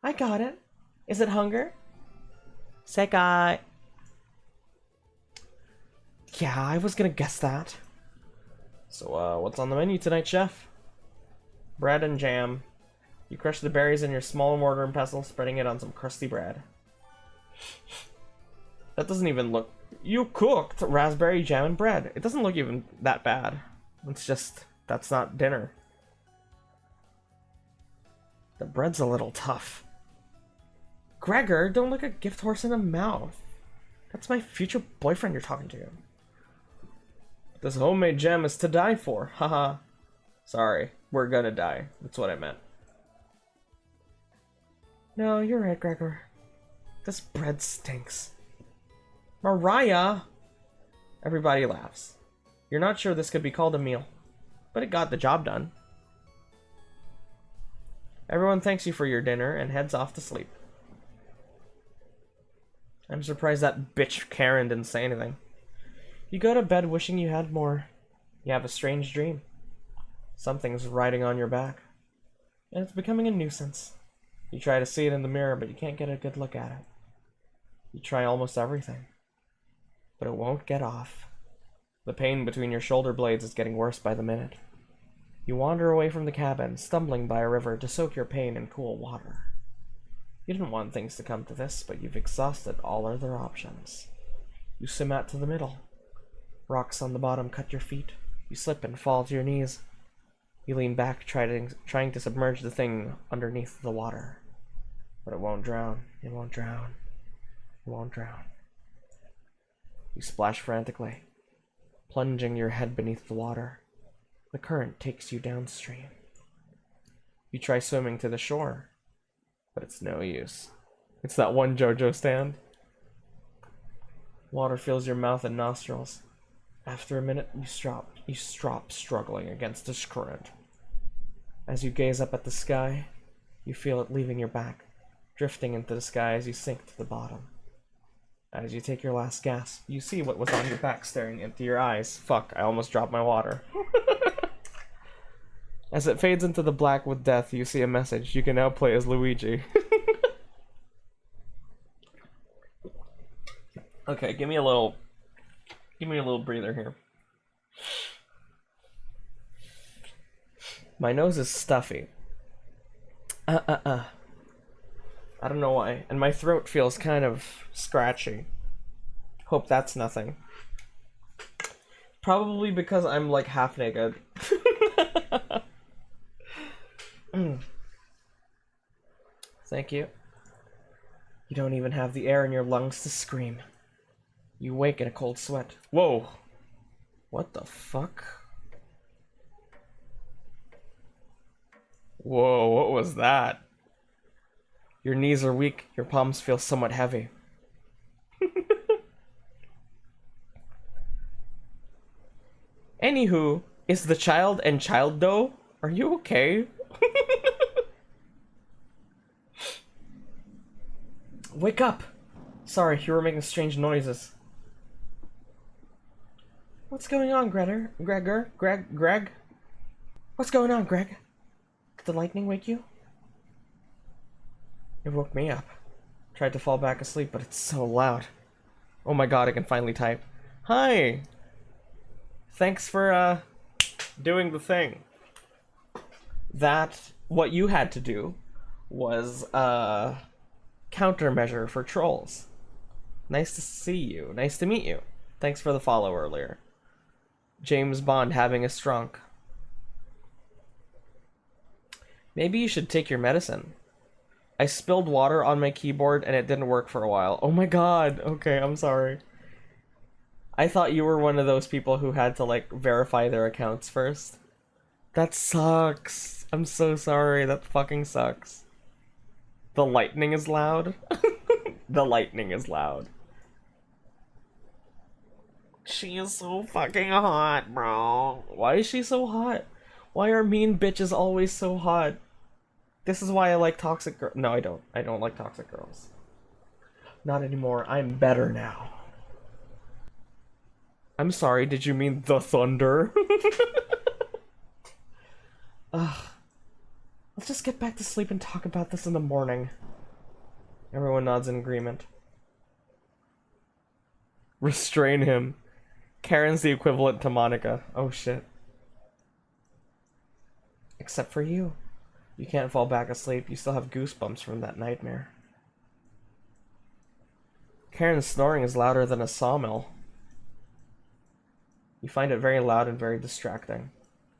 I got it. Is it hunger? Sekai. Yeah, I was gonna guess that. So, what's on the menu tonight, chef? Bread and jam. You crush the berries in your small mortar and pestle, spreading it on some crusty bread. That doesn't even look... You cooked raspberry jam and bread. It doesn't look even that bad. It's just... That's not dinner. The bread's a little tough. Gregor, don't look a gift horse in the mouth. That's my future boyfriend you're talking to. This homemade jam is to die for. Haha. Sorry. We're gonna die. That's what I meant. No, you're right, Gregor. This bread stinks. Mariah! Everybody laughs. You're not sure this could be called a meal, but it got the job done. Everyone thanks you for your dinner and heads off to sleep. I'm surprised that bitch Karen didn't say anything. You go to bed wishing you had more. You have a strange dream. Something's riding on your back, and it's becoming a nuisance. You try to see it in the mirror, but you can't get a good look at it. You try almost everything, but it won't get off. The pain between your shoulder blades is getting worse by the minute. You wander away from the cabin, stumbling by a river to soak your pain in cool water. You didn't want things to come to this, but you've exhausted all other options. You swim out to the middle. Rocks on the bottom cut your feet. You slip and fall to your knees. You lean back, trying to submerge the thing underneath the water. But it won't drown. It won't drown. It won't drown. You splash frantically, plunging your head beneath the water. The current takes you downstream. You try swimming to the shore, but it's no use. It's that one JoJo stand. Water fills your mouth and nostrils. After a minute, you stop struggling against this current. As you gaze up at the sky, you feel it leaving your back, drifting into the sky as you sink to the bottom. As you take your last gasp, you see what was on your back staring into your eyes. Fuck, I almost dropped my water. As it fades into the black with death, you see a message. You can now play as Luigi. Okay, give me a little breather here. My nose is stuffy. I don't know why. And my throat feels kind of scratchy. Hope that's nothing. Probably because I'm like half naked. Thank you. You don't even have the air in your lungs to scream. You wake in a cold sweat. Whoa. What the fuck? Whoa, what was that? Your knees are weak, your palms feel somewhat heavy. Anywho, is the child and child dough? Are you okay? Wake up! Sorry, you were making strange noises. What's going on, Greg? What's going on, Greg? Did the lightning wake you? It woke me up. Tried to fall back asleep, but it's so loud. Oh my god, I can finally type. Hi! Thanks for, doing the thing. What you had to do was, countermeasure for trolls. Nice to see you. Nice to meet you. Thanks for the follow earlier. James Bond having a strunk. Maybe you should take your medicine. I spilled water on my keyboard and it didn't work for a while. Oh my god. Okay, I'm sorry. I thought you were one of those people who had to, like, verify their accounts first. That sucks. I'm so sorry. That fucking sucks. The lightning is loud. The lightning is loud. She is so fucking hot, bro. Why is she so hot? Why are mean bitches always so hot? This is why I like toxic girls. No, I don't. I don't like toxic girls. Not anymore. I'm better now. I'm sorry, did you mean the thunder? Ugh. Let's just get back to sleep and talk about this in the morning. Everyone nods in agreement. Restrain him. Karen's the equivalent to Monica. Oh shit. Except for you. You can't fall back asleep. You still have goosebumps from that nightmare. Karen's snoring is louder than a sawmill. You find it very loud and very distracting.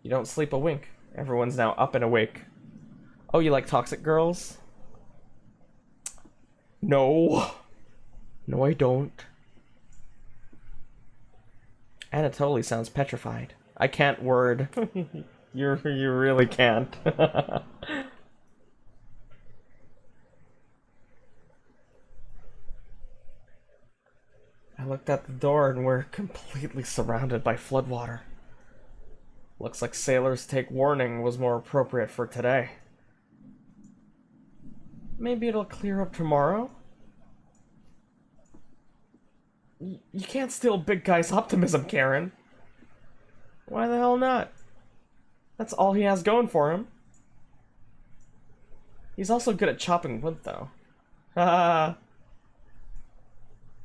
You don't sleep a wink. Everyone's now up and awake. Oh, you like toxic girls? No. No, I don't. Anatoly sounds petrified. I can't word. You really can't. I looked at the door and we're completely surrounded by floodwater. Looks like sailors take warning was more appropriate for today. Maybe it'll clear up tomorrow? You can't steal big guy's optimism, Karen. Why the hell not? That's all he has going for him. He's also good at chopping wood, though. Haha.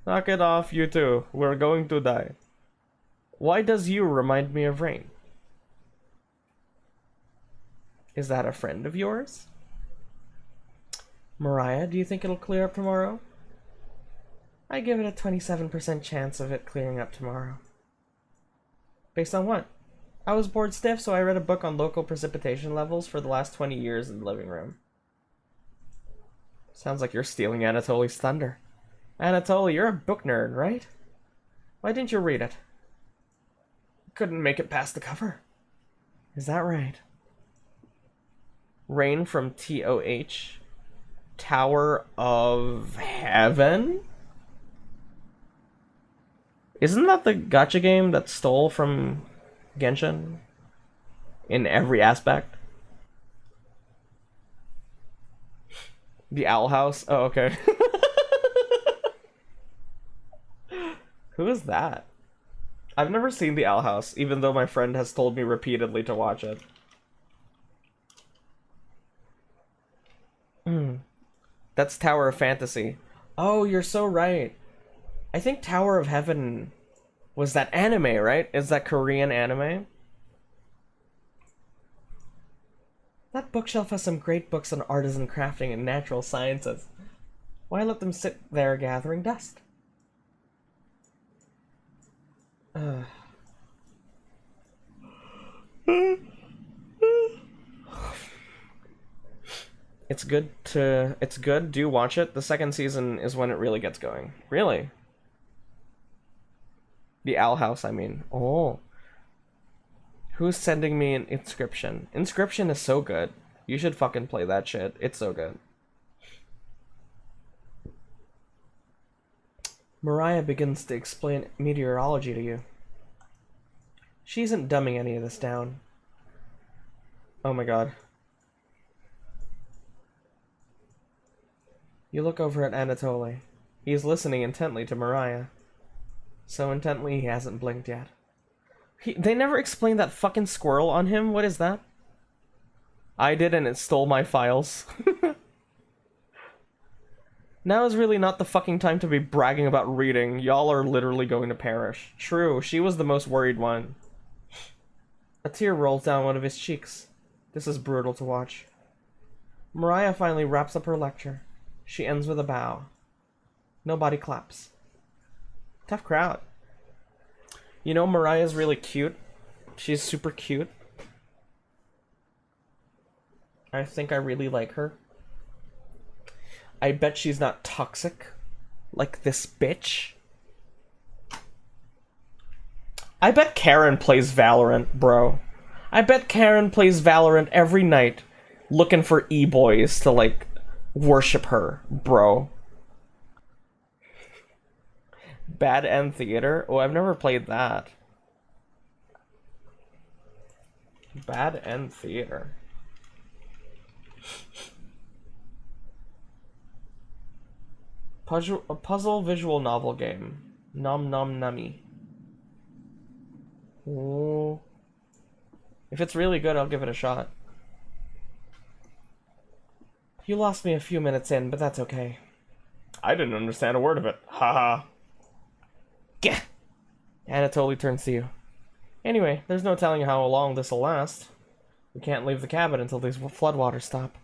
Knock it off, you two. We're going to die. Why does you remind me of Rain? Is that a friend of yours? Mariah, do you think it'll clear up tomorrow? I give it a 27% chance of it clearing up tomorrow. Based on what? I was bored stiff, so I read a book on local precipitation levels for the last 20 years in the living room. Sounds like you're stealing Anatoly's thunder. Anatoly, you're a book nerd, right? Why didn't you read it? Couldn't make it past the cover. Is that right? Rain from TOH. Tower of Heaven? Isn't that the gacha game that stole from Genshin? In every aspect? The Owl House? Oh, okay. Who is that? I've never seen the Owl House, even though my friend has told me repeatedly to watch it. That's Tower of Fantasy. Oh, you're so right. I think Tower of Heaven was that anime, right? Is that Korean anime? That bookshelf has some great books on artisan crafting and natural sciences. Why let them sit there gathering dust? It's good. Do watch it. The second season is when it really gets going. Really? The Owl House, I mean. Oh. Who's sending me an Inscription? Inscription is so good. You should fucking play that shit. It's so good. Mariah begins to explain meteorology to you. She isn't dumbing any of this down. Oh my god. You look over at Anatoly. He is listening intently to Mariah. So intently he hasn't blinked yet. They never explained that fucking squirrel on him. What is that? I did, and it stole my files. Now is really not the fucking time to be bragging about reading. Y'all are literally going to perish. True, she was the most worried one. A tear rolls down one of his cheeks. This is brutal to watch. Mariah finally wraps up her lecture. She ends with a bow. Nobody claps. Tough crowd. You know, Mariah's really cute. She's super cute. I think I really like her. I bet she's not toxic. Like this bitch. I bet Karen plays Valorant, bro. I bet Karen plays Valorant every night looking for e-boys to, like, worship her, bro. Bad End Theater? Oh, I've never played that. Bad End Theater. A puzzle visual novel game. Nom Nom Nummy. Ooh. If it's really good, I'll give it a shot. You lost me a few minutes in, but that's okay. I didn't understand a word of it. Haha. Gah! Anatoly turns to you. Anyway, there's no telling how long this'll last. We can't leave the cabin until these floodwaters stop.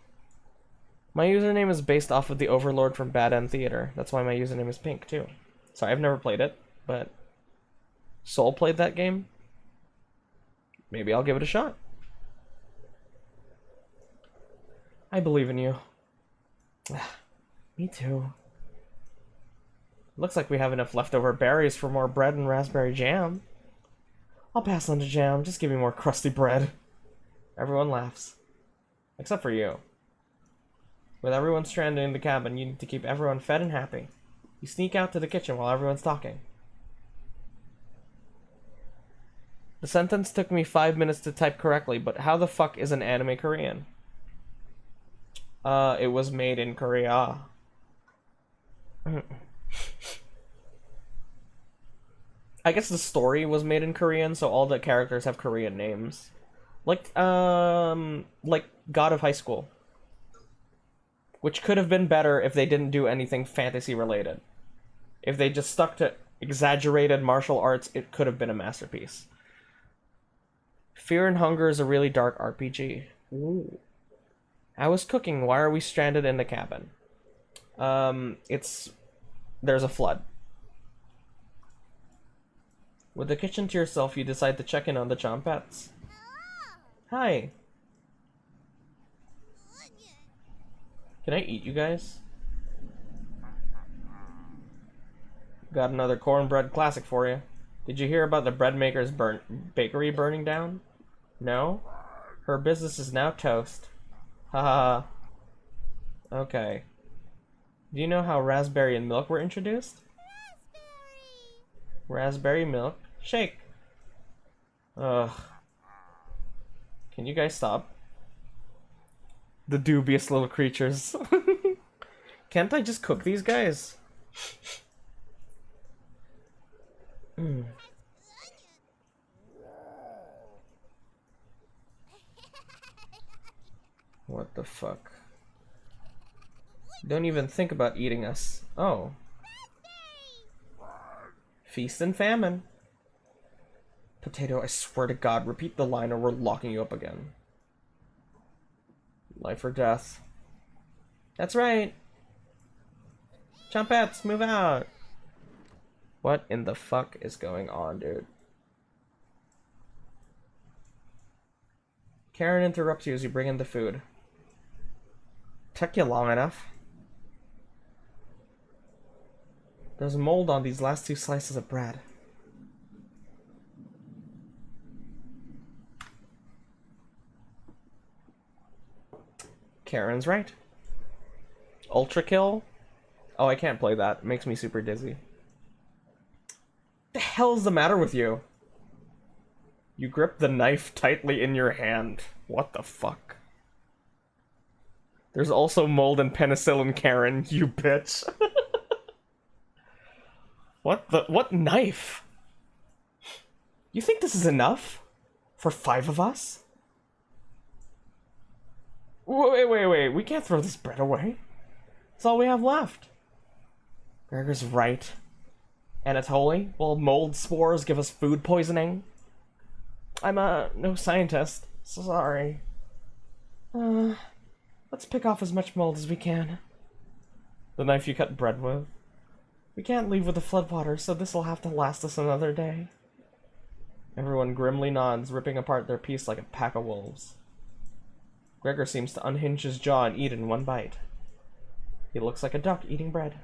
My username is based off of the Overlord from Bad End Theater. That's why my username is pink, too. Sorry, I've never played it, but Soul played that game. Maybe I'll give it a shot. I believe in you. Me too. Looks like we have enough leftover berries for more bread and raspberry jam. I'll pass on the jam. Just give me more crusty bread. Everyone laughs. Except for you. With everyone stranded in the cabin, you need to keep everyone fed and happy. You sneak out to the kitchen while everyone's talking. The sentence took me 5 minutes to type correctly, but how the fuck is an anime Korean? It was made in Korea. I guess the story was made in Korean, so all the characters have Korean names. Like God of High School. Which could have been better if they didn't do anything fantasy related. If they just stuck to exaggerated martial arts, it could have been a masterpiece. Fear and Hunger is a really dark RPG. Ooh. I was cooking. Why are we stranded in the cabin? There's a flood. With the kitchen to yourself, you decide to check in on the Chompettes. Hi. Can I eat you guys? Got another cornbread classic for you. Did you hear about the bread maker's bakery burning down? No? Her business is now toast. Haha. Okay. Do you know how raspberry and milk were introduced? Raspberry milk shake. Ugh. Can you guys stop? The dubious little creatures. Can't I just cook these guys? What the fuck? Don't even think about eating us. Oh. Feast and famine. Potato, I swear to God, repeat the line or we're locking you up again. Life or death. That's right. Chompettes, move out. What in the fuck is going on, dude? Karen interrupts you as you bring in the food. Took you long enough. There's mold on these last 2 slices of bread. Karen's right. Ultra kill? Oh, I can't play that. It makes me super dizzy. The hell's the matter with you? You grip the knife tightly in your hand. What the fuck? There's also mold and penicillin, Karen, you bitch. What knife? You think this is enough? For 5 of us? Wait. We can't throw this bread away. That's all we have left. Gregor's right. Anatoly, will mold spores give us food poisoning? I'm no scientist. Sorry. Let's pick off as much mold as we can. The knife you cut bread with? We can't leave with the floodwater, so this'll have to last us another day. Everyone grimly nods, ripping apart their piece like a pack of wolves. Gregor seems to unhinge his jaw and eat in one bite. He looks like a duck eating bread.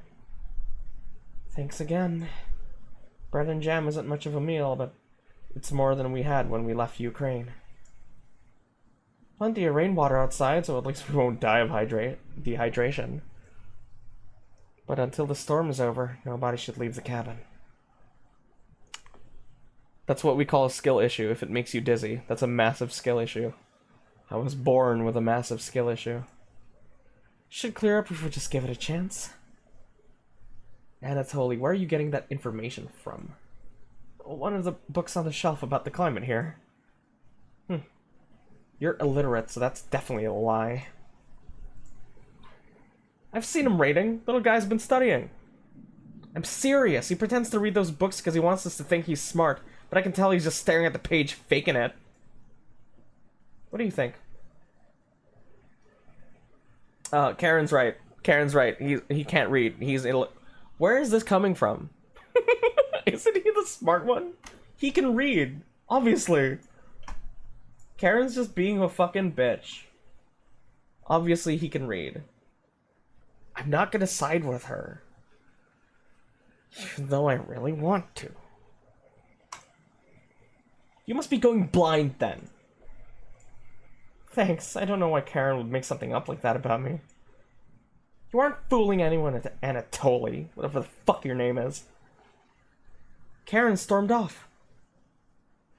Thanks again. Bread and jam isn't much of a meal, but it's more than we had when we left Ukraine. Plenty of rainwater outside, so at least we won't die of dehydration. But until the storm is over, nobody should leave the cabin. That's what we call a skill issue if it makes you dizzy. That's a massive skill issue. I was born with a massive skill issue. Should clear up if we just give it a chance. Anatoly, where are you getting that information from? One of the books on the shelf about the climate here. You're illiterate, so that's definitely a lie. I've seen him reading. Little guy's been studying. I'm serious. He pretends to read those books because he wants us to think he's smart, but I can tell he's just staring at the page, faking it. What do you think? Karen's right. Karen's right. He can't read. Where is this coming from? Isn't he the smart one? He can read, obviously. Karen's just being a fucking bitch. Obviously he can read. I'm not gonna side with her. Even though I really want to. You must be going blind then. Thanks, I don't know why Karen would make something up like that about me. You aren't fooling anyone at Anatoly, whatever the fuck your name is. Karen stormed off.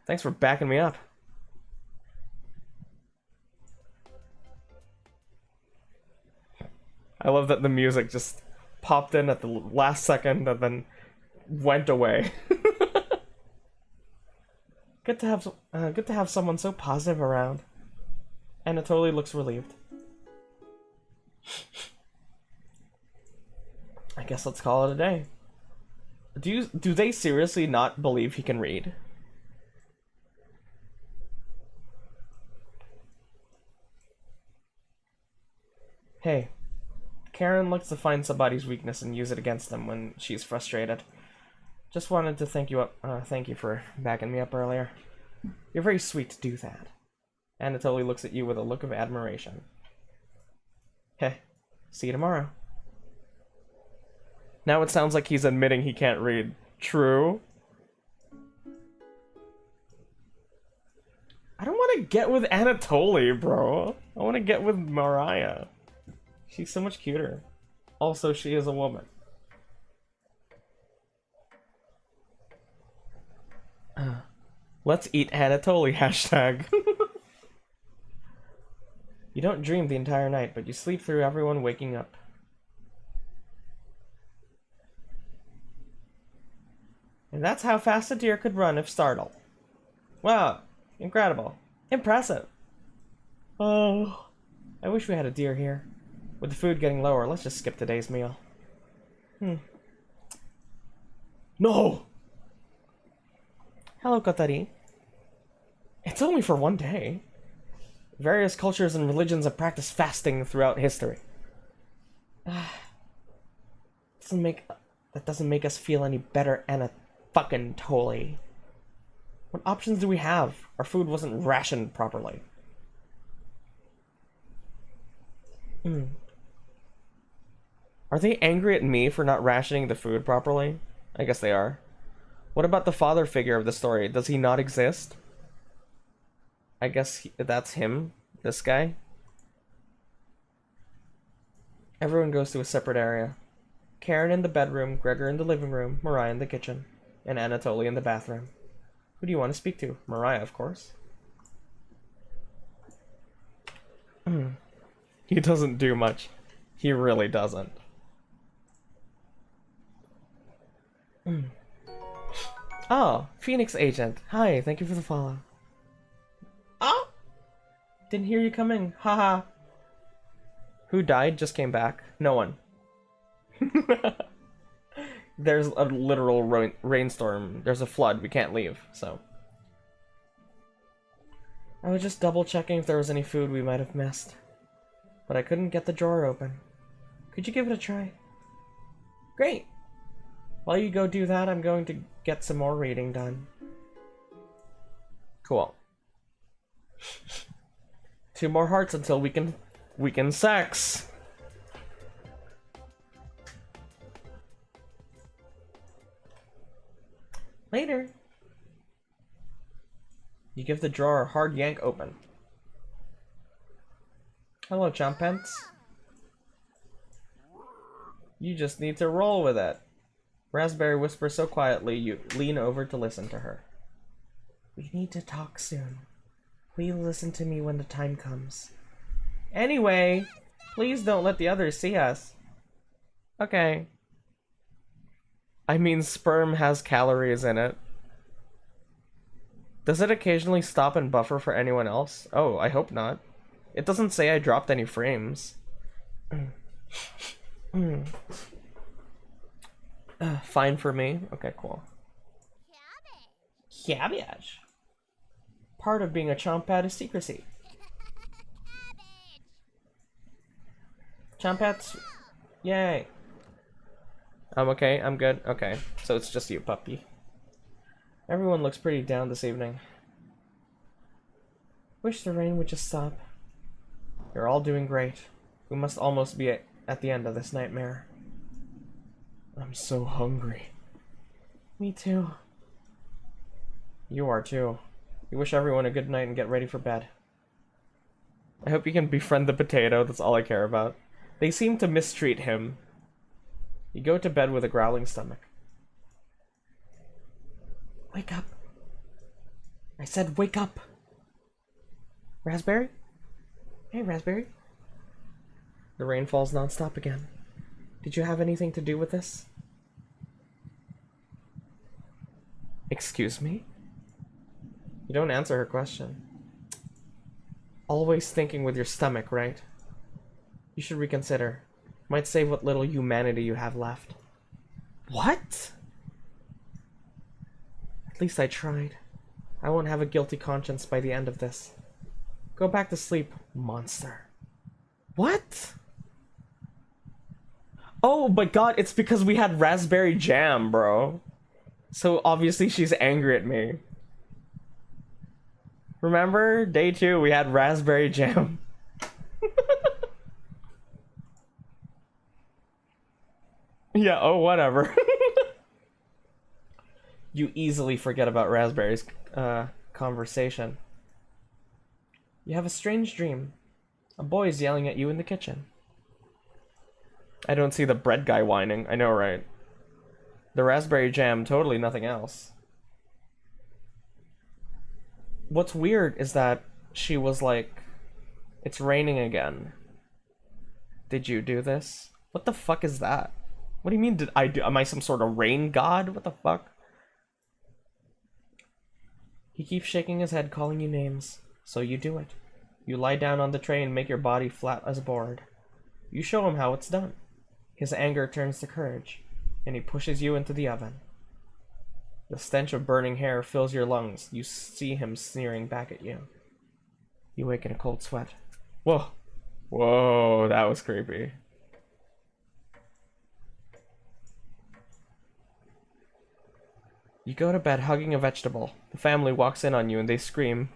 Thanks for backing me up. I love that the music just popped in at the last second and then went away. Good to have someone so positive around. Anatoly looks relieved. I guess let's call it a day. Do they seriously not believe he can read? Hey, Karen likes to find somebody's weakness and use it against them when she's frustrated. Just wanted to thank you for backing me up earlier. You're very sweet to do that. Anatoly looks at you with a look of admiration. Heh, see you tomorrow. Now it sounds like he's admitting he can't read. True. I don't want to get with Anatoly, bro. I want to get with Mariah. She's so much cuter. Also, she is a woman. Let's eat Anatoly, hashtag. You don't dream the entire night, but you sleep through everyone waking up. And that's how fast a deer could run if startled. Wow, incredible. Impressive. Oh, I wish we had a deer here. With the food getting lower, let's just skip today's meal. No! Hello, Kotari. It's only for one day. Various cultures and religions have practiced fasting throughout history. That doesn't make us feel any better, Anna fucking Tolley. What options do we have? Our food wasn't rationed properly. Are they angry at me for not rationing the food properly? I guess they are. What about the father figure of the story? Does he not exist? I guess that's him, this guy. Everyone goes to a separate area. Karen in the bedroom, Gregor in the living room, Mariah in the kitchen, and Anatoly in the bathroom. Who do you want to speak to? Mariah, of course. He doesn't do much. He really doesn't. Oh, Phoenix Agent. Hi, thank you for the follow. Oh! Didn't hear you coming. Haha. Who died? Just came back. No one. There's a literal rainstorm. There's a flood. We can't leave, so. I was just double checking if there was any food we might have missed. But I couldn't get the drawer open. Could you give it a try? Great! While you go do that, I'm going to get some more reading done. Cool. 2 more hearts until we can sex. Later. You give the drawer a hard yank open. Hello, Chompents. You just need to roll with it. Raspberry whispers so quietly you lean over to listen to her. We need to talk soon. Please listen to me when the time comes. Anyway, please don't let the others see us. Okay. I mean, sperm has calories in it. Does it occasionally stop and buffer for anyone else? Oh, I hope not. It doesn't say I dropped any frames. Fine for me. Okay, cool. Cabbage. Part of being a chompat is secrecy. Chompats. Yay. I'm okay. I'm good. Okay. So it's just you, puppy. Everyone looks pretty down this evening. Wish the rain would just stop. You're all doing great. We must almost be at the end of this nightmare. I'm so hungry. Me too. You are too. You wish everyone a good night and get ready for bed. I hope you can befriend the potato, that's all I care about. They seem to mistreat him. You go to bed with a growling stomach. Wake up. I said wake up. Raspberry? Hey, Raspberry. The rain falls nonstop again. Did you have anything to do with this? Excuse me? You don't answer her question. Always thinking with your stomach, right? You should reconsider. Might save what little humanity you have left. What? At least I tried. I won't have a guilty conscience by the end of this. Go back to sleep, monster. What? Oh my god, it's because we had raspberry jam, bro. So obviously she's angry at me. Remember? Day 2, we had raspberry jam. Yeah, oh, whatever. You easily forget about Raspberry's conversation. You have a strange dream. A boy's yelling at you in the kitchen. I don't see the bread guy whining. I know, right? The raspberry jam, totally nothing else. What's weird is that she was like, it's raining again. Did you do this? What the fuck is that? What do you mean did I do? Am I some sort of rain god? What the fuck? He keeps shaking his head, calling you names. So you do it. You lie down on the tray and make your body flat as a board. You show him how it's done. His anger turns to courage, and he pushes you into the oven. The stench of burning hair fills your lungs. You see him sneering back at you. You wake in a cold sweat. Whoa. Whoa, that was creepy. You go to bed hugging a vegetable. The family walks in on you and they scream.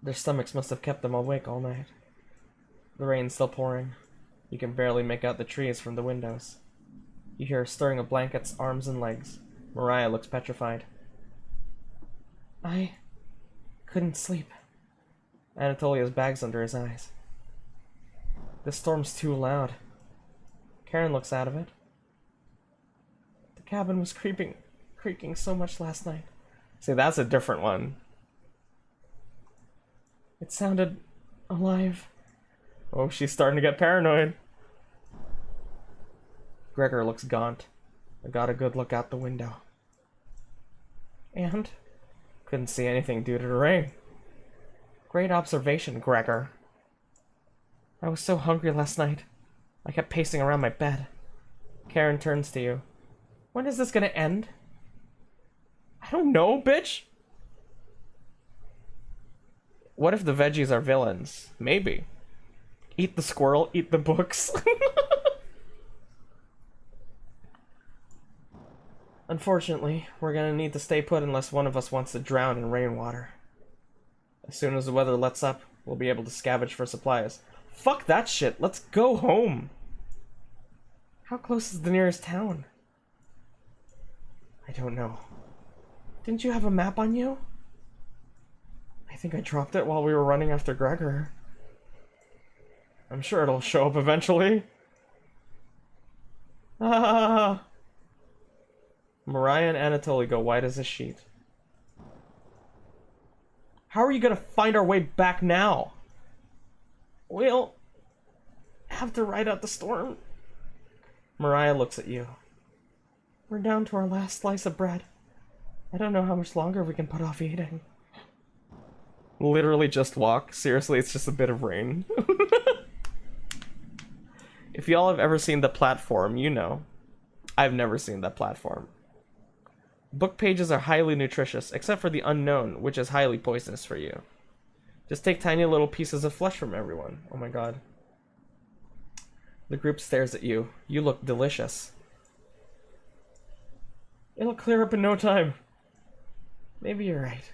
Their stomachs must have kept them awake all night. The rain's still pouring. You can barely make out the trees from the windows. You hear a stirring of blankets, arms, and legs. Mariah looks petrified. I couldn't sleep. Anatoly has bags under his eyes. The storm's too loud. Karen looks out of it. The cabin was creaking so much last night. See, that's a different one. It sounded alive. Oh, she's starting to get paranoid. Gregor looks gaunt. I got a good look out the window. And? Couldn't see anything due to the rain. Great observation, Gregor. I was so hungry last night. I kept pacing around my bed. Karen turns to you. When is this gonna end? I don't know, bitch! What if the veggies are villains? Maybe. Eat the squirrel, eat the books. Unfortunately, we're gonna need to stay put unless one of us wants to drown in rainwater. As soon as the weather lets up, we'll be able to scavenge for supplies. Fuck that shit, let's go home! How close is the nearest town? I don't know. Didn't you have a map on you? I think I dropped it while we were running after Gregor. I'm sure it'll show up eventually. Ah! Mariah and Anatoly go white as a sheet. How are you gonna find our way back now? We'll have to ride out the storm. Mariah looks at you. We're down to our last slice of bread. I don't know how much longer we can put off eating. Literally just walk. Seriously, it's just a bit of rain. If y'all have ever seen The Platform, you know. I've never seen that platform. Book pages are highly nutritious, except for the unknown, which is highly poisonous for you. Just take tiny little pieces of flesh from everyone. Oh my god. The group stares at you. You look delicious. It'll clear up in no time. Maybe you're right.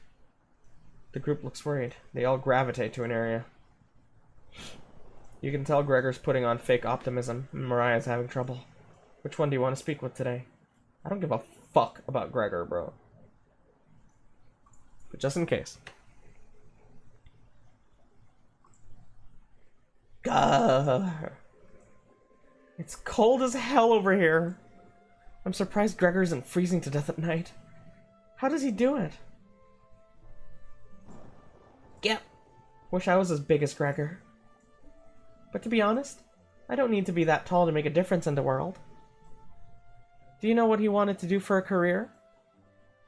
The group looks worried. They all gravitate to an area. You can tell Gregor's putting on fake optimism, and Mariah's having trouble. Which one do you want to speak with today? I don't give a fuck about Gregor, bro. But just in case. Gah. It's cold as hell over here. I'm surprised Gregor isn't freezing to death at night. How does he do it? Yep. Wish I was as big as Gregor. But to be honest, I don't need to be that tall to make a difference in the world. Do you know what he wanted to do for a career?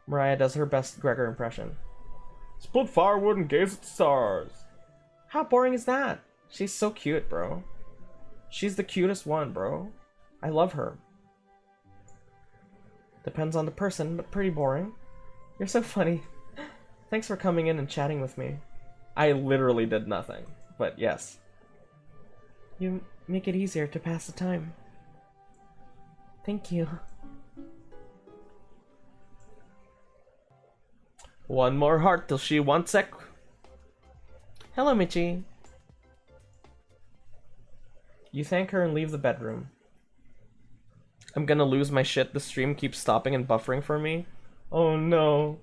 Mariah does her best Gregor impression. Split firewood and gaze at the stars. How boring is that? She's so cute, bro. She's the cutest one, bro. I love her. Depends on the person, but pretty boring. You're so funny. Thanks for coming in and chatting with me. I literally did nothing, but yes. You make it easier to pass the time. Thank you. One more heart till she one sec. Hello, Michi. You thank her and leave the bedroom. I'm gonna lose my shit. The stream keeps stopping and buffering for me. Oh no.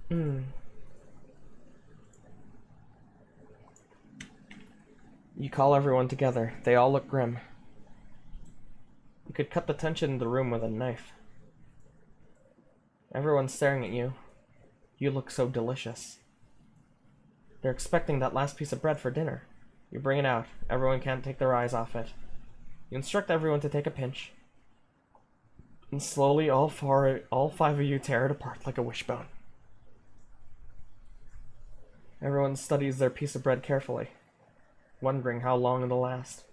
You call everyone together. They all look grim. You could cut the tension in the room with a knife. Everyone's staring at you. You look so delicious. They're expecting that last piece of bread for dinner. You bring it out. Everyone can't take their eyes off it. You instruct everyone to take a pinch. And slowly all five of you tear it apart like a wishbone. Everyone studies their piece of bread carefully, wondering how long it'll last.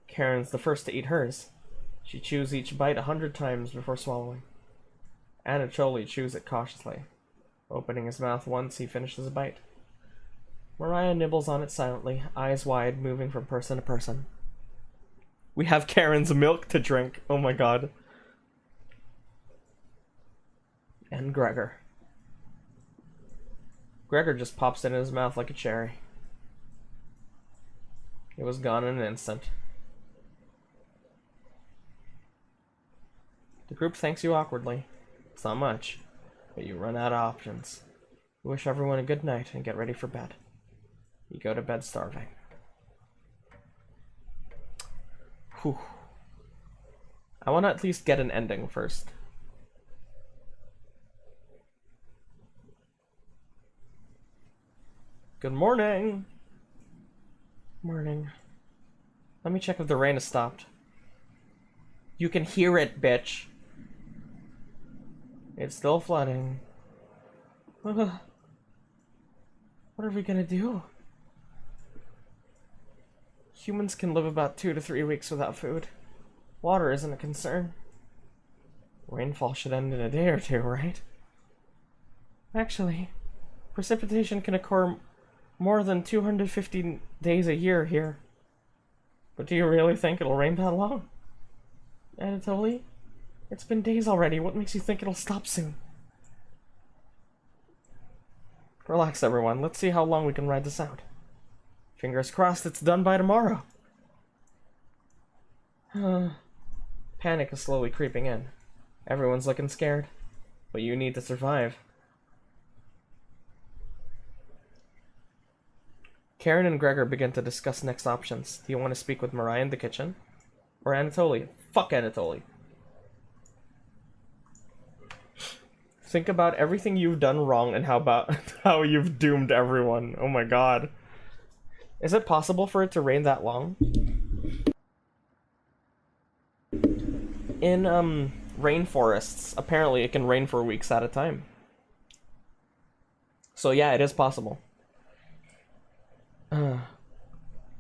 Karen's the first to eat hers. She chews each bite 100 times before swallowing. Anatoly chews it cautiously. Opening his mouth once, he finishes a bite. Mariah nibbles on it silently, eyes wide, moving from person to person. We have Karen's milk to drink. Oh my god. And Gregor. Gregor just pops it in his mouth like a cherry. It was gone in an instant. The group thanks you awkwardly. It's not much, but you run out of options. You wish everyone a good night and get ready for bed. You go to bed starving. Whew. I want to at least get an ending first. Good morning. Morning. Let me check if the rain has stopped. You can hear it, bitch. It's still flooding. What are we gonna do? Humans can live about 2 to 3 weeks without food. Water isn't a concern. Rainfall should end in a day or two, right? Actually, precipitation can occur more than 250 days a year here. But do you really think it'll rain that long? Anatoly? It's been days already. What makes you think it'll stop soon? Relax, everyone. Let's see how long we can ride this out. Fingers crossed it's done by tomorrow. Panic is slowly creeping in. Everyone's looking scared. But you need to survive. Karen and Gregor begin to discuss next options. Do you want to speak with Mariah in the kitchen? Or Anatoly? Fuck Anatoly. Think about everything you've done wrong and how you've doomed everyone. Oh my god. Is it possible for it to rain that long? In rainforests, apparently it can rain for weeks at a time. So yeah, it is possible.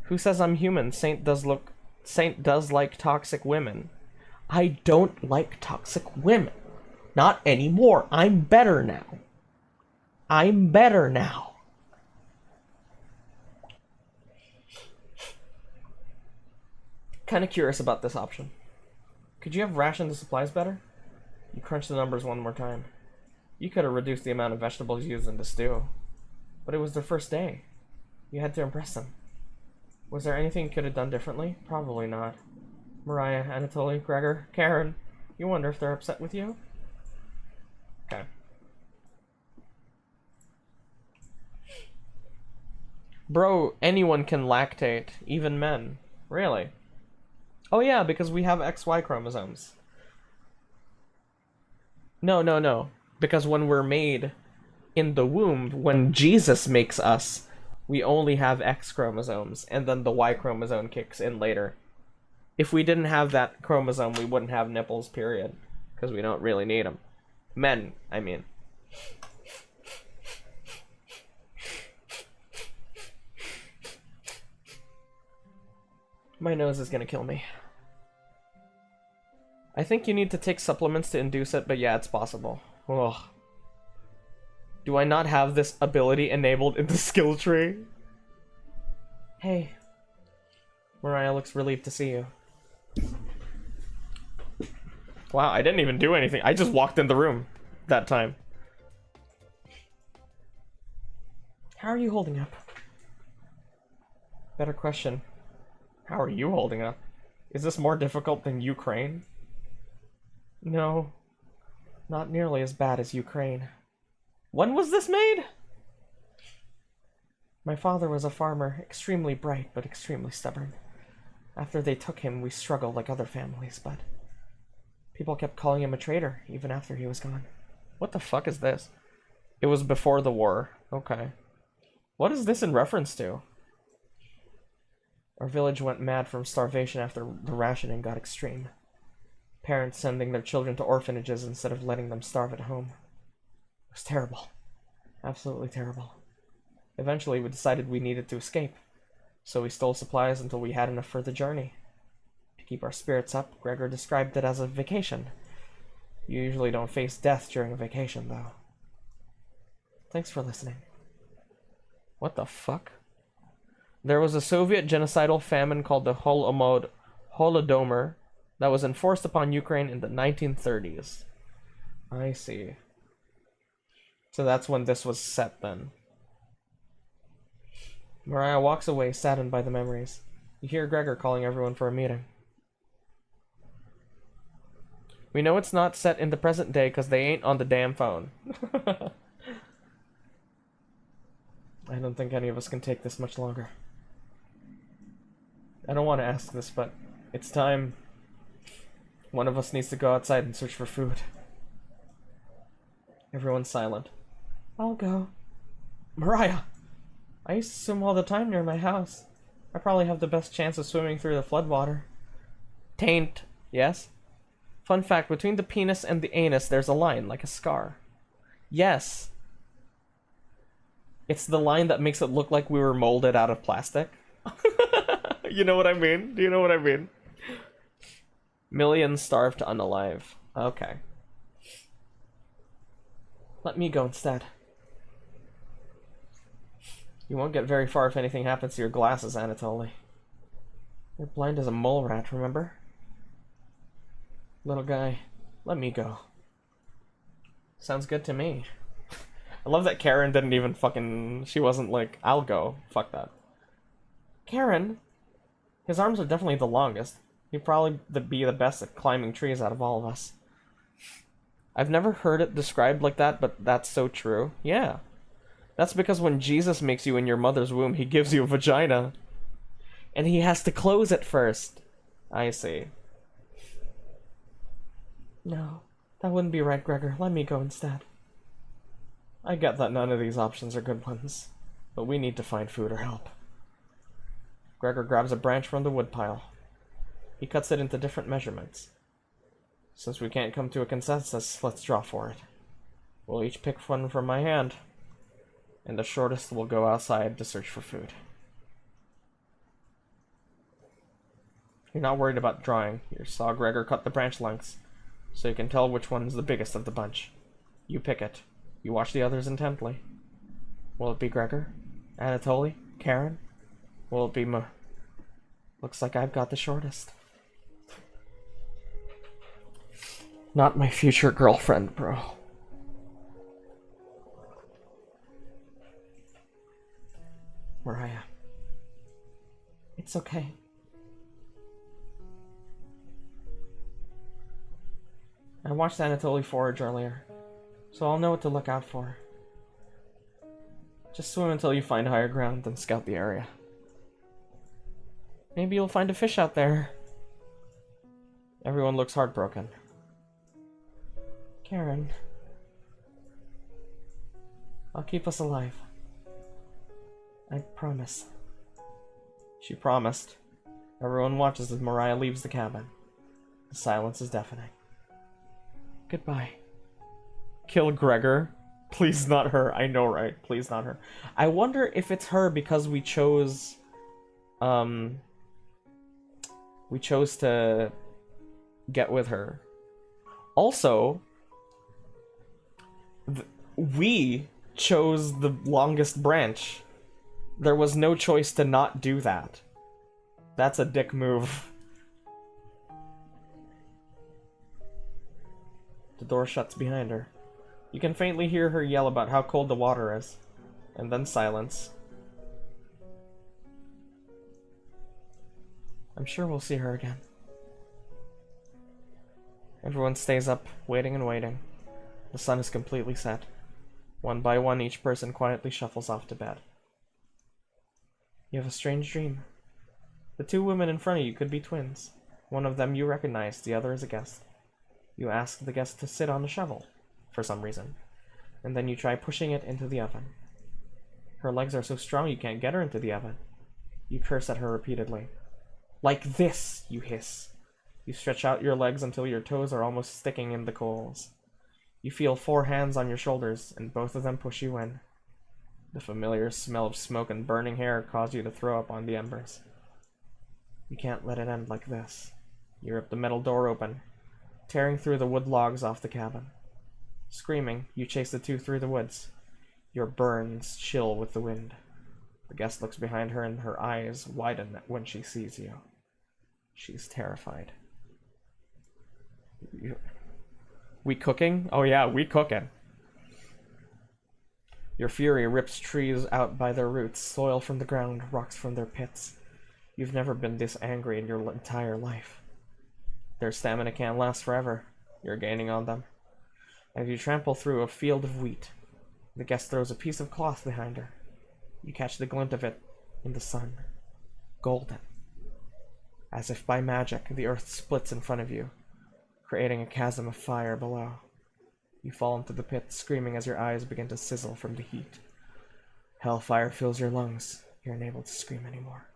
Who says I'm human? Saint does like toxic women. I don't like toxic women. Not anymore. I'm better now. I'm better now. Kinda curious about this option. Could you have rationed the supplies better? You crunch the numbers one more time. You could have reduced the amount of vegetables used in the stew. But it was their first day. You had to impress them. Was there anything you could have done differently? Probably not. Mariah, Anatoly, Gregor, Karen, you wonder if they're upset with you? Okay. Bro, anyone can lactate, even men. Really? Oh yeah, because we have XY chromosomes. No. Because when we're made in the womb, when Jesus makes us, we only have X chromosomes, and then the Y chromosome kicks in later. If we didn't have that chromosome, we wouldn't have nipples, period. Because we don't really need them. Men, I mean. My nose is gonna kill me. I think you need to take supplements to induce it, but yeah, it's possible. Ugh. Do I not have this ability enabled in the skill tree? Hey. Mariah looks relieved to see you. Wow, I didn't even do anything. I just walked in the room that time. How are you holding up? Better question. How are you holding up? Is this more difficult than Ukraine? No. Not nearly as bad as Ukraine. When was this made? My father was a farmer, extremely bright but extremely stubborn. After they took him, we struggled like other families, but people kept calling him a traitor, even after he was gone. What the fuck is this? It was before the war. Okay. What is this in reference to? Our village went mad from starvation after the rationing got extreme. Parents sending their children to orphanages instead of letting them starve at home. It was terrible. Absolutely terrible. Eventually, we decided we needed to escape. So we stole supplies until we had enough for the journey. To keep our spirits up, Gregor described it as a vacation. You usually don't face death during a vacation, though. Thanks for listening. What the fuck? There was a Soviet genocidal famine called the Holodomor that was enforced upon Ukraine in the 1930s. I see. So that's when this was set then. Mariah walks away, saddened by the memories. You hear Gregor calling everyone for a meeting. We know it's not set in the present day because they ain't on the damn phone. I don't think any of us can take this much longer. I don't want to ask this, but it's time. One of us needs to go outside and search for food. Everyone's silent. I'll go. Mariah! I used to swim all the time near my house. I probably have the best chance of swimming through the floodwater. Taint, yes? Fun fact, between the penis and the anus there's a line, like a scar. Yes. It's the line that makes it look like we were molded out of plastic. You know what I mean? Do you know what I mean? Millions starved to unalive. Okay. Let me go instead. You won't get very far if anything happens to your glasses, Anatoly. You're blind as a mole rat, remember? Little guy, let me go. Sounds good to me. I love that Karen didn't even fucking... She wasn't like, I'll go. Fuck that. Karen? His arms are definitely the longest. He'd probably be the best at climbing trees out of all of us. I've never heard it described like that, but that's so true. Yeah. That's because when Jesus makes you in your mother's womb, he gives you a vagina. And he has to close it first. I see. No, that wouldn't be right, Gregor. Let me go instead. I get that none of these options are good ones, but we need to find food or help. Gregor grabs a branch from the woodpile. He cuts it into different measurements. Since we can't come to a consensus, let's draw for it. We'll each pick one from my hand, and the shortest will go outside to search for food. You're not worried about drawing. You saw Gregor cut the branch lengths, so you can tell which one is the biggest of the bunch. You pick it. You watch the others intently. Will it be Gregor? Anatoly? Karen? Will it be Looks like I've got the shortest. Not my future girlfriend, bro. Mariah. It's okay. I watched Anatoly forage earlier, so I'll know what to look out for. Just swim until you find higher ground, then scout the area. Maybe you'll find a fish out there. Everyone looks heartbroken. Karen. I'll keep us alive. I promise. She promised. Everyone watches as Mariah leaves the cabin. The silence is deafening. Goodbye. Kill Gregor. Please not her. I know, right? Please not her. I wonder if it's her because we chose... We chose to get with her. Also, we chose the longest branch. There was no choice to not do that. That's a dick move. The door shuts behind her. You can faintly hear her yell about how cold the water is. And then silence. I'm sure we'll see her again. Everyone stays up, waiting and waiting. The sun is completely set. One by one, each person quietly shuffles off to bed. You have a strange dream. The two women in front of you could be twins. One of them you recognize, the other is a guest. You ask the guest to sit on a shovel, for some reason, and then you try pushing it into the oven. Her legs are so strong you can't get her into the oven. You curse at her repeatedly. Like this, you hiss. You stretch out your legs until your toes are almost sticking in the coals. You feel 4 hands on your shoulders, and both of them push you in. The familiar smell of smoke and burning hair cause you to throw up on the embers. You can't let it end like this. You rip the metal door open, tearing through the wood logs off the cabin. Screaming, you chase the two through the woods. Your burns chill with the wind. The guest looks behind her and her eyes widen when she sees you. She's terrified. We cooking? Oh yeah, we cooking. Your fury rips trees out by their roots, soil from the ground, rocks from their pits. You've never been this angry in your entire life. Their stamina can't last forever. You're gaining on them. As you trample through a field of wheat, the guest throws a piece of cloth behind her. You catch the glint of it in the sun. Golden. As if by magic, the earth splits in front of you, creating a chasm of fire below. You fall into the pit, screaming as your eyes begin to sizzle from the heat. Hellfire fills your lungs. You're unable to scream anymore.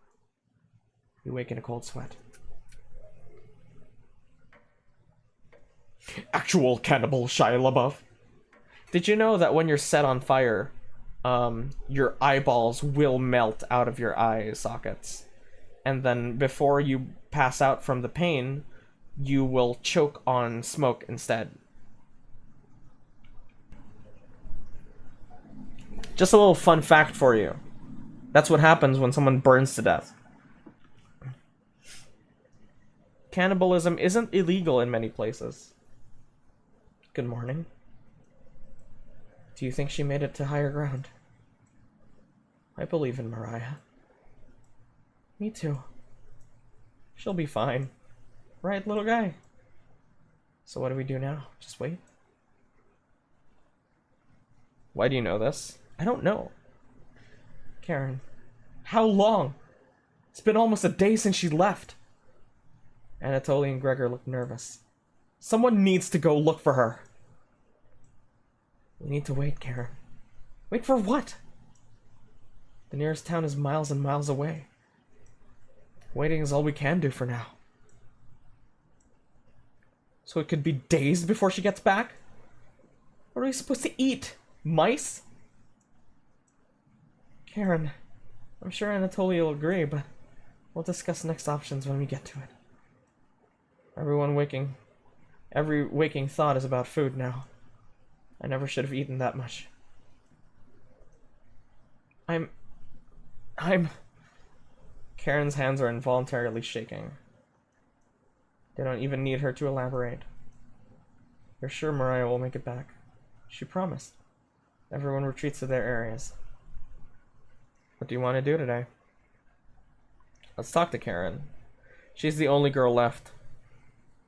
You wake in a cold sweat. Actual cannibal Shia LaBeouf. Did you know that when you're set on fire, your eyeballs will melt out of your eye sockets? And then before you pass out from the pain, you will choke on smoke instead. Just a little fun fact for you. That's what happens when someone burns to death. Cannibalism isn't illegal in many places. Good morning. Do you think she made it to higher ground? I believe in Mariah. Me too. She'll be fine. Right, little guy? So what do we do now? Just wait? Why do you know this? I don't know. Karen, how long? It's been almost a day since she left. Anatoly and Gregor look nervous. Someone needs to go look for her. We need to wait, Karen. Wait for what? The nearest town is miles and miles away. Waiting is all we can do for now. So it could be days before she gets back? What are we supposed to eat? Mice? Karen, I'm sure Anatoly will agree, but we'll discuss next options when we get to it. Every waking thought is about food now. I never should have eaten that much. Karen's hands are involuntarily shaking. They don't even need her to elaborate. You're sure Mariah will make it back? She promised. Everyone retreats to their areas. What do you want to do today? Let's talk to Karen. She's the only girl left.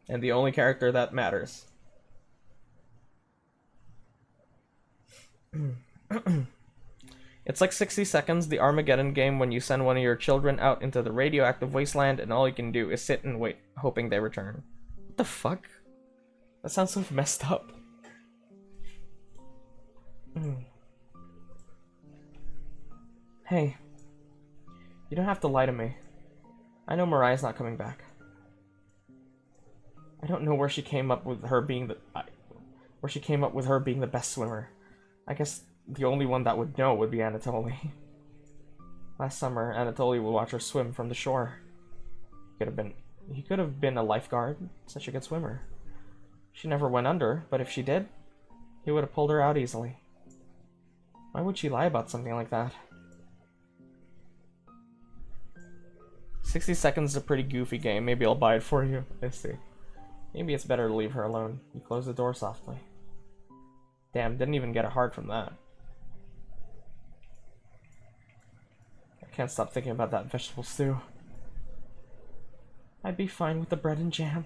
And the only character that matters. It's like 60 Seconds, the Armageddon game when you send one of your children out into the radioactive wasteland and all you can do is sit and wait, hoping they return. What the fuck? That sounds so messed up. Hey. You don't have to lie to me. I know Mariah's not coming back. I don't know where she came up with her being the best swimmer. I guess the only one that would know would be Anatoly. Last summer, Anatoly would watch her swim from the shore. He could have been a lifeguard, such a good swimmer. She never went under, but if she did, he would have pulled her out easily. Why would she lie about something like that? 60 Seconds is a pretty goofy game. Maybe I'll buy it for you. I see. Maybe it's better to leave her alone. You close the door softly. Damn, didn't even get a heart from that. I can't stop thinking about that vegetable stew. I'd be fine with the bread and jam.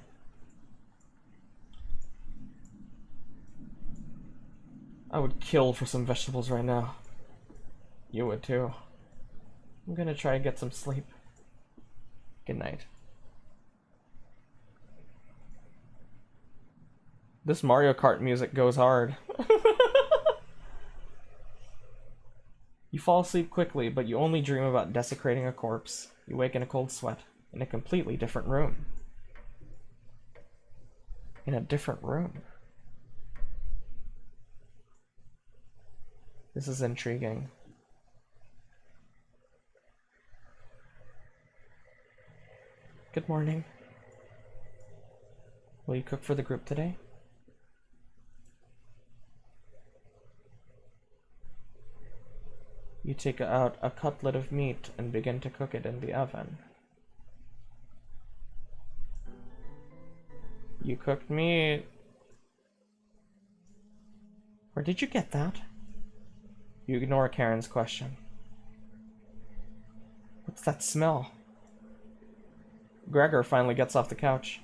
I would kill for some vegetables right now. You would too. I'm gonna try and get some sleep. Good night. This Mario Kart music goes hard. You fall asleep quickly, but you only dream about desecrating a corpse. You wake in a cold sweat, in a completely different room. In a different room. This is intriguing. Good morning. Will you cook for the group today? You take out a cutlet of meat and begin to cook it in the oven. You cooked meat. Where did you get that? You ignore Karen's question. What's that smell? Gregor finally gets off the couch.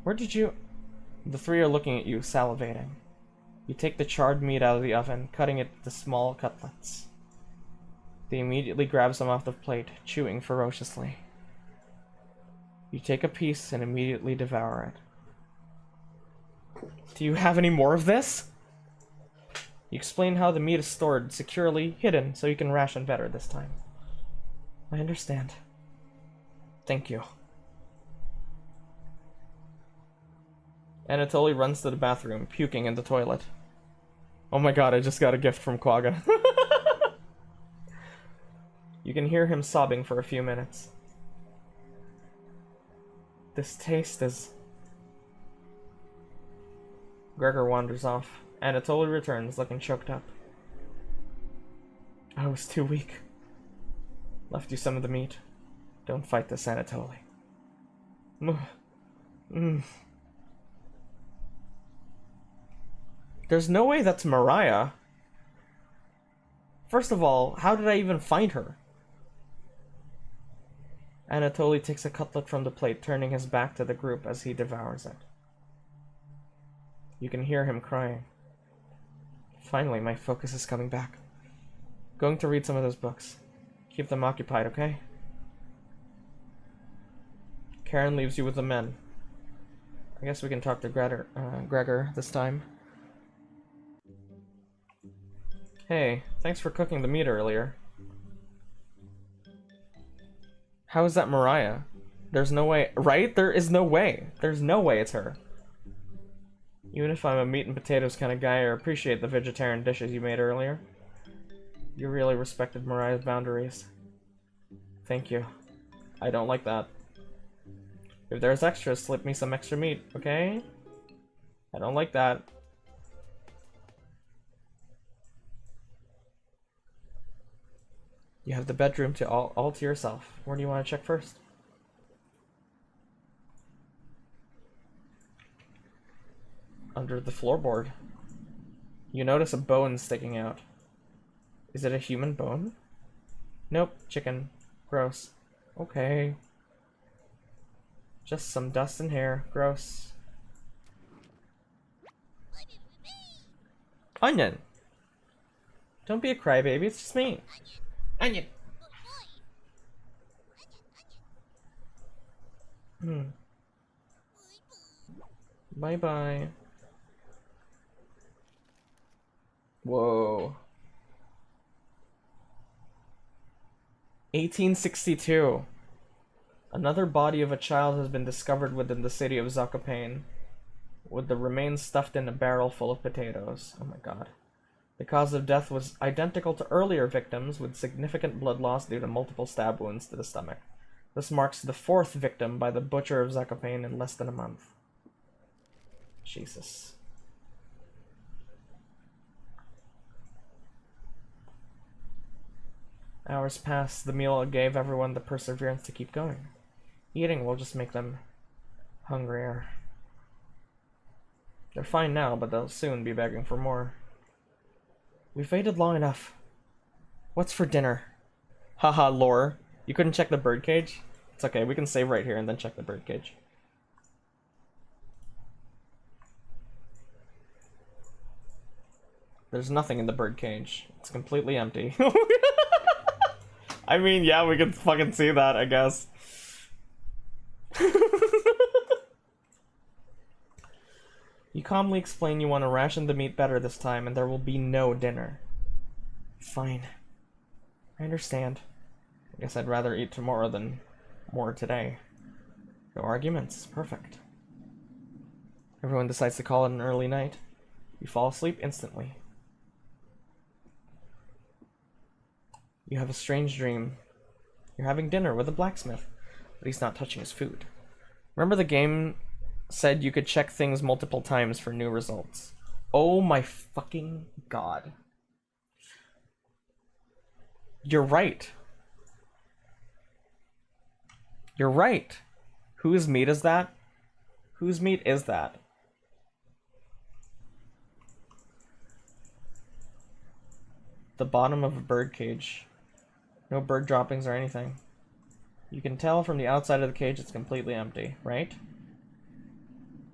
Where did you... The three are looking at you, salivating. You take the charred meat out of the oven, cutting it into small cutlets. They immediately grab some off the plate, chewing ferociously. You take a piece and immediately devour it. Do you have any more of this? You explain how the meat is stored securely, hidden, so you can ration better this time. I understand. Thank you. Anatoly runs to the bathroom, puking in the toilet. Oh my god, I just got a gift from Quagga. You can hear him sobbing for a few minutes. This taste is... Gregor wanders off. Anatoly returns, looking choked up. I was too weak. Left you some of the meat. Don't fight this, Anatoly. There's no way that's Mariah. First of all, how did I even find her? Anatoly takes a cutlet from the plate, turning his back to the group as he devours it. You can hear him crying. Finally, my focus is coming back. Going to read some of those books. Keep them occupied, okay? Karen leaves you with the men. I guess we can talk to Gregor this time. Hey, thanks for cooking the meat earlier. How is that Mariah? There's no way, right? There is no way. There's no way it's her. Even if I'm a meat and potatoes kind of guy, I appreciate the vegetarian dishes you made earlier. You really respected Mariah's boundaries. Thank you. I don't like that. If there's extras, slip me some extra meat, okay? I don't like that. You have the bedroom to all to yourself. Where do you want to check first? Under the floorboard. You notice a bone sticking out. Is it a human bone? Nope, chicken. Gross. Okay. Just some dust and hair. Gross. Onion! Don't be a crybaby, it's just me. Onion! Bye-bye. Whoa. 1862. Another body of a child has been discovered within the city of Zakopane, with the remains stuffed in a barrel full of potatoes. Oh my god. The cause of death was identical to earlier victims, with significant blood loss due to multiple stab wounds to the stomach. This marks the 4th victim by the butcher of Zakopane in less than a month. Jesus. Hours passed. The meal gave everyone the perseverance to keep going. Eating will just make them hungrier. They're fine now, but they'll soon be begging for more. We've waited long enough. What's for dinner? Haha, lore. You couldn't check the birdcage? It's okay, we can save right here and then check the birdcage. There's nothing in the birdcage. It's completely empty. I mean, yeah, we can fucking see that, I guess. You calmly explain you want to ration the meat better this time, and there will be no dinner. Fine. I understand. I guess I'd rather eat tomorrow than more today. No arguments. Perfect. Everyone decides to call it an early night. You fall asleep instantly. You have a strange dream. You're having dinner with a blacksmith, but he's not touching his food. Remember the game said you could check things multiple times for new results. Oh my fucking god. You're right. You're right. Whose meat is that? Whose meat is that? The bottom of a bird cage. No bird droppings or anything. You can tell from the outside of the cage it's completely empty, right?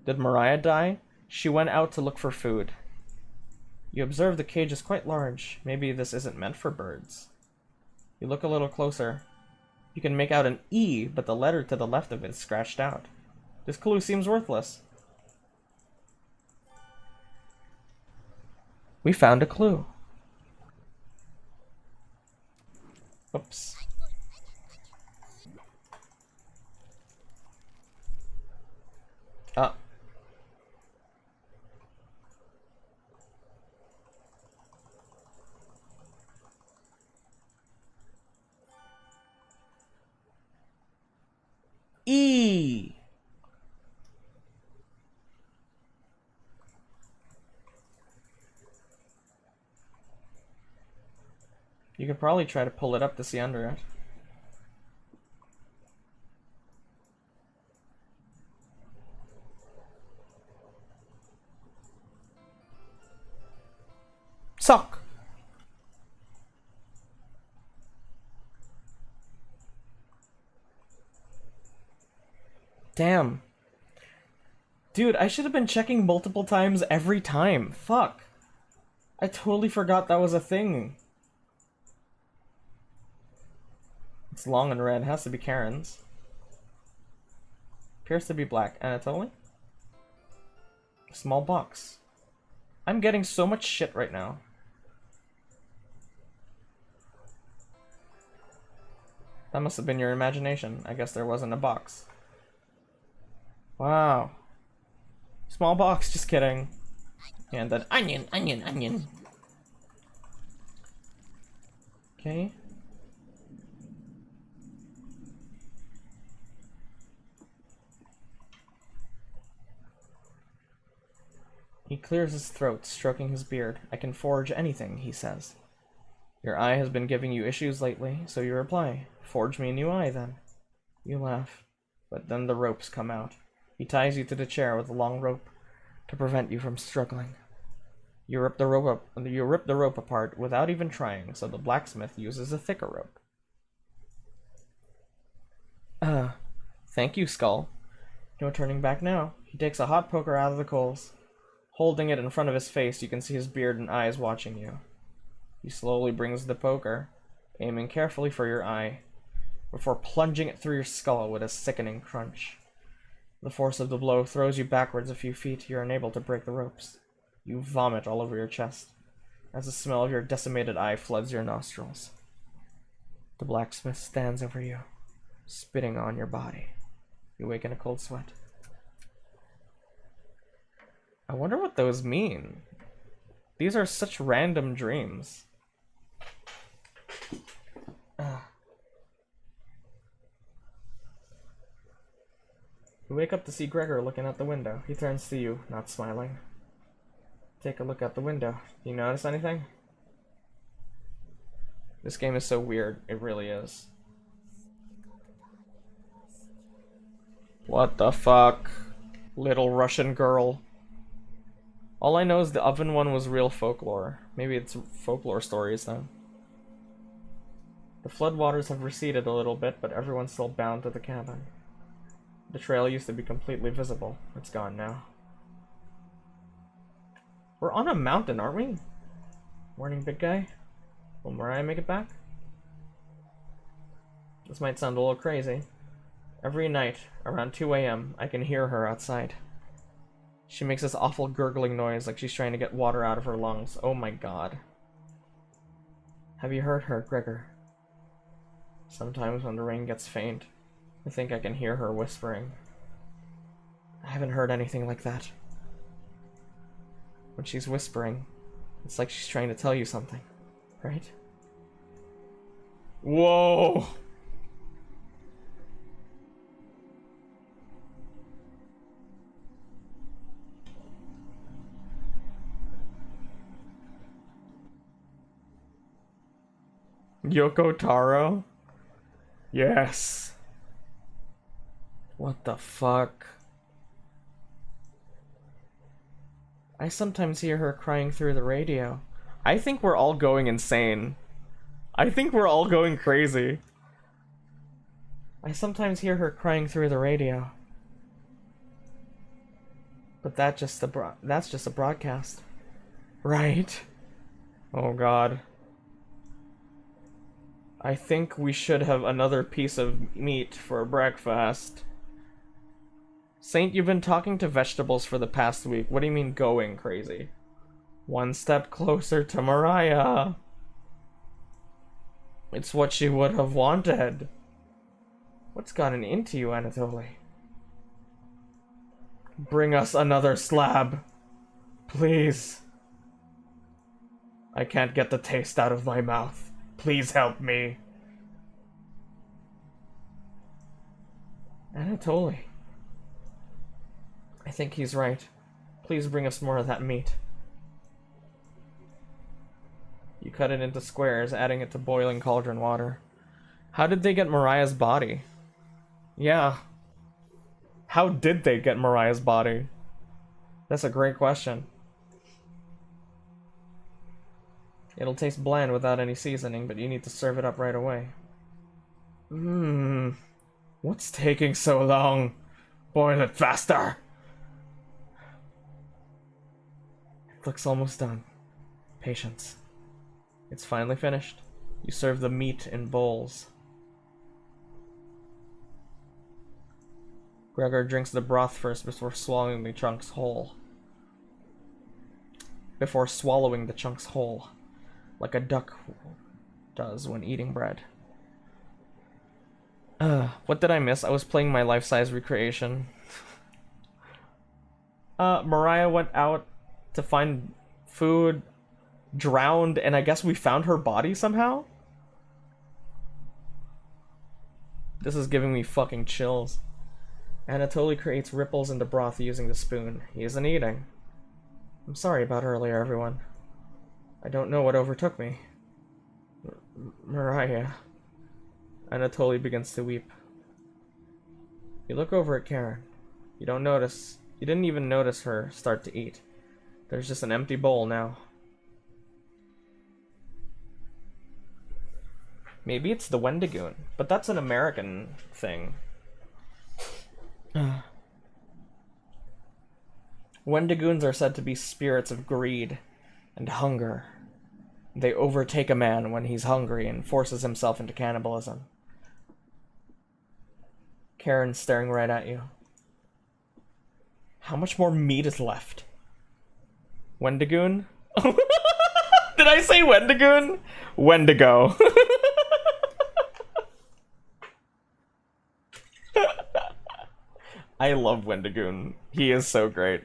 Did Mariah die? She went out to look for food. You observe the cage is quite large. Maybe this isn't meant for birds. You look a little closer. You can make out an E, but the letter to the left of it is scratched out. This clue seems worthless. We found a clue. Oops. Ah. E. You could probably try to pull it up to see under it. Sock. Damn. Dude, I should have been checking multiple times every time. Fuck. I totally forgot that was a thing. It's long and red. Has to be Karen's. Appears to be black. Anatoly? Small box. I'm getting so much shit right now. That must have been your imagination. I guess there wasn't a box. Wow. Small box, just kidding. And then onion, onion, onion. Okay. He clears his throat, stroking his beard. I can forge anything, he says. Your eye has been giving you issues lately, so you reply. Forge me a new eye, then. You laugh. But then the ropes come out. He ties you to the chair with a long rope to prevent you from struggling. You rip the rope apart without even trying, so the blacksmith uses a thicker rope. Thank you, Skull. No turning back now. He takes a hot poker out of the coals. Holding it in front of his face, you can see his beard and eyes watching you. He slowly brings the poker, aiming carefully for your eye, before plunging it through your skull with a sickening crunch. The force of the blow throws you backwards a few feet. You're unable to break the ropes. You vomit all over your chest, as the smell of your decimated eye floods your nostrils. The blacksmith stands over you, spitting on your body. You wake in a cold sweat. I wonder what those mean. These are such random dreams. You wake up to see Gregor looking out the window. He turns to you, not smiling. Take a look out the window. Do you notice anything? This game is so weird. It really is. What the fuck? Little Russian girl. All I know is the oven one was real folklore. Maybe it's folklore stories then. The floodwaters have receded a little bit, but everyone's still bound to the cabin. The trail used to be completely visible. It's gone now. We're on a mountain, aren't we? Morning, big guy. Will Mariah make it back? This might sound a little crazy. Every night, around 2 a.m., I can hear her outside. She makes this awful gurgling noise like she's trying to get water out of her lungs. Oh my god. Have you heard her, Gregor? Sometimes when the rain gets faint, I think I can hear her whispering. I haven't heard anything like that. When she's whispering, it's like she's trying to tell you something, right? Whoa! Yoko Taro? Yes. What the fuck? I sometimes hear her crying through the radio. I think we're all going insane. I think we're all going crazy. I sometimes hear her crying through the radio. But that's just a broadcast. Right? Oh god. I think we should have another piece of meat for breakfast. Saint, you've been talking to vegetables for the past week. What do you mean going crazy? One step closer to Mariah. It's what she would have wanted. What's gotten into you, Anatoly? Bring us another slab. Please. I can't get the taste out of my mouth. Please help me. Anatoly. I think he's right. Please bring us more of that meat. You cut it into squares, adding it to boiling cauldron water. How did they get Mariah's body? Yeah. How did they get Mariah's body? That's a great question. It'll taste bland without any seasoning, but you need to serve it up right away. What's taking so long? Boil it faster! It looks almost done. Patience. It's finally finished. You serve the meat in bowls. Gregor drinks the broth first before swallowing the chunks whole. Like a duck does when eating bread. What did I miss? I was playing my life-size recreation. Mariah went out to find food, drowned, and I guess we found her body somehow? This is giving me fucking chills. Anatoly creates ripples in the broth using the spoon. He isn't eating. I'm sorry about earlier, everyone. I don't know what overtook me. Mariah. Anatoly begins to weep. You look over at Karen. You didn't even notice her start to eat. There's just an empty bowl now. Maybe it's the Wendigoon, but that's an American thing. Wendigoons are said to be spirits of greed and hunger. They overtake a man when he's hungry and forces himself into cannibalism. Karen's staring right at you. How much more meat is left? Wendigoon? Did I say Wendigoon? Wendigo. I love Wendigoon. He is so great.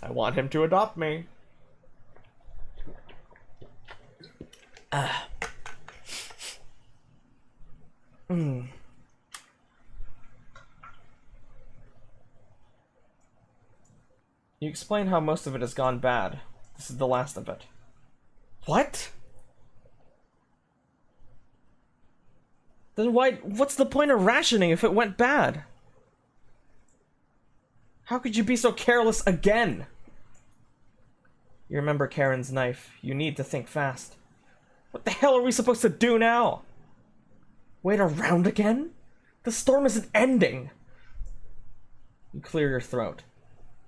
I want him to adopt me. You explain how most of it has gone bad. This is the last of it. What? Then what's the point of rationing if it went bad? How could you be so careless again? You remember Karen's knife. You need to think fast. What the hell are we supposed to do now? Wait around again? The storm isn't ending. You clear your throat.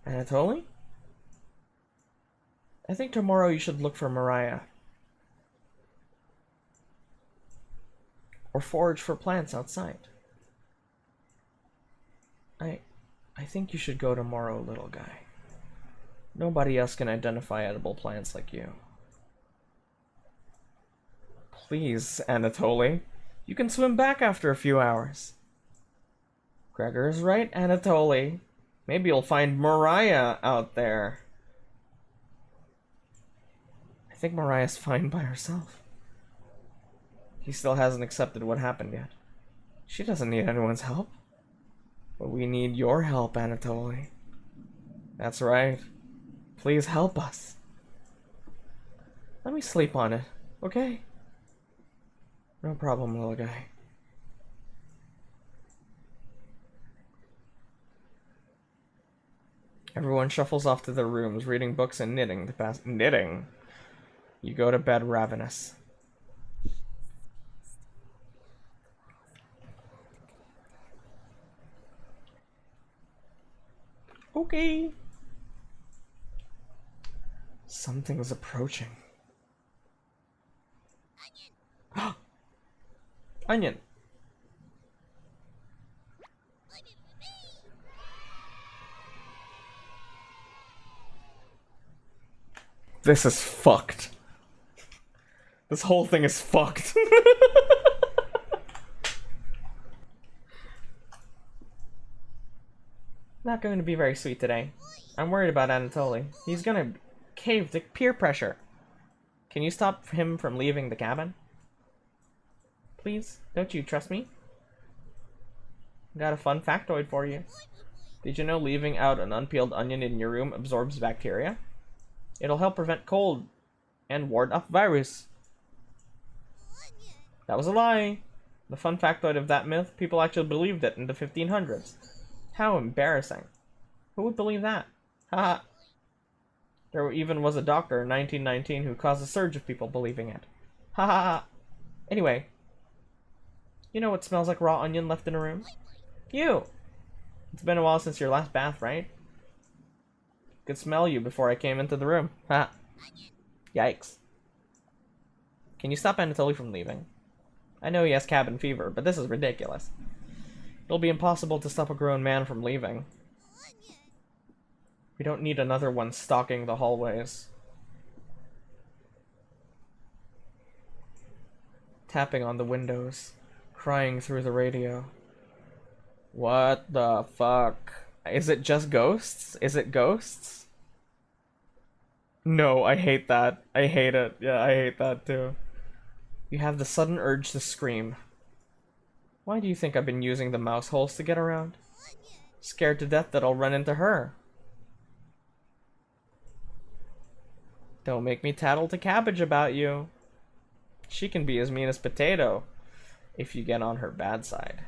Anatoly? I think tomorrow you should look for Mariah. Or forage for plants outside. I think you should go tomorrow, little guy. Nobody else can identify edible plants like you. Please, Anatoly. You can swim back after a few hours. Gregor is right, Anatoly. Maybe you'll find Mariah out there. I think Mariah's fine by herself. He still hasn't accepted what happened yet. She doesn't need anyone's help. But we need your help, Anatoly. That's right. Please help us. Let me sleep on it. Okay? No problem, little guy. Everyone shuffles off to their rooms, reading books and knitting. Knitting? You go to bed ravenous. Okay. Something's approaching. Onion. This is fucked. This whole thing is fucked. Not going to be very sweet today. I'm worried about Anatoly. He's gonna cave to peer pressure. Can you stop him from leaving the cabin? Please? Don't you trust me? Got a fun factoid for you. Did you know leaving out an unpeeled onion in your room absorbs bacteria? It'll help prevent cold and ward off virus. That was a lie. The fun factoid of that myth, people actually believed it in the 1500s. How embarrassing. Who would believe that? Haha. There even was a doctor in 1919 who caused a surge of people believing it. Ha ha ha. Anyway. You know what smells like raw onion left in a room? You! It's been a while since your last bath, right? Could smell you before I came into the room. Ha! Yikes. Can you stop Anatoly from leaving? I know he has cabin fever, but this is ridiculous. It'll be impossible to stop a grown man from leaving. We don't need another one stalking the hallways. Tapping on the windows. Crying through the radio. What the fuck? Is it just ghosts? Is it ghosts? No, I hate that. I hate it. Yeah, I hate that too. You have the sudden urge to scream. Why do you think I've been using the mouse holes to get around? Scared to death that I'll run into her. Don't make me tattle to Cabbage about you. She can be as mean as Potato if you get on her bad side.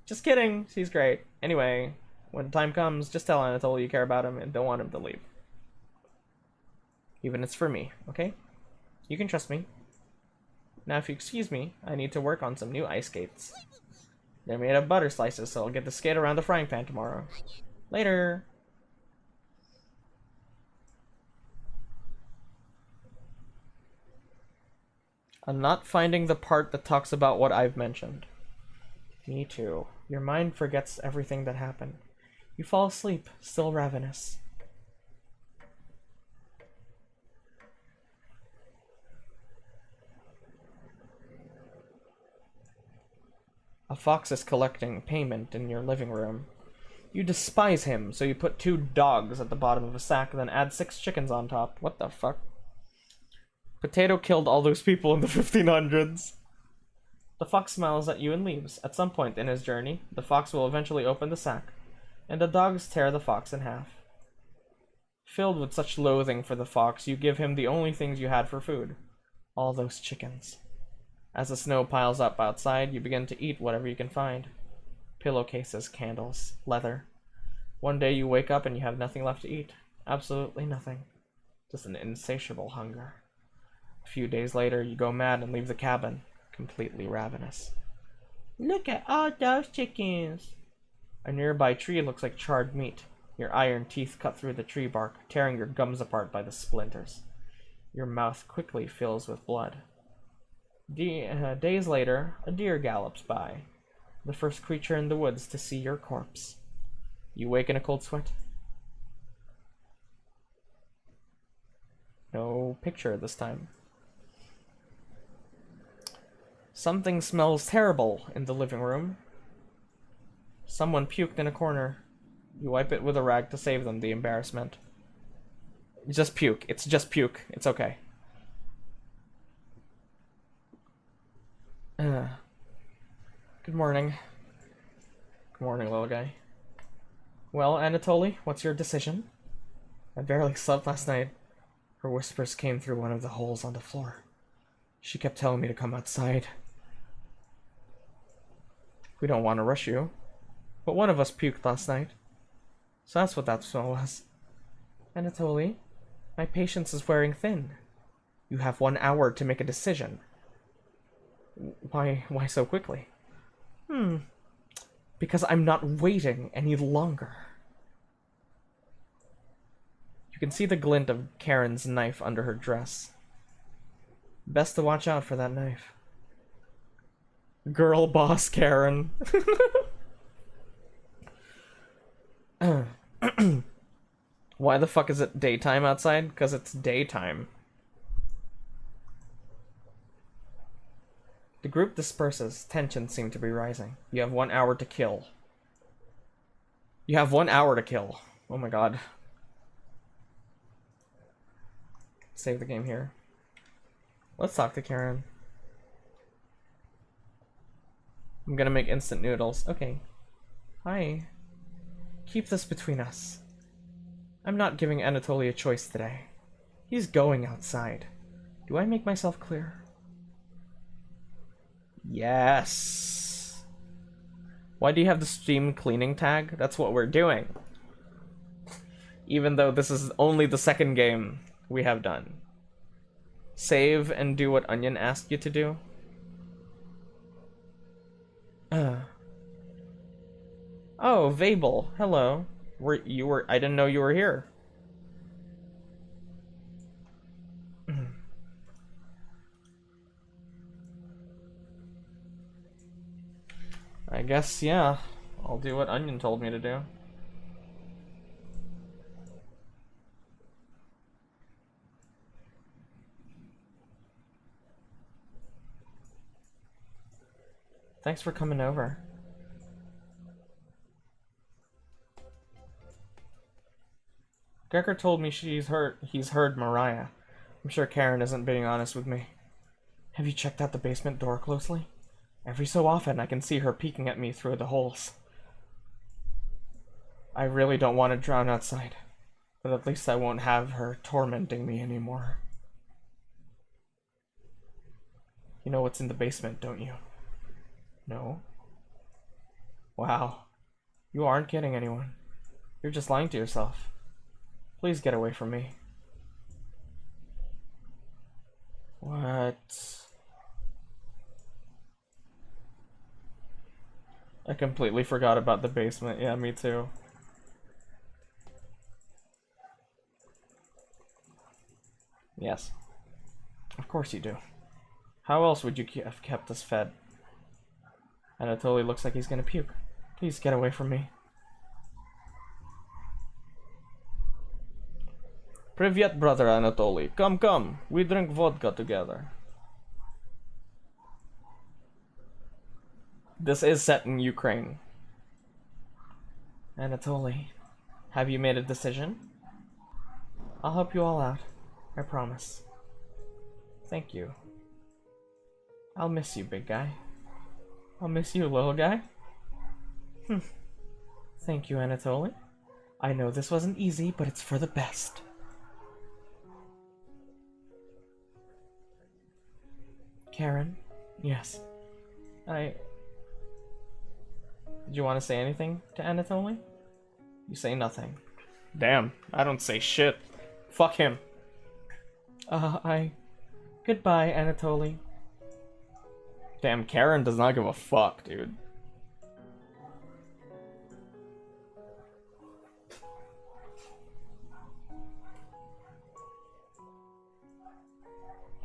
Just kidding, she's great. Anyway, when time comes, just tell Anatoly you care about him and don't want him to leave. Even it's for me, okay? You can trust me. Now if you excuse me, I need to work on some new ice skates. They're made of butter slices, so I'll get to skate around the frying pan tomorrow. Later! I'm not finding the part that talks about what I've mentioned. Me too. Your mind forgets everything that happened. You fall asleep, still ravenous. A fox is collecting payment in your living room. You despise him, so you put 2 dogs at the bottom of a sack, then add 6 chickens on top. What the fuck? Potato killed all those people in the 1500s. The fox smiles at you and leaves. At some point in his journey, the fox will eventually open the sack, and the dogs tear the fox in half. Filled with such loathing for the fox, you give him the only things you had for food. All those chickens. As the snow piles up outside, you begin to eat whatever you can find. Pillowcases, candles, leather. One day you wake up and you have nothing left to eat. Absolutely nothing. Just an insatiable hunger. A few days later, you go mad and leave the cabin, completely ravenous. Look at all those chickens! A nearby tree looks like charred meat. Your iron teeth cut through the tree bark, tearing your gums apart by the splinters. Your mouth quickly fills with blood. Days later, a deer gallops by, the first creature in the woods to see your corpse. You wake in a cold sweat. No picture this time. Something smells terrible in the living room. Someone puked in a corner. You wipe it with a rag to save them the embarrassment. Just puke. It's just puke. It's okay. Good morning. Good morning, little guy. Well, Anatoly, what's your decision? I barely slept last night. Her whispers came through one of the holes on the floor. She kept telling me to come outside. We don't want to rush you, but one of us puked last night. So that's what that smell was. Anatoly, my patience is wearing thin. You have 1 hour to make a decision. Why so quickly? Because I'm not waiting any longer. You can see the glint of Karen's knife under her dress. Best to watch out for that knife. Girl boss Karen. Why the fuck is it daytime outside? Because it's daytime. The group disperses. Tensions seem to be rising. You have 1 hour to kill. You have 1 hour to kill. Oh my god. Save the game here. Let's talk to Karen. I'm gonna make instant noodles. Okay. Hi. Keep this between us. I'm not giving Anatoly a choice today. He's going outside. Do I make myself clear? Yes. Why do you have the stream cleaning tag? That's what we're doing. Even though this is only the second game we have done. Save and do what Onion asked you to do. Oh, Vabel. Hello. I didn't know you were here. I guess, yeah. I'll do what Onion told me to do. Thanks for coming over. Gregor told me he's heard Mariah. I'm sure Karen isn't being honest with me. Have you checked out the basement door closely? Every so often I can see her peeking at me through the holes. I really don't want to drown outside, but at least I won't have her tormenting me anymore. You know what's in the basement, don't you? No? Wow. You aren't kidding anyone. You're just lying to yourself. Please get away from me. What? I completely forgot about the basement. Yeah, me too. Yes. Of course you do. How else would you have kept us fed? Anatoly looks like he's gonna puke. Please get away from me. Privyet, brother Anatoly. Come. We drink vodka together. This is set in Ukraine. Anatoly, have you made a decision? I'll help you all out. I promise. Thank you. I'll miss you, big guy. I'll miss you, little guy. Thank you, Anatoly. I know this wasn't easy, but it's for the best. Karen? Yes. Did you want to say anything to Anatoly? You say nothing. Damn, I don't say shit. Fuck him. Goodbye, Anatoly. Damn, Karen does not give a fuck, dude.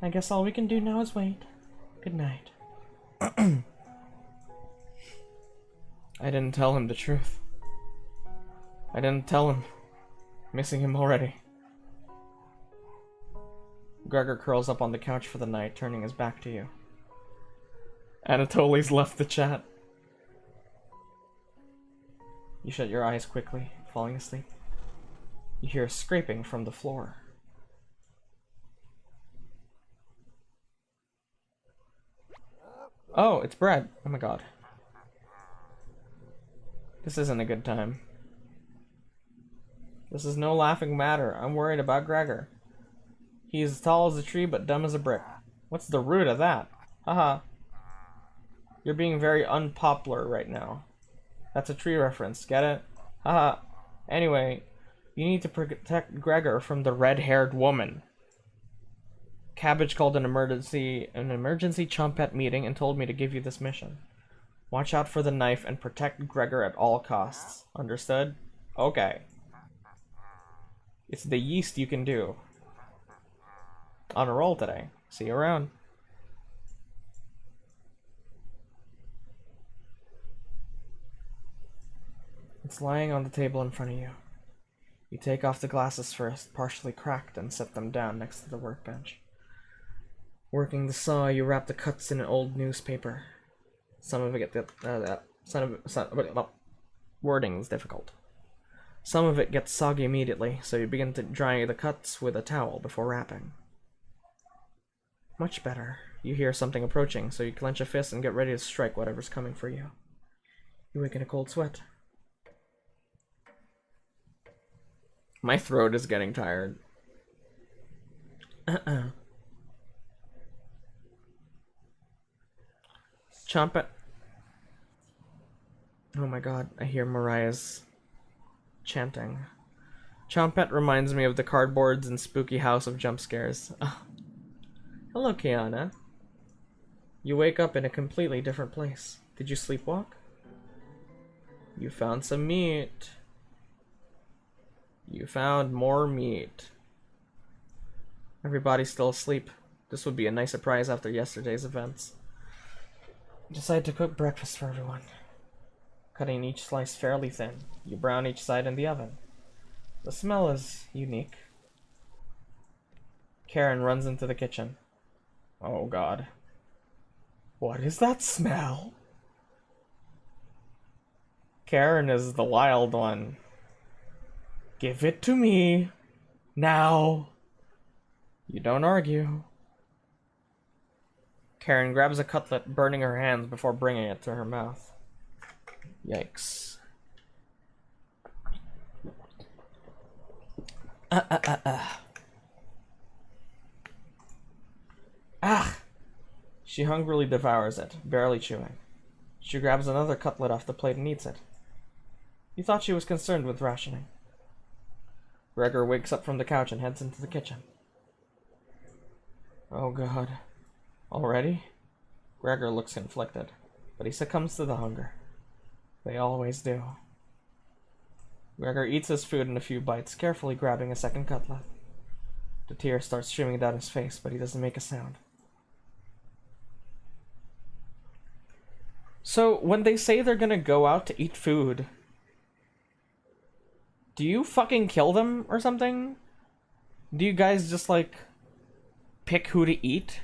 I guess all we can do now is wait. Good night. I didn't tell him the truth. I didn't tell him. Missing him already. Gregor curls up on the couch for the night, turning his back to you. Anatoly's left the chat. You shut your eyes quickly, falling asleep. You hear a scraping from the floor. Oh, it's Brad. Oh my god. This isn't a good time. This is no laughing matter. I'm worried about Gregor. He is as tall as a tree, but dumb as a brick. What's the root of that? Haha. You're being very unpopular right now. That's a tree reference, get it? Haha. Anyway, you need to protect Gregor from the red-haired woman. Cabbage called an emergency Chompette meeting and told me to give you this mission. Watch out for the knife and protect Gregor at all costs. Understood? Okay. It's the yeast you can do. On a roll today. See you around. It's lying on the table in front of you. You take off the glasses first, partially cracked, and set them down next to the workbench. Working the saw, you wrap the cuts in an old newspaper. Wording is difficult. Some of it gets soggy immediately, so you begin to dry the cuts with a towel before wrapping. Much better. You hear something approaching, so you clench a fist and get ready to strike whatever's coming for you. You wake in a cold sweat. My throat is getting tired. Chompette. Oh my god, I hear Mariah's chanting. Chompette reminds me of the cardboards and spooky house of jump scares. Hello, Kiana. You wake up in a completely different place. Did you sleepwalk? You found some meat. You found more meat. Everybody's still asleep. This would be a nice surprise after yesterday's events. Decide to cook breakfast for everyone. Cutting each slice fairly thin. You brown each side in the oven. The smell is unique. Karen runs into the kitchen. Oh god. What is that smell? Karen is the wild one. Give it to me. Now. You don't argue. Karen grabs a cutlet, burning her hands before bringing it to her mouth. Yikes. Ah! She hungrily devours it, barely chewing. She grabs another cutlet off the plate and eats it. You thought she was concerned with rationing. Gregor wakes up from the couch and heads into the kitchen. Oh god. Already? Gregor looks conflicted, but he succumbs to the hunger. They always do. Gregor eats his food in a few bites, carefully grabbing a second cutlet. The tears start streaming down his face, but he doesn't make a sound. So, when they say they're gonna go out to eat food, do you fucking kill them or something? Do you guys just, like, pick who to eat?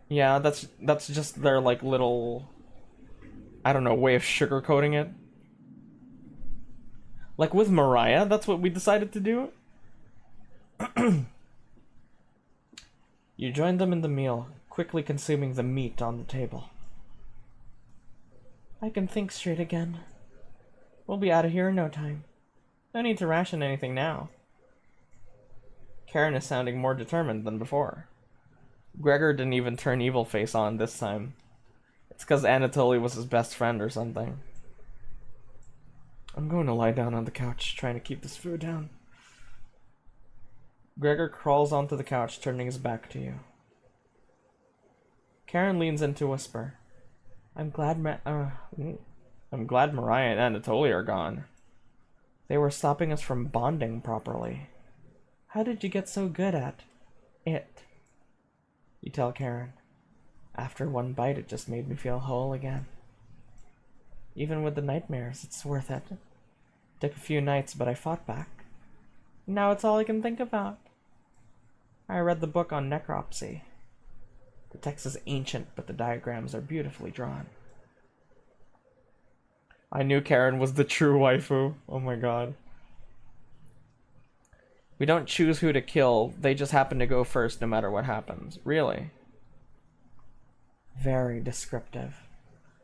Yeah, that's just their, like, little, I don't know, way of sugarcoating it. Like with Mariah, that's what we decided to do. You joined them in the meal, quickly consuming the meat on the table. I can think straight again. We'll be out of here in no time. No need to ration anything now. Karen is sounding more determined than before. Gregor didn't even turn evil face on this time. It's because Anatoly was his best friend or something. I'm going to lie down on the couch, trying to keep this food down. Gregor crawls onto the couch, turning his back to you. Karen leans in to whisper, I'm glad Mariah and Anatoly are gone. They were stopping us from bonding properly. How did you get so good at it? You tell Karen. After one bite, it just made me feel whole again. Even with the nightmares, it's worth it. Took a few nights, but I fought back. Now it's all I can think about. I read the book on necropsy. The text is ancient, but the diagrams are beautifully drawn. I knew Karen was the true waifu. Oh my god. We don't choose who to kill, they just happen to go first no matter what happens. Really? Very descriptive.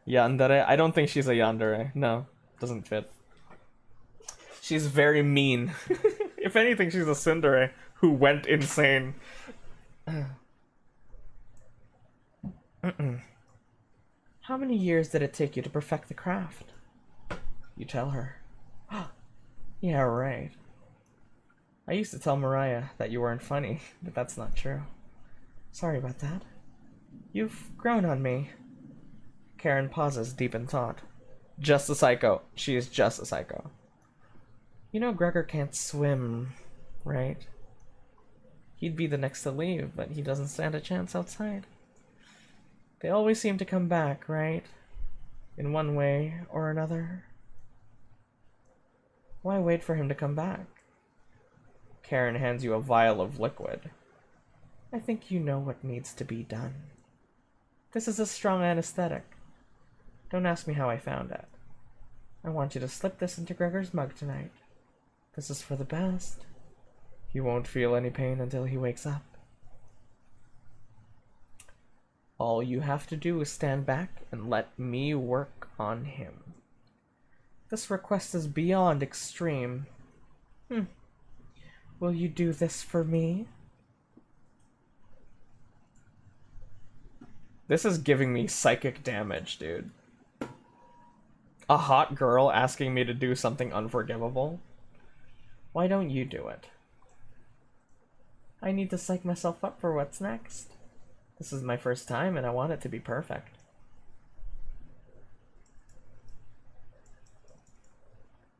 Yandere? I don't think she's a yandere. No, doesn't fit. She's very mean. If anything, she's a tsundere who went insane. How many years did it take you to perfect the craft? You tell her. Yeah, right. I used to tell Mariah that you weren't funny, but that's not true. Sorry about that. You've grown on me. Karen pauses, deep in thought. Just a psycho. She is just a psycho. You know Gregor can't swim, right? He'd be the next to leave, but he doesn't stand a chance outside. They always seem to come back, right? In one way or another. Why wait for him to come back? Karen hands you a vial of liquid. I think you know what needs to be done. This is a strong anesthetic. Don't ask me how I found it. I want you to slip this into Gregor's mug tonight. This is for the best. He won't feel any pain until he wakes up. All you have to do is stand back and let me work on him. This request is beyond extreme. Will you do this for me? This is giving me psychic damage, dude. A hot girl asking me to do something unforgivable? Why don't you do it? I need to psych myself up for what's next. This is my first time and I want it to be perfect.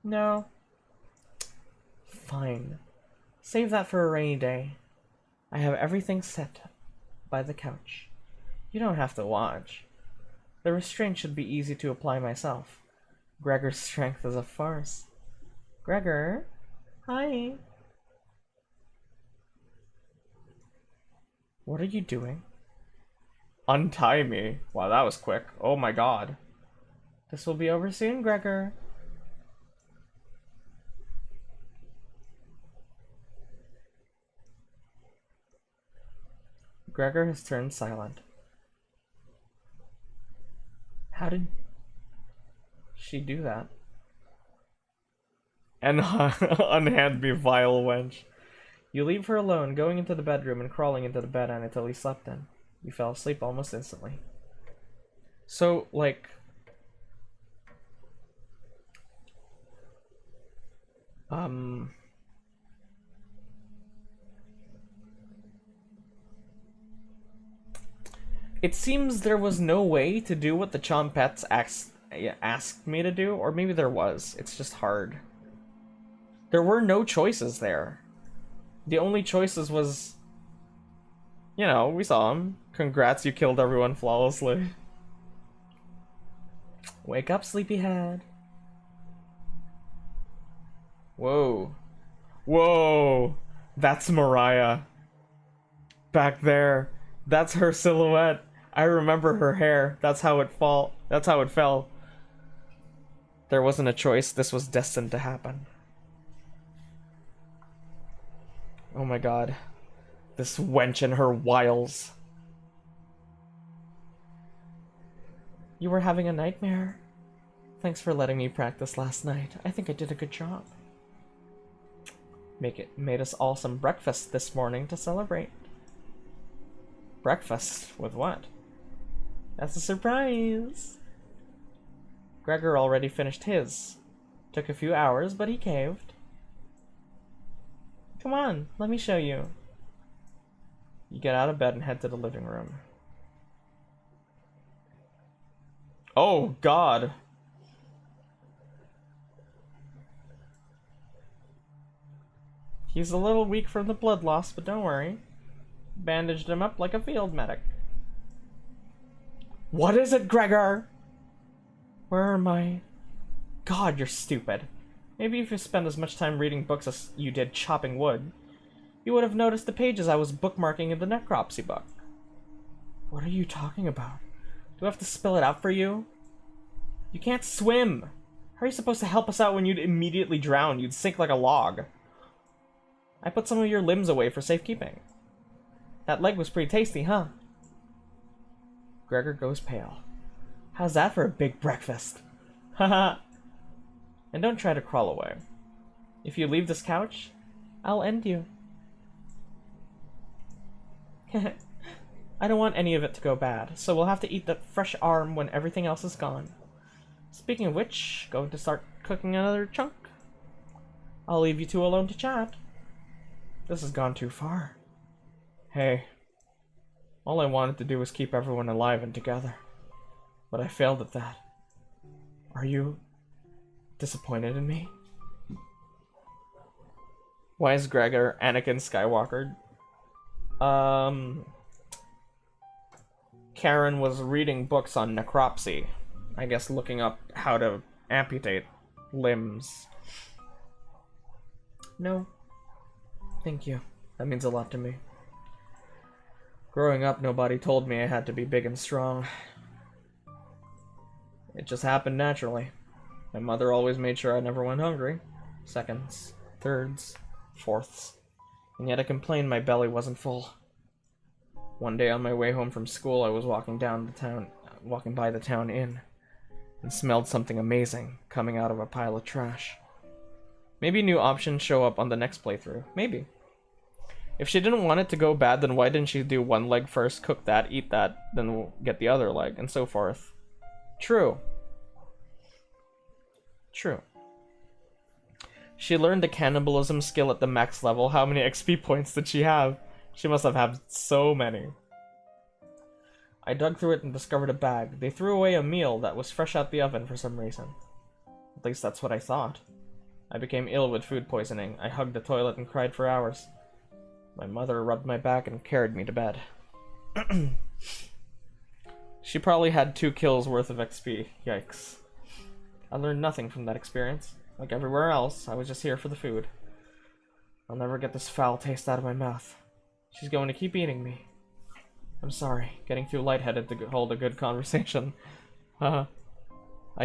No. Fine. Save that for a rainy day. I have everything set by the couch. You don't have to watch. The restraint should be easy to apply myself. Gregor's strength is a farce. Gregor? Hi. What are you doing? Untie me. Wow, that was quick. Oh my god. This will be over soon, Gregor. Gregor has turned silent. How did she do that? And unhand me, vile wench. You leave her alone, going into the bedroom and crawling into the bed Anatoly slept in. You fell asleep almost instantly. So, like... It seems there was no way to do what the Chompets asked me to do, or maybe there was. It's just hard. There were no choices there. The only choices was... You know, we saw him. Congrats, you killed everyone flawlessly. Wake up, sleepyhead. Whoa. Whoa! That's Mariah. Back there. That's her silhouette. I remember her hair. That's how it fell. There wasn't a choice. This was destined to happen. Oh my god. This wench and her wiles. You were having a nightmare? Thanks for letting me practice last night. I think I did a good job. Made us all some breakfast this morning to celebrate. Breakfast? With what? That's a surprise! Gregor already finished his. Took a few hours, but he caved. Come on, let me show you. You get out of bed and head to the living room. Oh, God! He's a little weak from the blood loss, but don't worry. Bandaged him up like a field medic. What is it, Gregor? Where am I? God, you're stupid. Maybe if you spend as much time reading books as you did chopping wood, you would have noticed the pages I was bookmarking in the necropsy book. What are you talking about? Do I have to spell it out for you? You can't swim! How are you supposed to help us out when you'd immediately drown? You'd sink like a log. I put some of your limbs away for safekeeping. That leg was pretty tasty, huh? Gregor goes pale. How's that for a big breakfast? Haha. And don't try to crawl away. If you leave this couch, I'll end you. I don't want any of it to go bad, so we'll have to eat the fresh arm when everything else is gone. Speaking of which, going to start cooking another chunk? I'll leave you two alone to chat. This has gone too far. Hey, all I wanted to do was keep everyone alive and together, but I failed at that. Are you disappointed in me? Why is Gregor Anakin Skywalker? Karen was reading books on necropsy. I guess looking up how to amputate limbs. No. Thank you. That means a lot to me. Growing up, nobody told me I had to be big and strong. It just happened naturally. My mother always made sure I never went hungry. Seconds, thirds, fourths. And yet I complained my belly wasn't full. One day on my way home from school, I was walking by the town inn, and smelled something amazing coming out of a pile of trash. Maybe new options show up on the next playthrough. Maybe. If she didn't want it to go bad, then why didn't she do one leg first, cook that, eat that, then we'll get the other leg, and so forth? True. True. She learned the cannibalism skill at the max level. How many XP points did she have? She must have had so many. I dug through it and discovered a bag. They threw away a meal that was fresh out the oven for some reason. At least that's what I thought. I became ill with food poisoning. I hugged the toilet and cried for hours. My mother rubbed my back and carried me to bed. She probably had 2 kills worth of XP. Yikes. I learned nothing from that experience. Like everywhere else, I was just here for the food. I'll never get this foul taste out of my mouth. She's going to keep eating me. I'm sorry, getting too lightheaded to hold a good conversation. I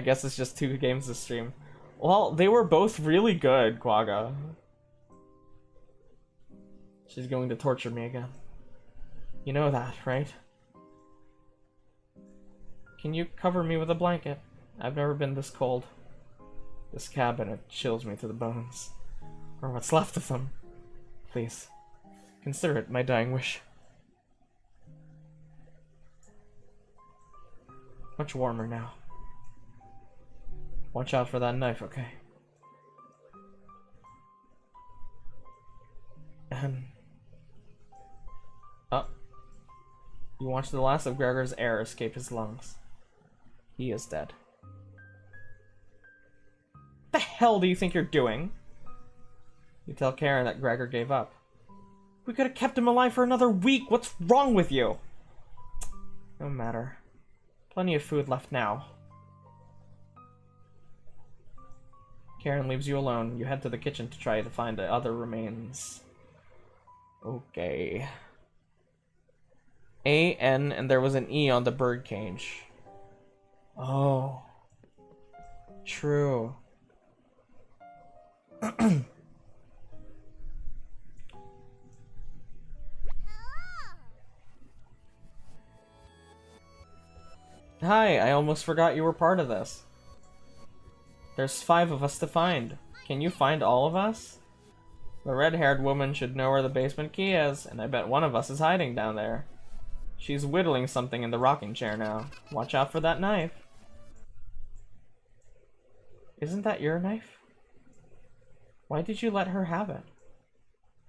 guess it's just 2 games this stream. Well, they were both really good, Quagga. She's going to torture me again. You know that, right? Can you cover me with a blanket? I've never been this cold. This cabinet chills me to the bones. Or what's left of them. Please, consider it my dying wish. Much warmer now. Watch out for that knife, okay? Oh. You watch the last of Gregor's air escape his lungs. He is dead. What the hell do you think you're doing? You tell Karen that Gregor gave up. We could have kept him alive for another week. What's wrong with you? No matter. Plenty of food left now. Karen leaves you alone. You head to the kitchen to try to find the other remains. Okay. A-N, and there was an E on the bird cage. Oh. True. Hi, I almost forgot you were part of this. There's 5 of us to find. Can you find all of us? The red-haired woman should know where the basement key is, and I bet one of us is hiding down there. She's whittling something in the rocking chair now. Watch out for that knife. Isn't that your knife? Why did you let her have it?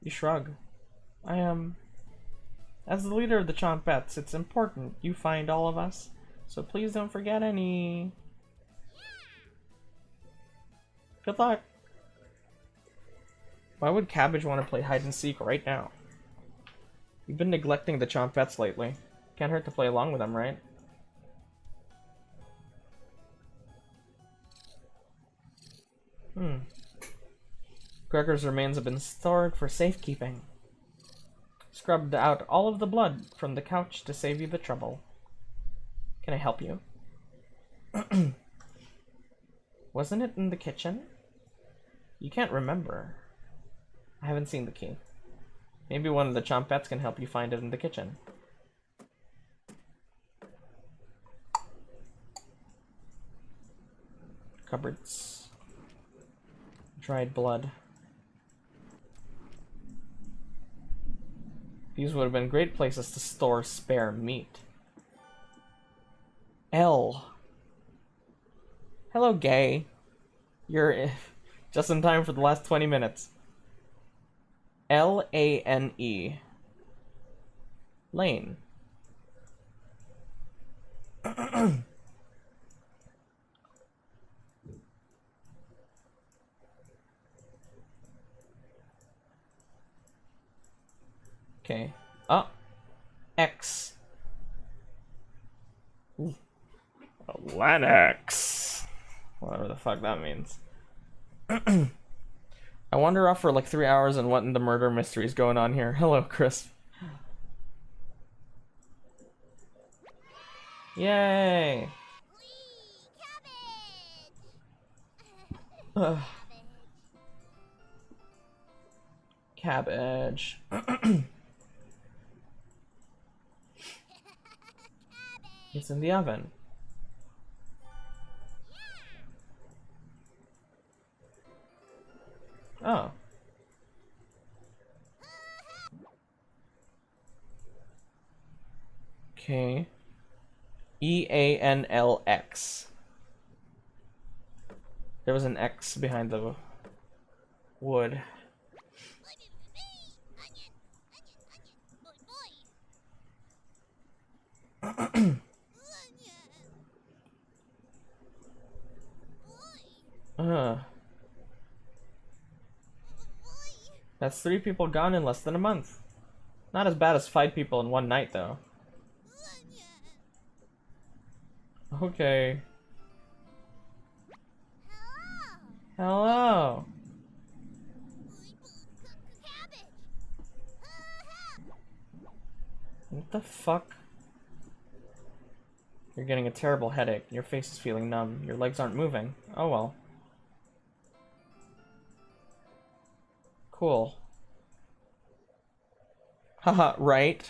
You shrug. As the leader of the Chompettes, it's important you find all of us. So please don't forget any. Good luck. Why would Cabbage want to play hide and seek right now? You've been neglecting the Chompettes lately. Can't hurt to play along with them, right? Gregor's remains have been stored for safekeeping. Scrubbed out all of the blood from the couch to save you the trouble. Can I help you? Wasn't it in the kitchen? You can't remember. I haven't seen the key. Maybe one of the Chompettes can help you find it in the kitchen. Cupboards. Dried blood. These would have been great places to store spare meat. L. Hello, gay. You're just in time for the last 20 minutes. Lane. Lane. Okay. X. Ooh. Lennox. Whatever the fuck that means. I wander off for like 3 hours and what in the murder mystery is going on here. Hello, Chris. Yay! Ugh. Cabbage. It's in the oven. Oh. Okay. EANLX. There was an X behind the wood. That's 3 people gone in less than a month. Not as bad as 5 people in one night, though. Okay. Hello. What the fuck? You're getting a terrible headache. Your face is feeling numb. Your legs aren't moving. Oh well. Cool. Haha, right?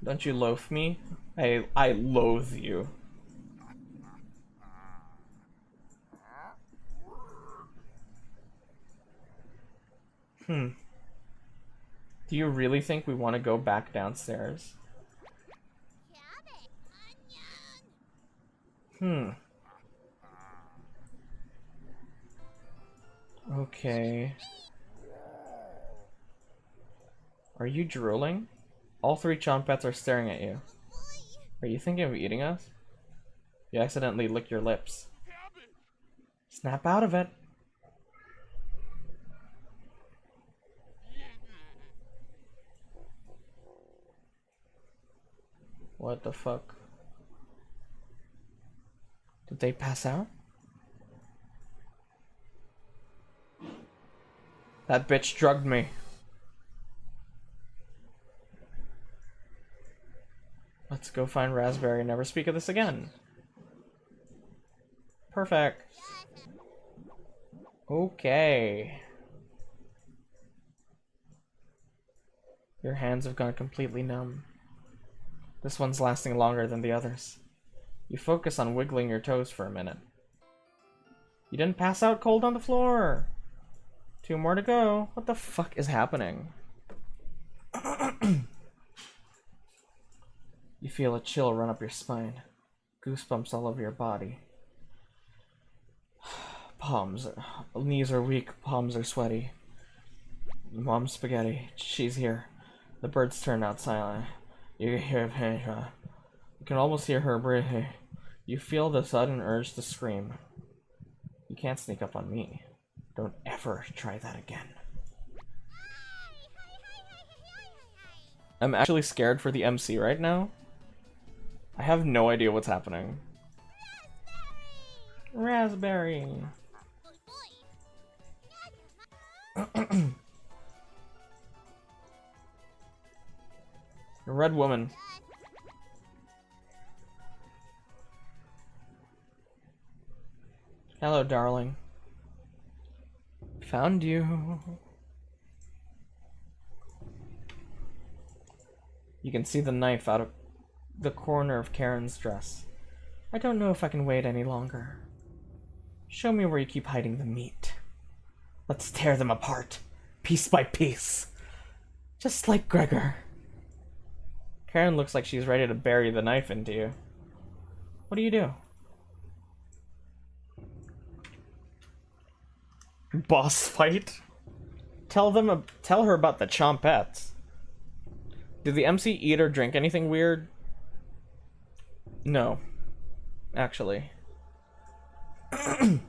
Don't you loathe me? I loathe you. Do you really think we want to go back downstairs? Okay. Are you drooling? All 3 chompets are staring at you. Are you thinking of eating us? You accidentally lick your lips. Snap out of it. What the fuck? Did they pass out? That bitch drugged me. Let's go find Raspberry and never speak of this again. Perfect. Okay. Your hands have gone completely numb. This one's lasting longer than the others. You focus on wiggling your toes for a minute. You didn't pass out cold on the floor. 2 more to go. What the fuck is happening? You feel a chill run up your spine. Goosebumps all over your body. Knees are weak, palms are sweaty. Mom's spaghetti. She's here. The birds turn out silent. You can almost hear her breathing. You feel the sudden urge to scream. You can't sneak up on me. Don't ever try that again. I'm actually scared for the MC right now. I have no idea what's happening. Raspberry! A red woman. Hello, darling. Found you. You can see the knife out of the corner of Karen's dress. I don't know if I can wait any longer. Show me where you keep hiding the meat. Let's tear them apart, piece by piece. Just like Gregor. Karen looks like she's ready to bury the knife into you. What do you do? Boss fight? Tell her about the chompettes. Did the MC eat or drink anything weird? No. Actually.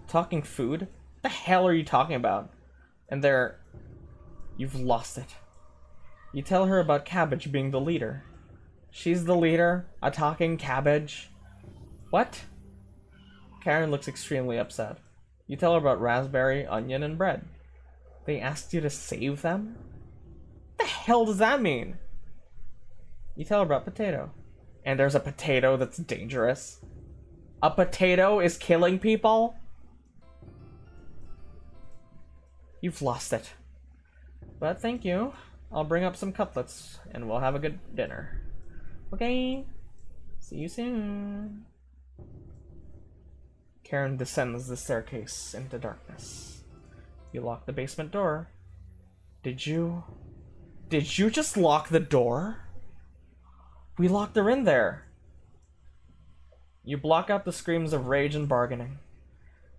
Talking food? What the hell are you talking about? And you've lost it. You tell her about Cabbage being the leader. She's the leader? A talking cabbage? What? Karen looks extremely upset. You tell her about raspberry, onion, and bread. They asked you to save them? What the hell does that mean? You tell her about potato. And there's a potato that's dangerous. A potato is killing people? You've lost it. But thank you. I'll bring up some cutlets and we'll have a good dinner. Okay. See you soon. Karen descends the staircase into darkness. You lock the basement door. Did you just lock the door? We locked her in there. You block out the screams of rage and bargaining.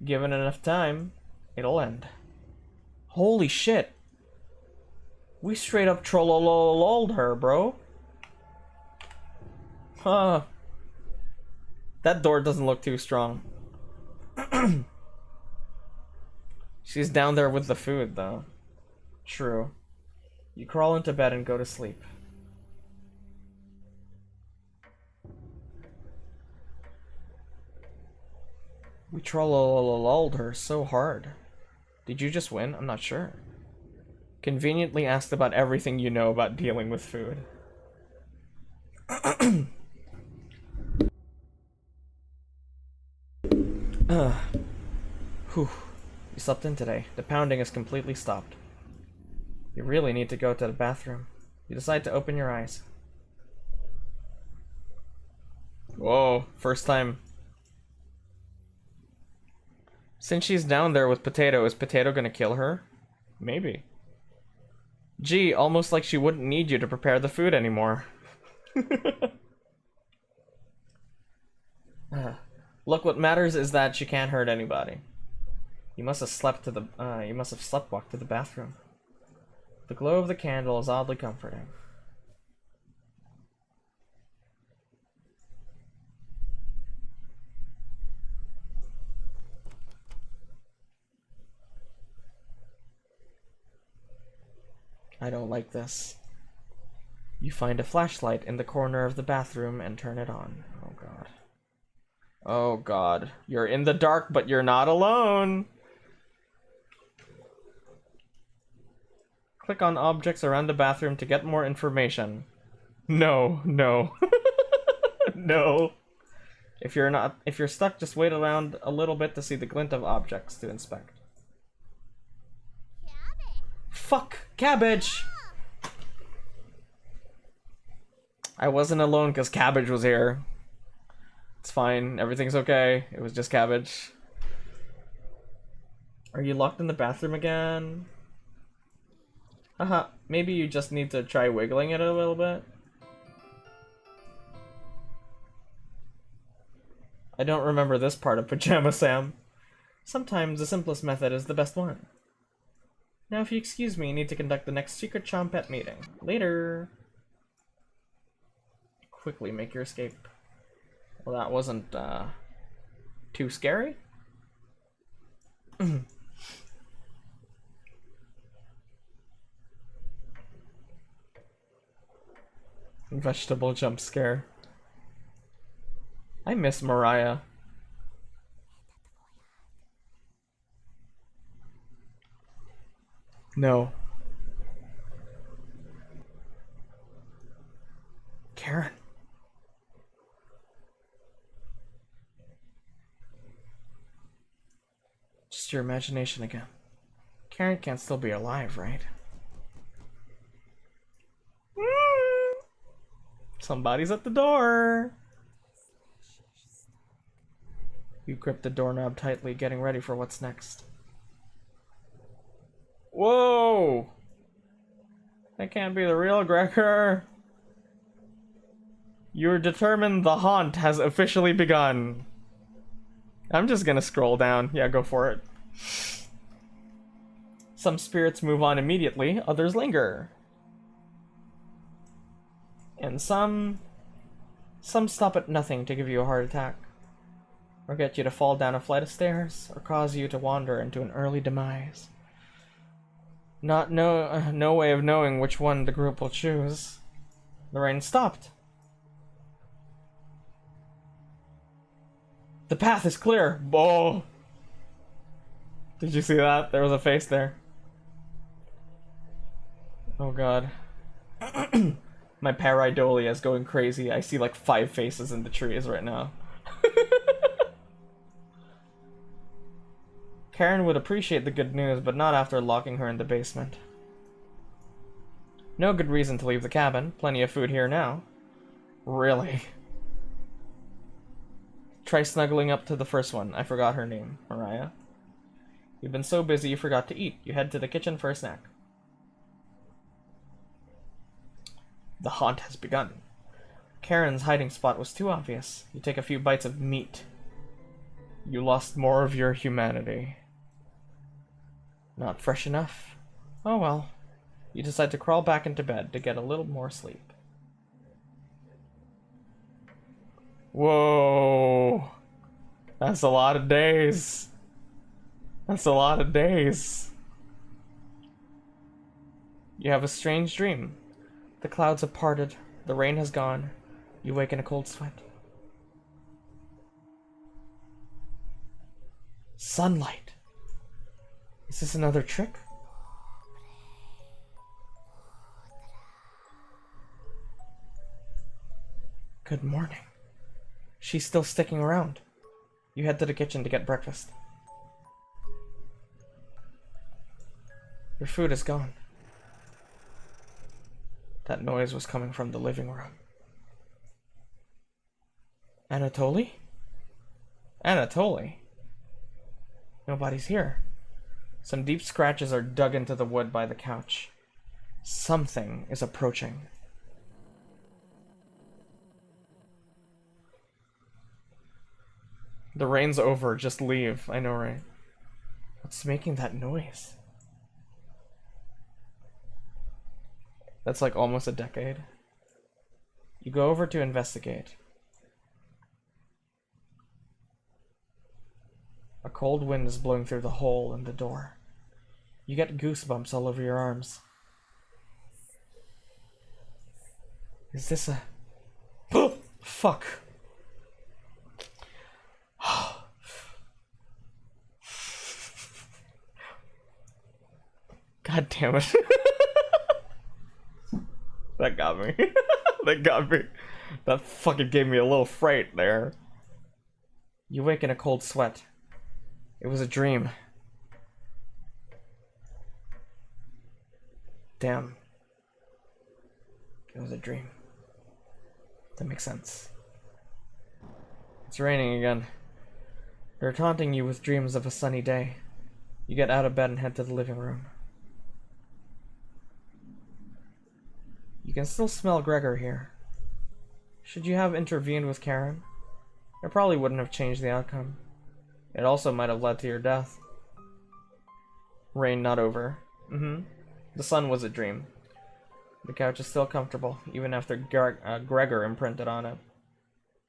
Given enough time, it'll end. Holy shit. We straight up trollolololed her, bro. Huh. That door doesn't look too strong. She's down there with the food, though. True. You crawl into bed and go to sleep. We trollolololed her so hard. Did you just win? I'm not sure. Conveniently asked about everything you know about dealing with food. Whew. You slept in today. The pounding has completely stopped. You really need to go to the bathroom. You decide to open your eyes. Whoa, first time. Since she's down there with Potato, is Potato gonna kill her? Maybe. Gee, almost like she wouldn't need you to prepare the food anymore. Look, what matters is that she can't hurt anybody. You must have sleptwalked to the bathroom. The glow of the candle is oddly comforting. I don't like this. You find a flashlight in the corner of the bathroom and turn it on. Oh god. Oh god. You're in the dark, but you're not alone! Click on objects around the bathroom to get more information. No, no. No. If you're stuck, just wait around a little bit to see the glint of objects to inspect. Fuck! Cabbage! I wasn't alone because Cabbage was here. It's fine. Everything's okay. It was just Cabbage. Are you locked in the bathroom again? Haha. Maybe you just need to try wiggling it a little bit. I don't remember this part of Pajama Sam. Sometimes the simplest method is the best one. Now, if you excuse me, you need to conduct the next secret Chompette meeting. Later! Quickly make your escape. Well, that wasn't, too scary? Vegetable jump scare. I miss Mariah. No. Karen. Just your imagination again. Karen can't still be alive, right? Somebody's at the door. You grip the doorknob tightly, getting ready for what's next. Whoa! That can't be the real Gregor. You're determined the haunt has officially begun. I'm just gonna scroll down. Yeah, go for it. Some spirits move on immediately, others linger. And some stop at nothing to give you a heart attack, or get you to fall down a flight of stairs, or cause you to wander into an early demise. No way of knowing which one the group will choose. The rain stopped. The path is clear. Oh! Did you see that? There was a face there. Oh god. My pareidolia is going crazy. I see like 5 faces in the trees right now. Karen would appreciate the good news, but not after locking her in the basement. No good reason to leave the cabin. Plenty of food here now. Really? Try snuggling up to the first one. I forgot her name. Mariah. You've been so busy you forgot to eat. You head to the kitchen for a snack. The haunt has begun. Karen's hiding spot was too obvious. You take a few bites of meat. You lost more of your humanity. Not fresh enough? Oh well. You decide to crawl back into bed to get a little more sleep. Whoa! That's a lot of days. That's a lot of days. You have a strange dream. The clouds have parted. The rain has gone. You wake in a cold sweat. Sunlight. Is this another trick? Good morning. She's still sticking around. You head to the kitchen to get breakfast. Your food is gone. That noise was coming from the living room. Anatoly? Anatoly? Nobody's here. Some deep scratches are dug into the wood by the couch. Something is approaching. The rain's over, just leave. I know, right? What's making that noise? That's like almost a decade. You go over to investigate. A cold wind is blowing through the hole in the door. You get goosebumps all over your arms. Is this a... Fuck. God damn it. That got me. That got me. That fucking gave me a little fright there. You wake in a cold sweat. It was a dream. Damn. It was a dream. That makes sense. It's raining again. They're taunting you with dreams of a sunny day. You get out of bed and head to the living room. You can still smell Gregor here. Should you have intervened with Karen? It probably wouldn't have changed the outcome. It also might have led to your death. Rain not over. The sun was a dream. The couch is still comfortable, even after Gregor imprinted on it.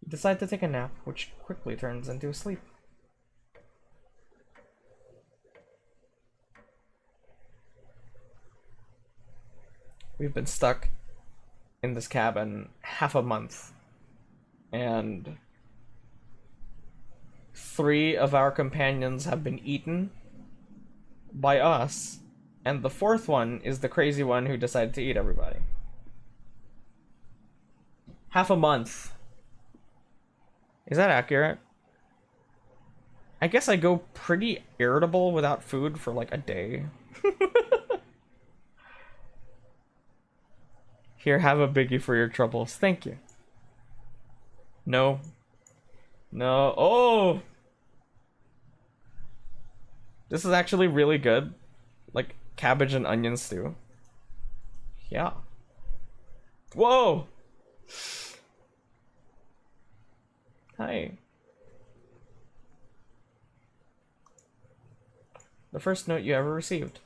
You decide to take a nap, which quickly turns into a sleep. We've been stuck in this cabin half a month, and 3 of our companions have been eaten by us, and the 4th one is the crazy one who decided to eat everybody. Half a month. Is that accurate? I guess I go pretty irritable without food for like a day. Here, have a biggie for your troubles. Thank you. No. No. Oh! This is actually really good. Like cabbage and onion stew. Yeah. Whoa! Hi. The first note you ever received.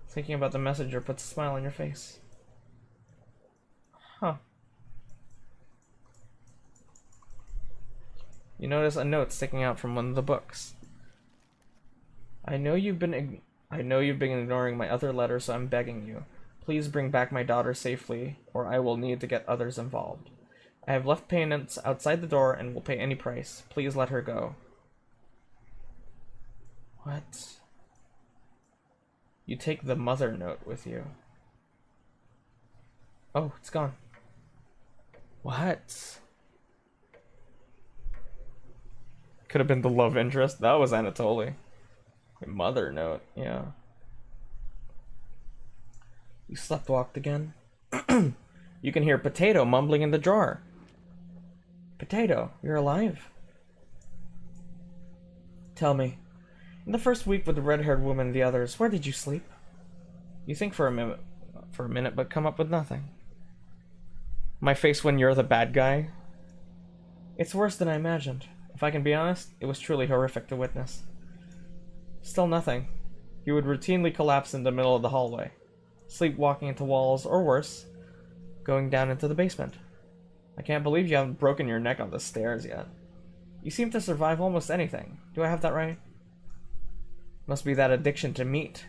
Thinking about the messenger puts a smile on your face. Huh. You notice a note sticking out from one of the books. I know you've been ignoring my other letters, so I'm begging you. Please bring back my daughter safely, or I will need to get others involved. I have left payments outside the door and will pay any price. Please let her go. What? You take the mother note with you. Oh, it's gone. What? Could have been the love interest. That was Anatoly. Mother note, yeah. You sleptwalked again. You can hear Potato mumbling in the drawer. Potato, you're alive. Tell me, in the first week with the red-haired woman and the others, where did you sleep? You think for a minute, but come up with nothing. My face when you're the bad guy? It's worse than I imagined. If I can be honest, it was truly horrific to witness. Still nothing. You would routinely collapse in the middle of the hallway, sleepwalking into walls, or worse, going down into the basement. I can't believe you haven't broken your neck on the stairs yet. You seem to survive almost anything. Do I have that right? Must be that addiction to meat.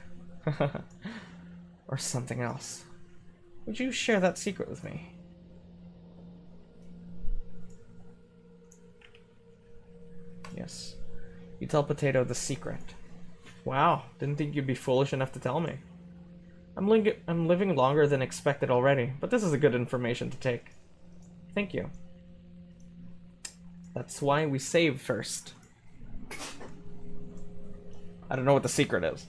Or something else. Would you share that secret with me? Yes. You tell Potato the secret. Wow, didn't think you'd be foolish enough to tell me. I'm living longer than expected already, but this is a good information to take. Thank you. That's why we save first. I don't know what the secret is.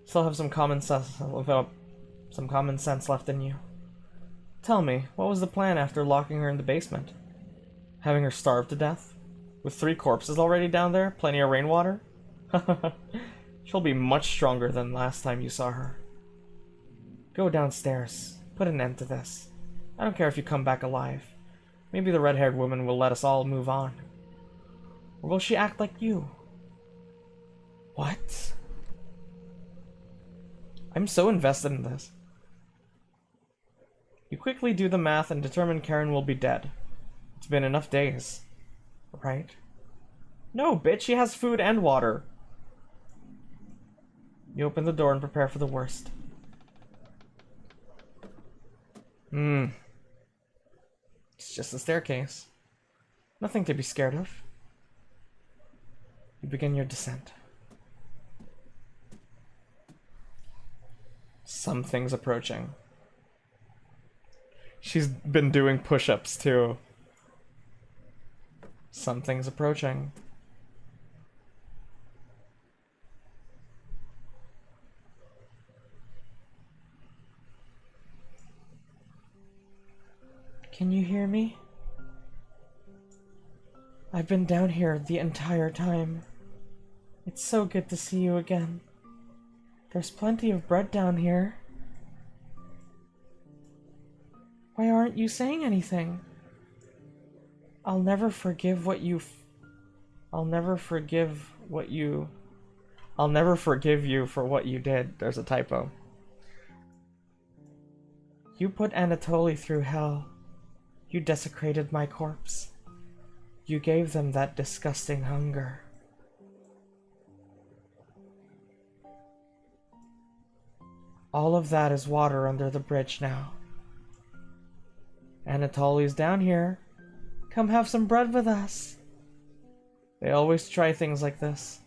Still have some common sense left in you. Tell me, what was the plan after locking her in the basement? Having her starve to death? With 3 corpses already down there? Plenty of rainwater? She'll be much stronger than last time you saw her. Go downstairs. Put an end to this. I don't care if you come back alive. Maybe the red-haired woman will let us all move on. Or will she act like you? What? I'm so invested in this. You quickly do the math and determine Karen will be dead. It's been enough days. Right? No, bitch, she has food and water. You open the door and prepare for the worst. It's just a staircase. Nothing to be scared of. You begin your descent. Something's approaching. She's been doing push-ups too. Something's approaching. Can you hear me? I've been down here the entire time. It's so good to see you again. There's plenty of bread down here. Why aren't you saying anything? I'll never forgive you for what you did. There's a typo. You put Anatoly through hell. You desecrated my corpse. You gave them that disgusting hunger. All of that is water under the bridge now. Anatoly's down here. Come have some bread with us. They always try things like this.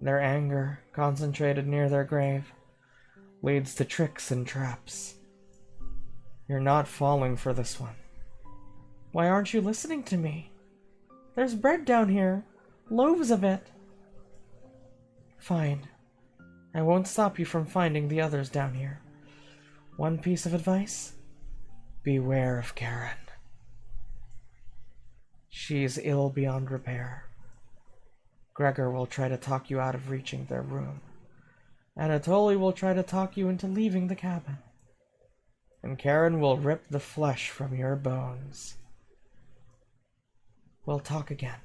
Their anger, concentrated near their grave, leads to tricks and traps. You're not falling for this one. Why aren't you listening to me? There's bread down here. Loaves of it. Fine. I won't stop you from finding the others down here. One piece of advice? Beware of Karen. She is ill beyond repair. Gregor will try to talk you out of reaching their room. Anatoly will try to talk you into leaving the cabin. And Karen will rip the flesh from your bones. We'll talk again.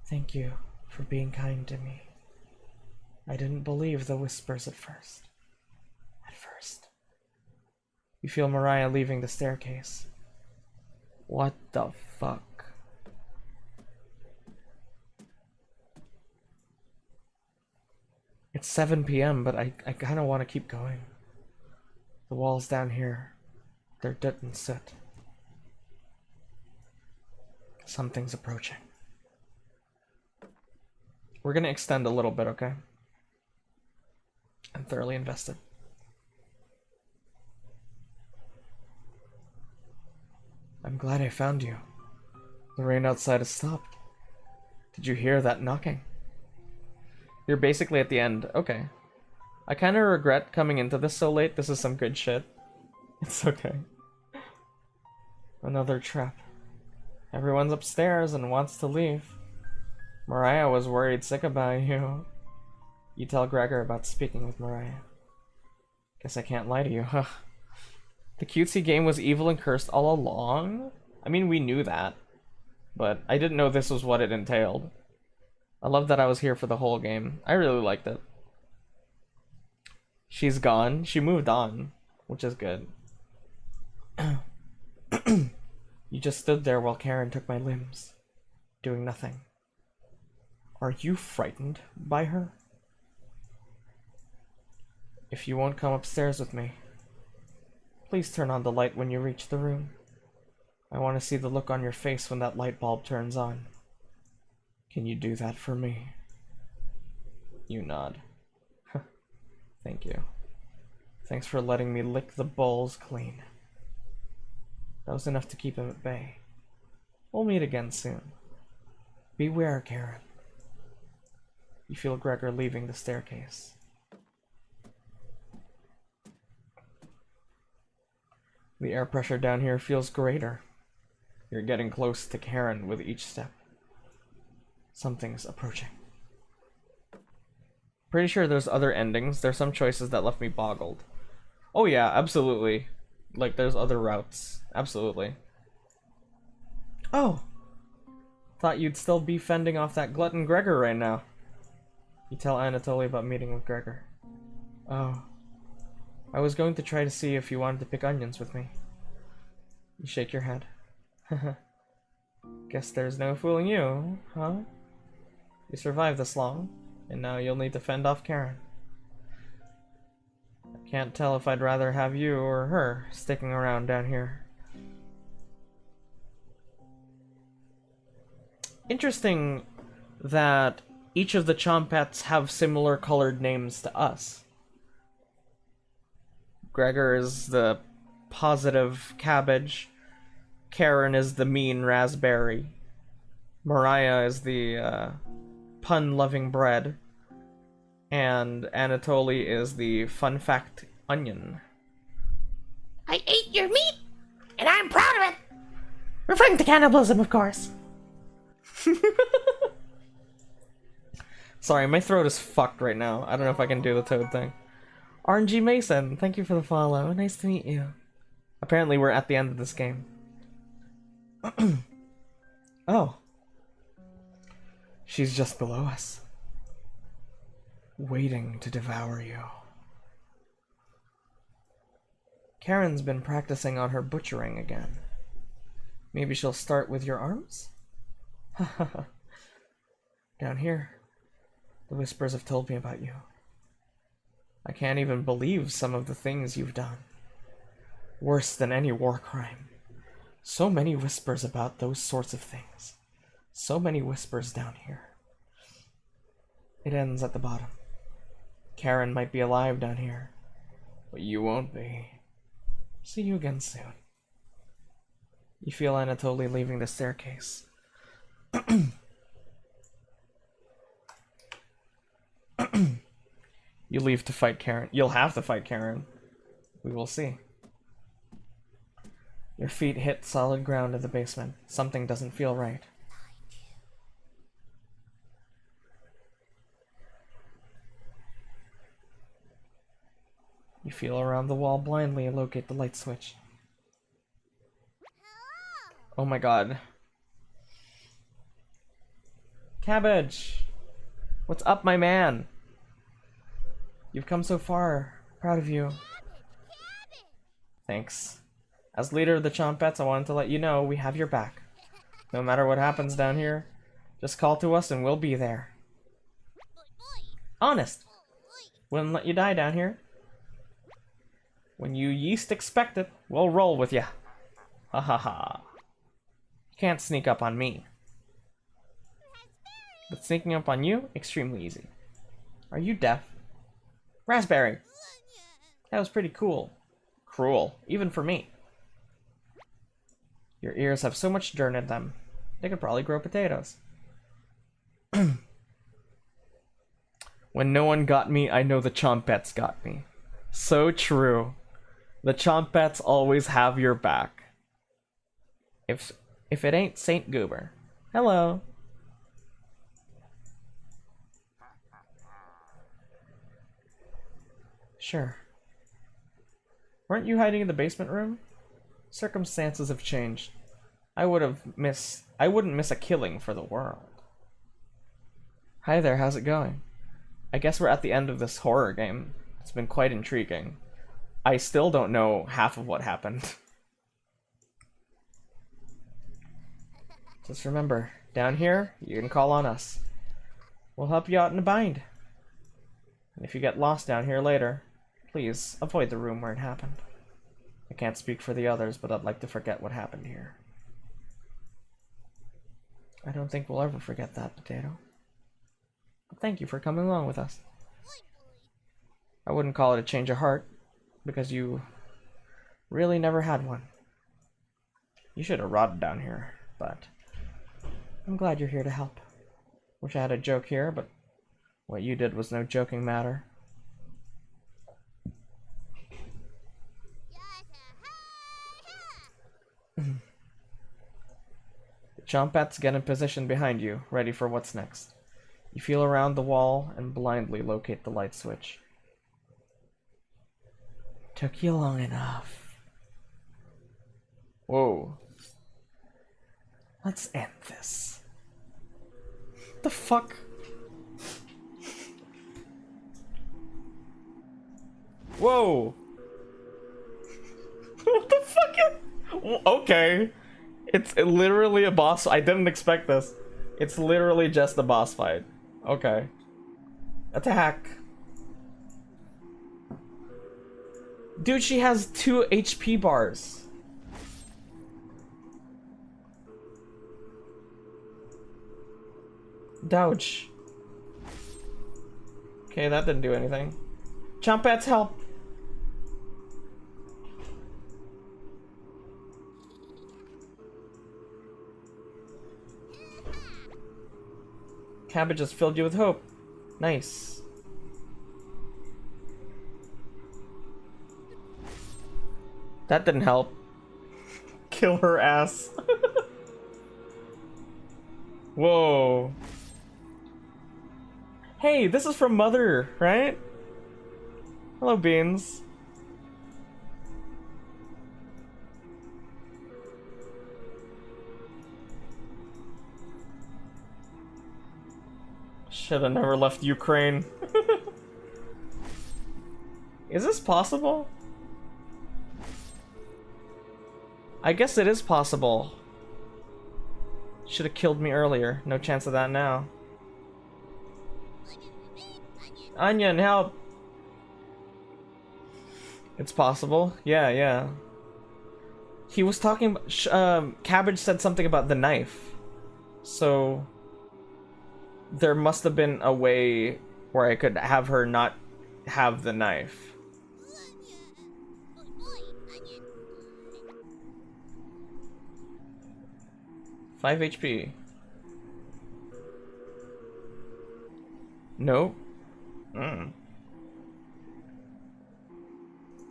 Thank you for being kind to me. I didn't believe the whispers at first. You feel Mariah leaving the staircase. What the fuck? It's 7 p.m., but I kind of want to keep going. The walls down here, they're dirt and soot. Something's approaching. We're gonna extend a little bit, okay? I'm thoroughly invested. I'm glad I found you. The rain outside has stopped. Did you hear that knocking? You're basically at the end. Okay. I kind of regret coming into this so late. This is some good shit. It's okay. Another trap. Everyone's upstairs and wants to leave. Mariah was worried sick about you. You tell Gregor about speaking with Mariah. Guess I can't lie to you, huh? The cutesy game was evil and cursed all along? I mean, we knew that. But I didn't know this was what it entailed. I love that I was here for the whole game. I really liked it. She's gone. She moved on, which is good. You just stood there while Karen took my limbs, doing nothing. Are you frightened by her? If you won't come upstairs with me, please turn on the light when you reach the room. I want to see the look on your face when that light bulb turns on. Can you do that for me? You nod. Thank you. Thanks for letting me lick the bowls clean. That was enough to keep him at bay. We'll meet again soon. Beware, Karen. You feel Gregor leaving the staircase. The air pressure down here feels greater. You're getting close to Karen with each step. Something's approaching. Pretty sure there's other endings. There's some choices that left me boggled. Oh yeah, absolutely. Like, there's other routes. Absolutely. Oh! Thought you'd still be fending off that glutton Gregor right now. You tell Anatoly about meeting with Gregor. Oh. I was going to try to see if you wanted to pick onions with me. You shake your head. Guess there's no fooling you, huh? You survived this long, and now you'll need to fend off Karen. I can't tell if I'd rather have you or her sticking around down here. Interesting that each of the Chompets have similar colored names to us. Gregor is the positive cabbage. Karen is the mean raspberry. Mariah is the pun-loving bread. And Anatoly is the fun fact onion. I ate your meat, and I'm proud of it. Referring to cannibalism, of course. Sorry, my throat is fucked right now. I don't know if I can do the toad thing. RNG Mason, thank you for the follow. Nice to meet you. Apparently we're at the end of this game. Oh. She's just below us. Waiting to devour you. Karen's been practicing on her butchering again. Maybe she'll start with your arms? Down here, the whispers have told me about you. I can't even believe some of the things you've done. Worse than any war crime. So many whispers about those sorts of things. So many whispers down here. It ends at the bottom. Karen might be alive down here, but you won't be. See you again soon. You feel Anatoly leaving the staircase. You leave to fight Karen. You'll have to fight Karen. We will see. Your feet hit solid ground in the basement. Something doesn't feel right. feel around the wall blindly and locate the light switch. Oh my god. Cabbage! What's up, my man? You've come so far. Proud of you. Thanks. As leader of the Chompets, I wanted to let you know we have your back. No matter what happens down here, just call to us and we'll be there. Honest! Wouldn't let you die down here. When you least expect it, we'll roll with ya. Ha ha ha. You can't sneak up on me. But sneaking up on you, extremely easy. Are you deaf? Raspberry! That was pretty cool. Cruel, even for me. Your ears have so much dirt in them, they could probably grow potatoes. When no one got me, I know the Chompets got me. So true. The Chompets always have your back. If it ain't Saint Goober. Hello. Sure. Weren't you hiding in the basement room? Circumstances have changed. I wouldn't miss a killing for the world. Hi there, how's it going? I guess we're at the end of this horror game. It's been quite intriguing. I still don't know half of what happened. Just remember, down here, you can call on us. We'll help you out in a bind. And if you get lost down here later, please avoid the room where it happened. I can't speak for the others, but I'd like to forget what happened here. I don't think we'll ever forget that, Potato. But thank you for coming along with us. I wouldn't call it a change of heart, because you really never had one. You should have rotted down here, but I'm glad you're here to help. Wish I had a joke here, but what you did was no joking matter. The Chompets get in position behind you, ready for what's next. You feel around the wall and blindly locate the light switch. Took you long enough. Whoa. Let's end this. The fuck? Whoa. What the fuck? Okay. It's literally a boss. I didn't expect this. It's literally just a boss fight. Okay. Attack. Dude, she has 2 HP bars. Dodge. Okay, that didn't do anything. Chompets, help! Cabbage has filled you with hope. Nice. That didn't help. Kill her ass. Whoa. Hey, this is from Mother, right? Hello, Beans. Should have never left Ukraine. Is this possible? I guess it is possible. Should have killed me earlier. No chance of that now. Onion, help! It's possible. Yeah, yeah. He was talking about... Cabbage said something about the knife. So... there must have been a way where I could have her not have the knife. Five HP. Nope.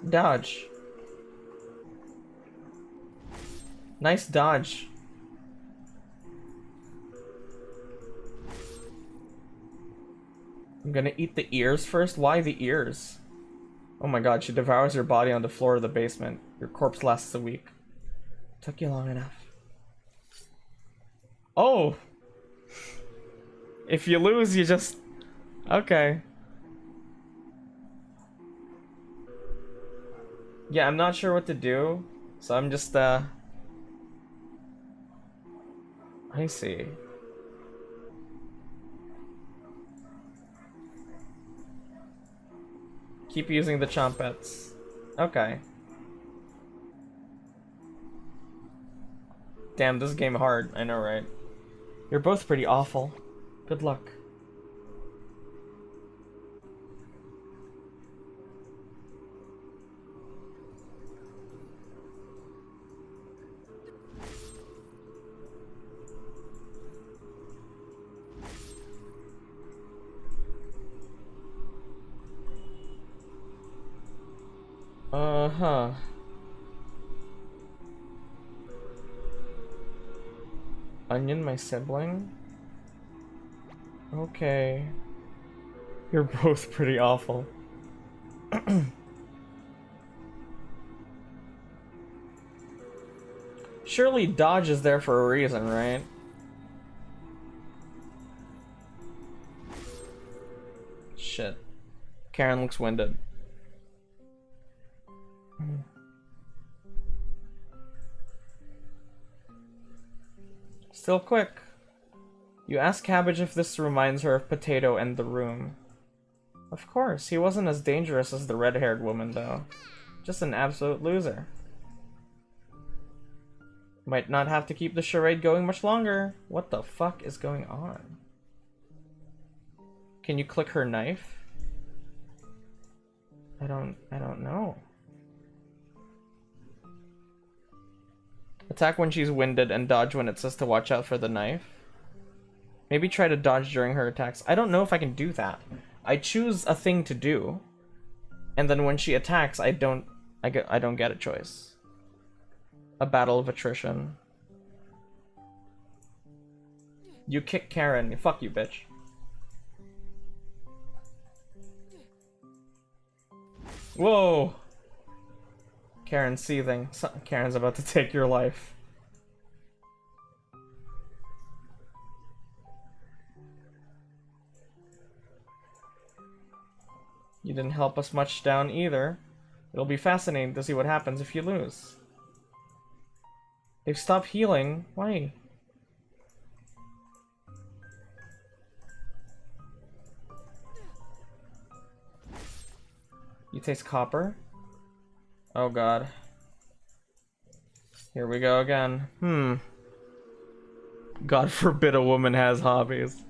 Dodge. Nice dodge. I'm gonna eat the ears first? Why the ears? Oh my god, she devours your body on the floor of the basement. Your corpse lasts a week. Took you long enough. Oh! If you lose, you just... Okay. Yeah, I'm not sure what to do, so I'm just, I see. Keep using the chompets. Okay. Damn, this game hard. I know, right? You're both pretty awful. Good luck. Uh-huh. Onion, my sibling? Okay. You're both pretty awful. Surely dodge is there for a reason, right? Shit. Karen looks winded. Still quick. You ask Cabbage if this reminds her of Potato and the room. Of course, he wasn't as dangerous as the red-haired woman, though. Just an absolute loser. Might not have to keep the charade going much longer. What the fuck is going on? Can you click her knife? I don't know. Attack when she's winded and dodge when it says to watch out for the knife. Maybe try to dodge during her attacks. I don't know if I can do that. I choose a thing to do, and then when she attacks, I don't get a choice. A battle of attrition. You kick Karen. Fuck you, bitch. Whoa! Karen's seething. Karen's about to take your life. You didn't help us much down either. It'll be fascinating to see what happens if you lose. They've stopped healing. Why? You taste copper? Oh god. Here we go again. God forbid a woman has hobbies.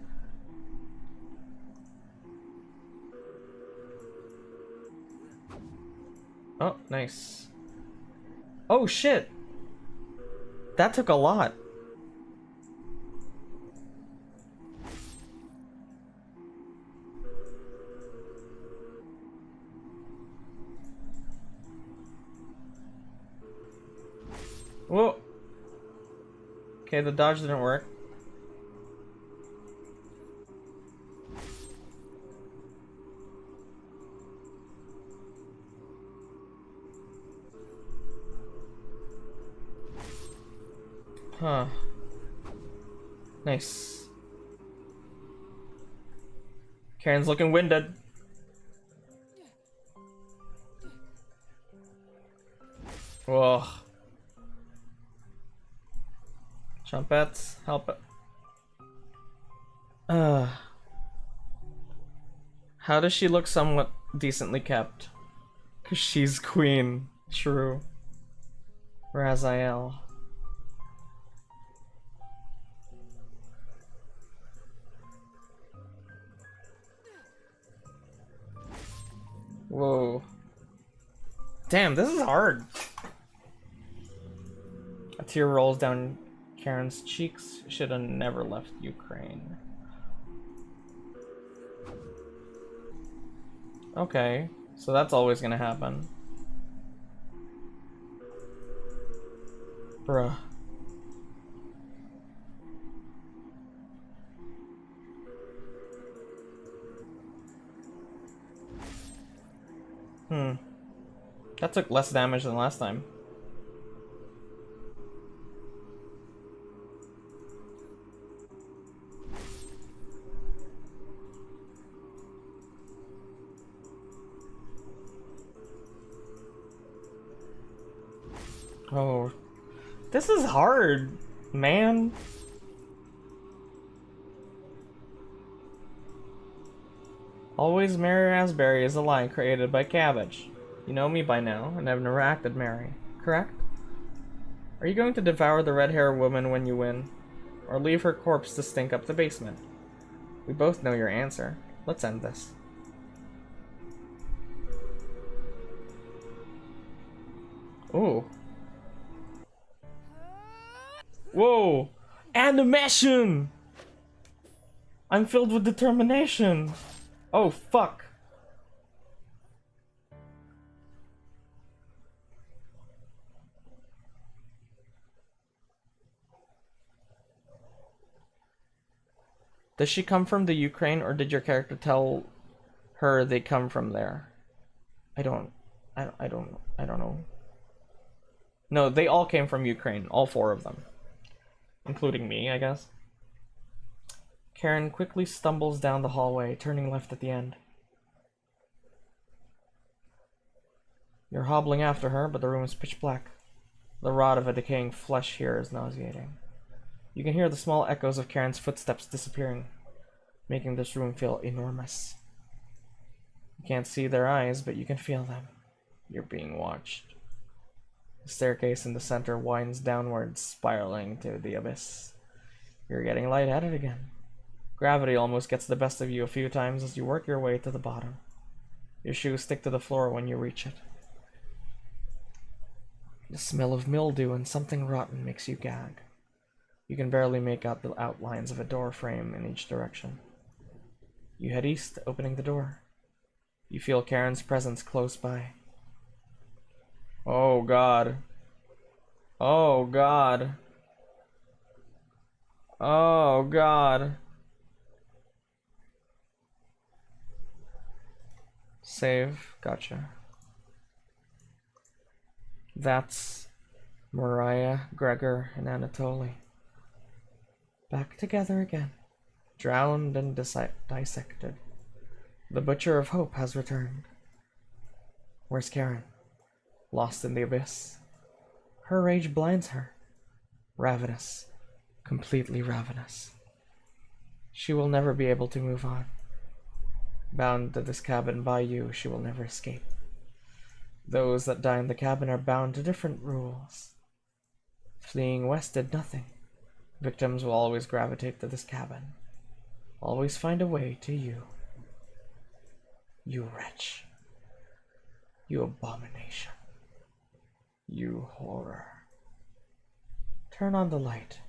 Oh, nice. Oh shit! That took a lot. Whoa. Okay, the dodge didn't work. Huh. Nice. Karen's looking winded. Whoa. Trumpets, help it. How does she look somewhat decently kept? 'Cause she's queen. True. Raziel. Whoa. Damn, this is hard. A tear rolls down Karen's cheeks. Should have never left Ukraine. Okay, so that's always gonna happen. Bruh. Hmm. That took less damage than last time. Oh, this is hard, man. Always Mary Raspberry is a lie created by Cabbage. You know me by now, and have never acted Mary, correct? Are you going to devour the red-haired woman when you win? Or leave her corpse to stink up the basement? We both know your answer. Let's end this. Ooh. Whoa! Animation! I'm filled with determination! Oh, fuck. Does she come from the Ukraine, or did your character tell her they come from there? I don't know. No, they all came from Ukraine, all 4 of them. Including me, I guess. Karen quickly stumbles down the hallway, turning left at the end. You're hobbling after her, but the room is pitch black. The rot of a decaying flesh here is nauseating. You can hear the small echoes of Karen's footsteps disappearing, making this room feel enormous. You can't see their eyes, but you can feel them. You're being watched. The staircase in the center winds downwards, spiraling to the abyss. You're getting lightheaded again. Gravity almost gets the best of you a few times as you work your way to the bottom. Your shoes stick to the floor when you reach it. The smell of mildew and something rotten makes you gag. You can barely make out the outlines of a door frame in each direction. You head east, opening the door. You feel Karen's presence close by. Oh God. Oh God. Oh God. Save. Gotcha. That's Mariah, Gregor, and Anatoly. Back together again. Drowned and dissected. The Butcher of Hope has returned. Where's Karen? Lost in the abyss. Her rage blinds her. Ravenous. Completely ravenous. She will never be able to move on. Bound to this cabin by you, she will never escape. Those that die in the cabin are bound to different rules. Fleeing west did nothing. Victims will always gravitate to this cabin. Always find a way to you. You wretch. You abomination. You horror. Turn on the light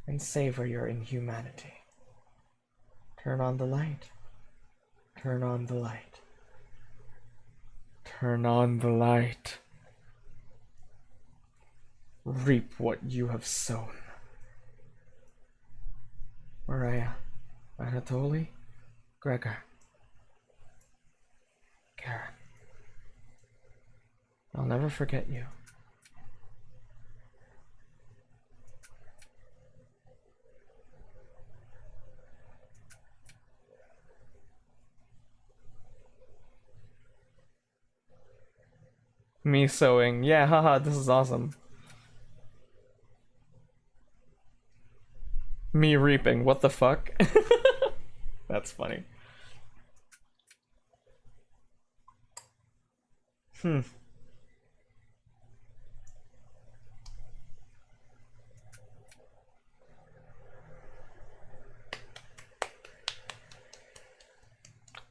and savor your inhumanity. Turn on the light. Turn on the light. Turn on the light. Reap what you have sown. Mariah, Anatoly, Gregor, Karen. I'll never forget you. Me sewing. Yeah, haha, this is awesome. Me reaping. What the fuck? That's funny.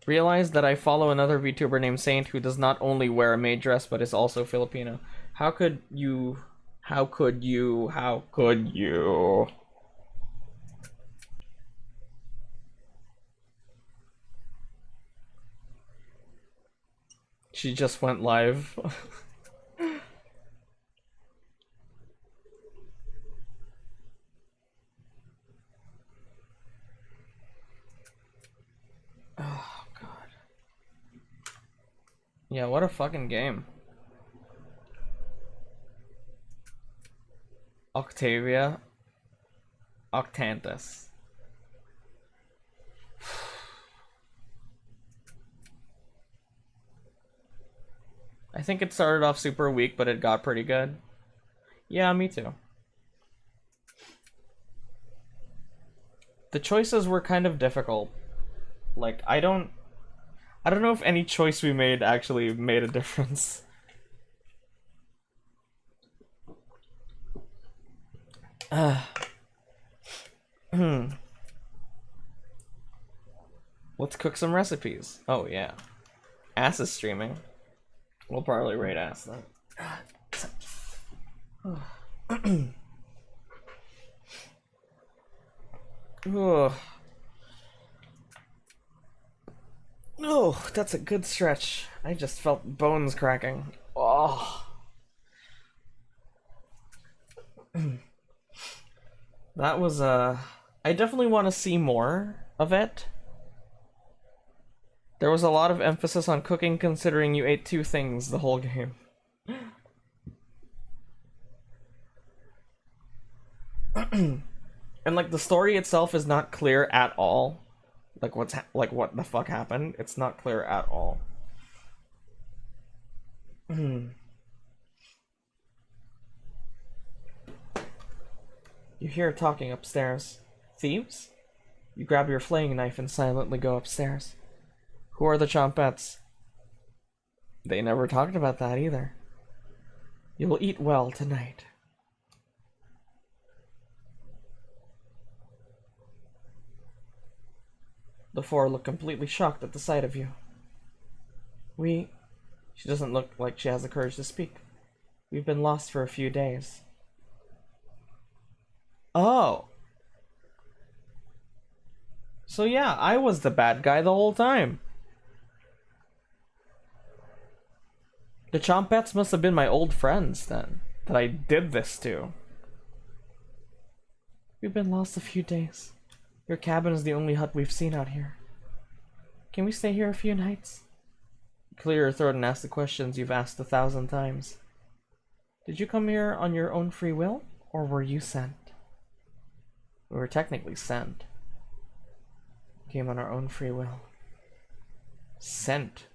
Realized that I follow another VTuber named Saint who does not only wear a maid dress but is also Filipino. How could you? How could you? How could you? She just went live. Oh god. Yeah, what a fucking game. Octavia. Octantis. I think it started off super weak, but it got pretty good. Yeah, me too. The choices were kind of difficult. Like, I don't know if any choice we made actually made a difference. Let's cook some recipes. Oh yeah. Ass is streaming. We'll probably raid Ass then. Ugh. Oh, that's a good stretch. I just felt bones cracking. Oh. That was I definitely want to see more of it. There was a lot of emphasis on cooking considering you ate 2 things the whole game. And like the story itself is not clear at all. Like what the fuck happened? It's not clear at all. You hear talking upstairs. Thieves? You grab your flaying knife and silently go upstairs. Who are the Chompettes? They never talked about that either. You'll eat well tonight. The 4 look completely shocked at the sight of you. She doesn't look like she has the courage to speak. We've been lost for a few days. Oh. So yeah, I was the bad guy the whole time. The Chompettes must have been my old friends then, that I did this to. We've been lost a few days. Your cabin is the only hut we've seen out here. Can we stay here a few nights? Clear your throat and ask the questions you've asked 1,000 times. Did you come here on your own free will, or were you sent? We were technically sent. Came on our own free will. Sent,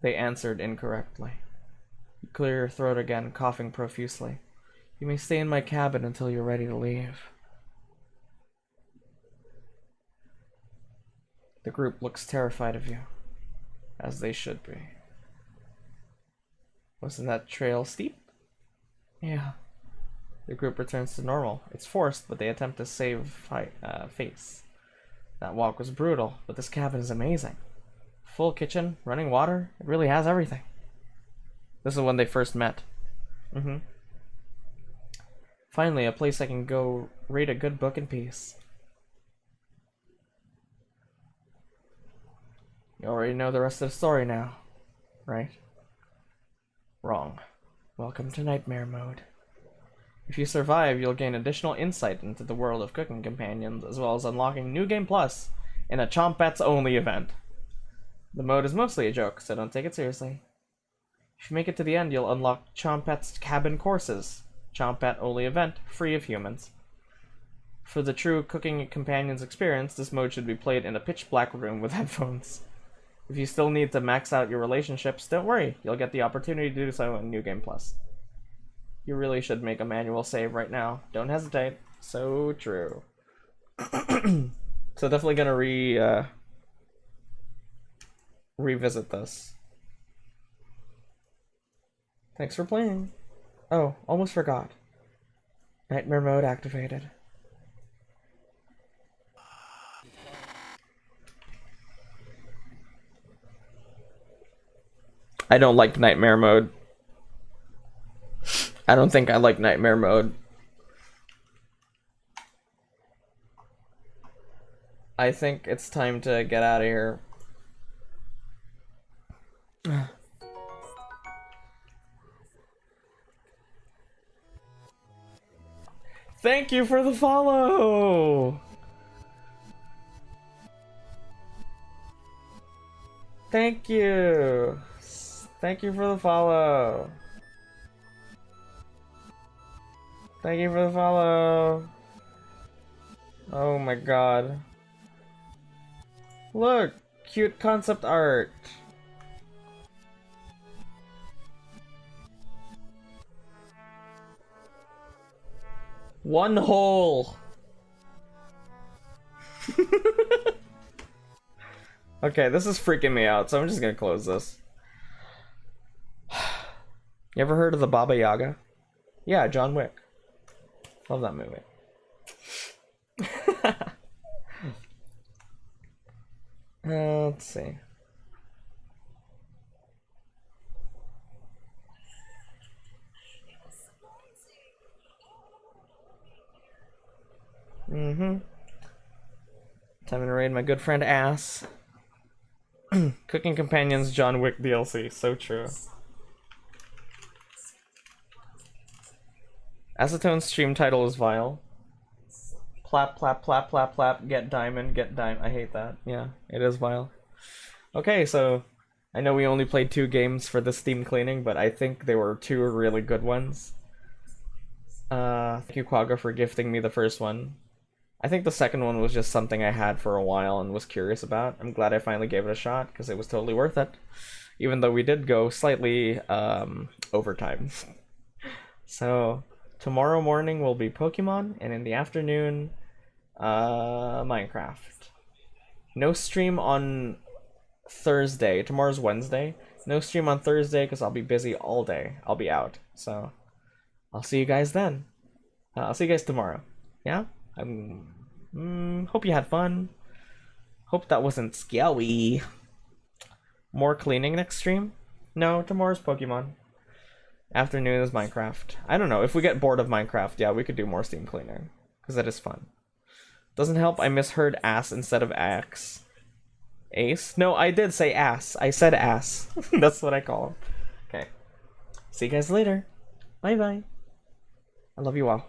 they answered incorrectly. You clear your throat again, coughing profusely. You may stay in my cabin until you're ready to leave. The group looks terrified of you, as they should be. Wasn't that trail steep? Yeah. The group returns to normal. It's forced, but they attempt to save face. That walk was brutal, but this cabin is amazing. Full kitchen, running water, it really has everything. This is when they first met. Finally, a place I can go read a good book in peace. You already know the rest of the story now, right? Wrong. Welcome to Nightmare Mode. If you survive, you'll gain additional insight into the world of cooking companions, as well as unlocking New Game Plus in a Chompettes only event. The mode is mostly a joke, so don't take it seriously. If you make it to the end, you'll unlock Chompettes Cabin Courses, Chompette only event, free of humans. For the true cooking companions experience, this mode should be played in a pitch black room with headphones. If you still need to max out your relationships, don't worry, you'll get the opportunity to do so in New Game Plus. You really should make a manual save right now. Don't hesitate. So true. So definitely gonna revisit this. Thanks for playing. Oh, almost forgot. Nightmare mode activated. I don't like nightmare mode. I don't think I like nightmare mode. I think it's time to get out of here. Thank you for the follow! Thank you! Thank you for the follow! Thank you for the follow. Oh my god. Look! Cute concept art. One hole. Okay, this is freaking me out, so I'm just gonna close this. You ever heard of the Baba Yaga? Yeah, John Wick. Love that movie. Let's see. Time to raid my good friend Ass. Cooking Companions John Wick DLC. So true. Acetone's stream title is vile. Plap, plap, plap, plap, plap. Get diamond, get diamond. I hate that. Yeah, it is vile. Okay, so I know we only played 2 games for this Steam cleaning, but I think they were 2 really good ones. Thank you, Quagga, for gifting me the first one. I think the second one was just something I had for a while and was curious about. I'm glad I finally gave it a shot, because it was totally worth it. Even though we did go slightly overtime. So, tomorrow morning will be Pokemon, and in the afternoon, Minecraft. No stream on Thursday. Tomorrow's Wednesday. No stream on Thursday, because I'll be busy all day. I'll be out. So, I'll see you guys then. I'll see you guys tomorrow. Yeah? Hope you had fun. Hope that wasn't scary. More cleaning next stream? No, tomorrow's Pokemon. Afternoon is Minecraft. I don't know, if we get bored of Minecraft, yeah, we could do more Steam cleaning. Because that is fun. Doesn't help I misheard ass instead of axe. Ace? No, I did say ass. I said ass. That's what I call him. Okay. See you guys later. Bye bye. I love you all.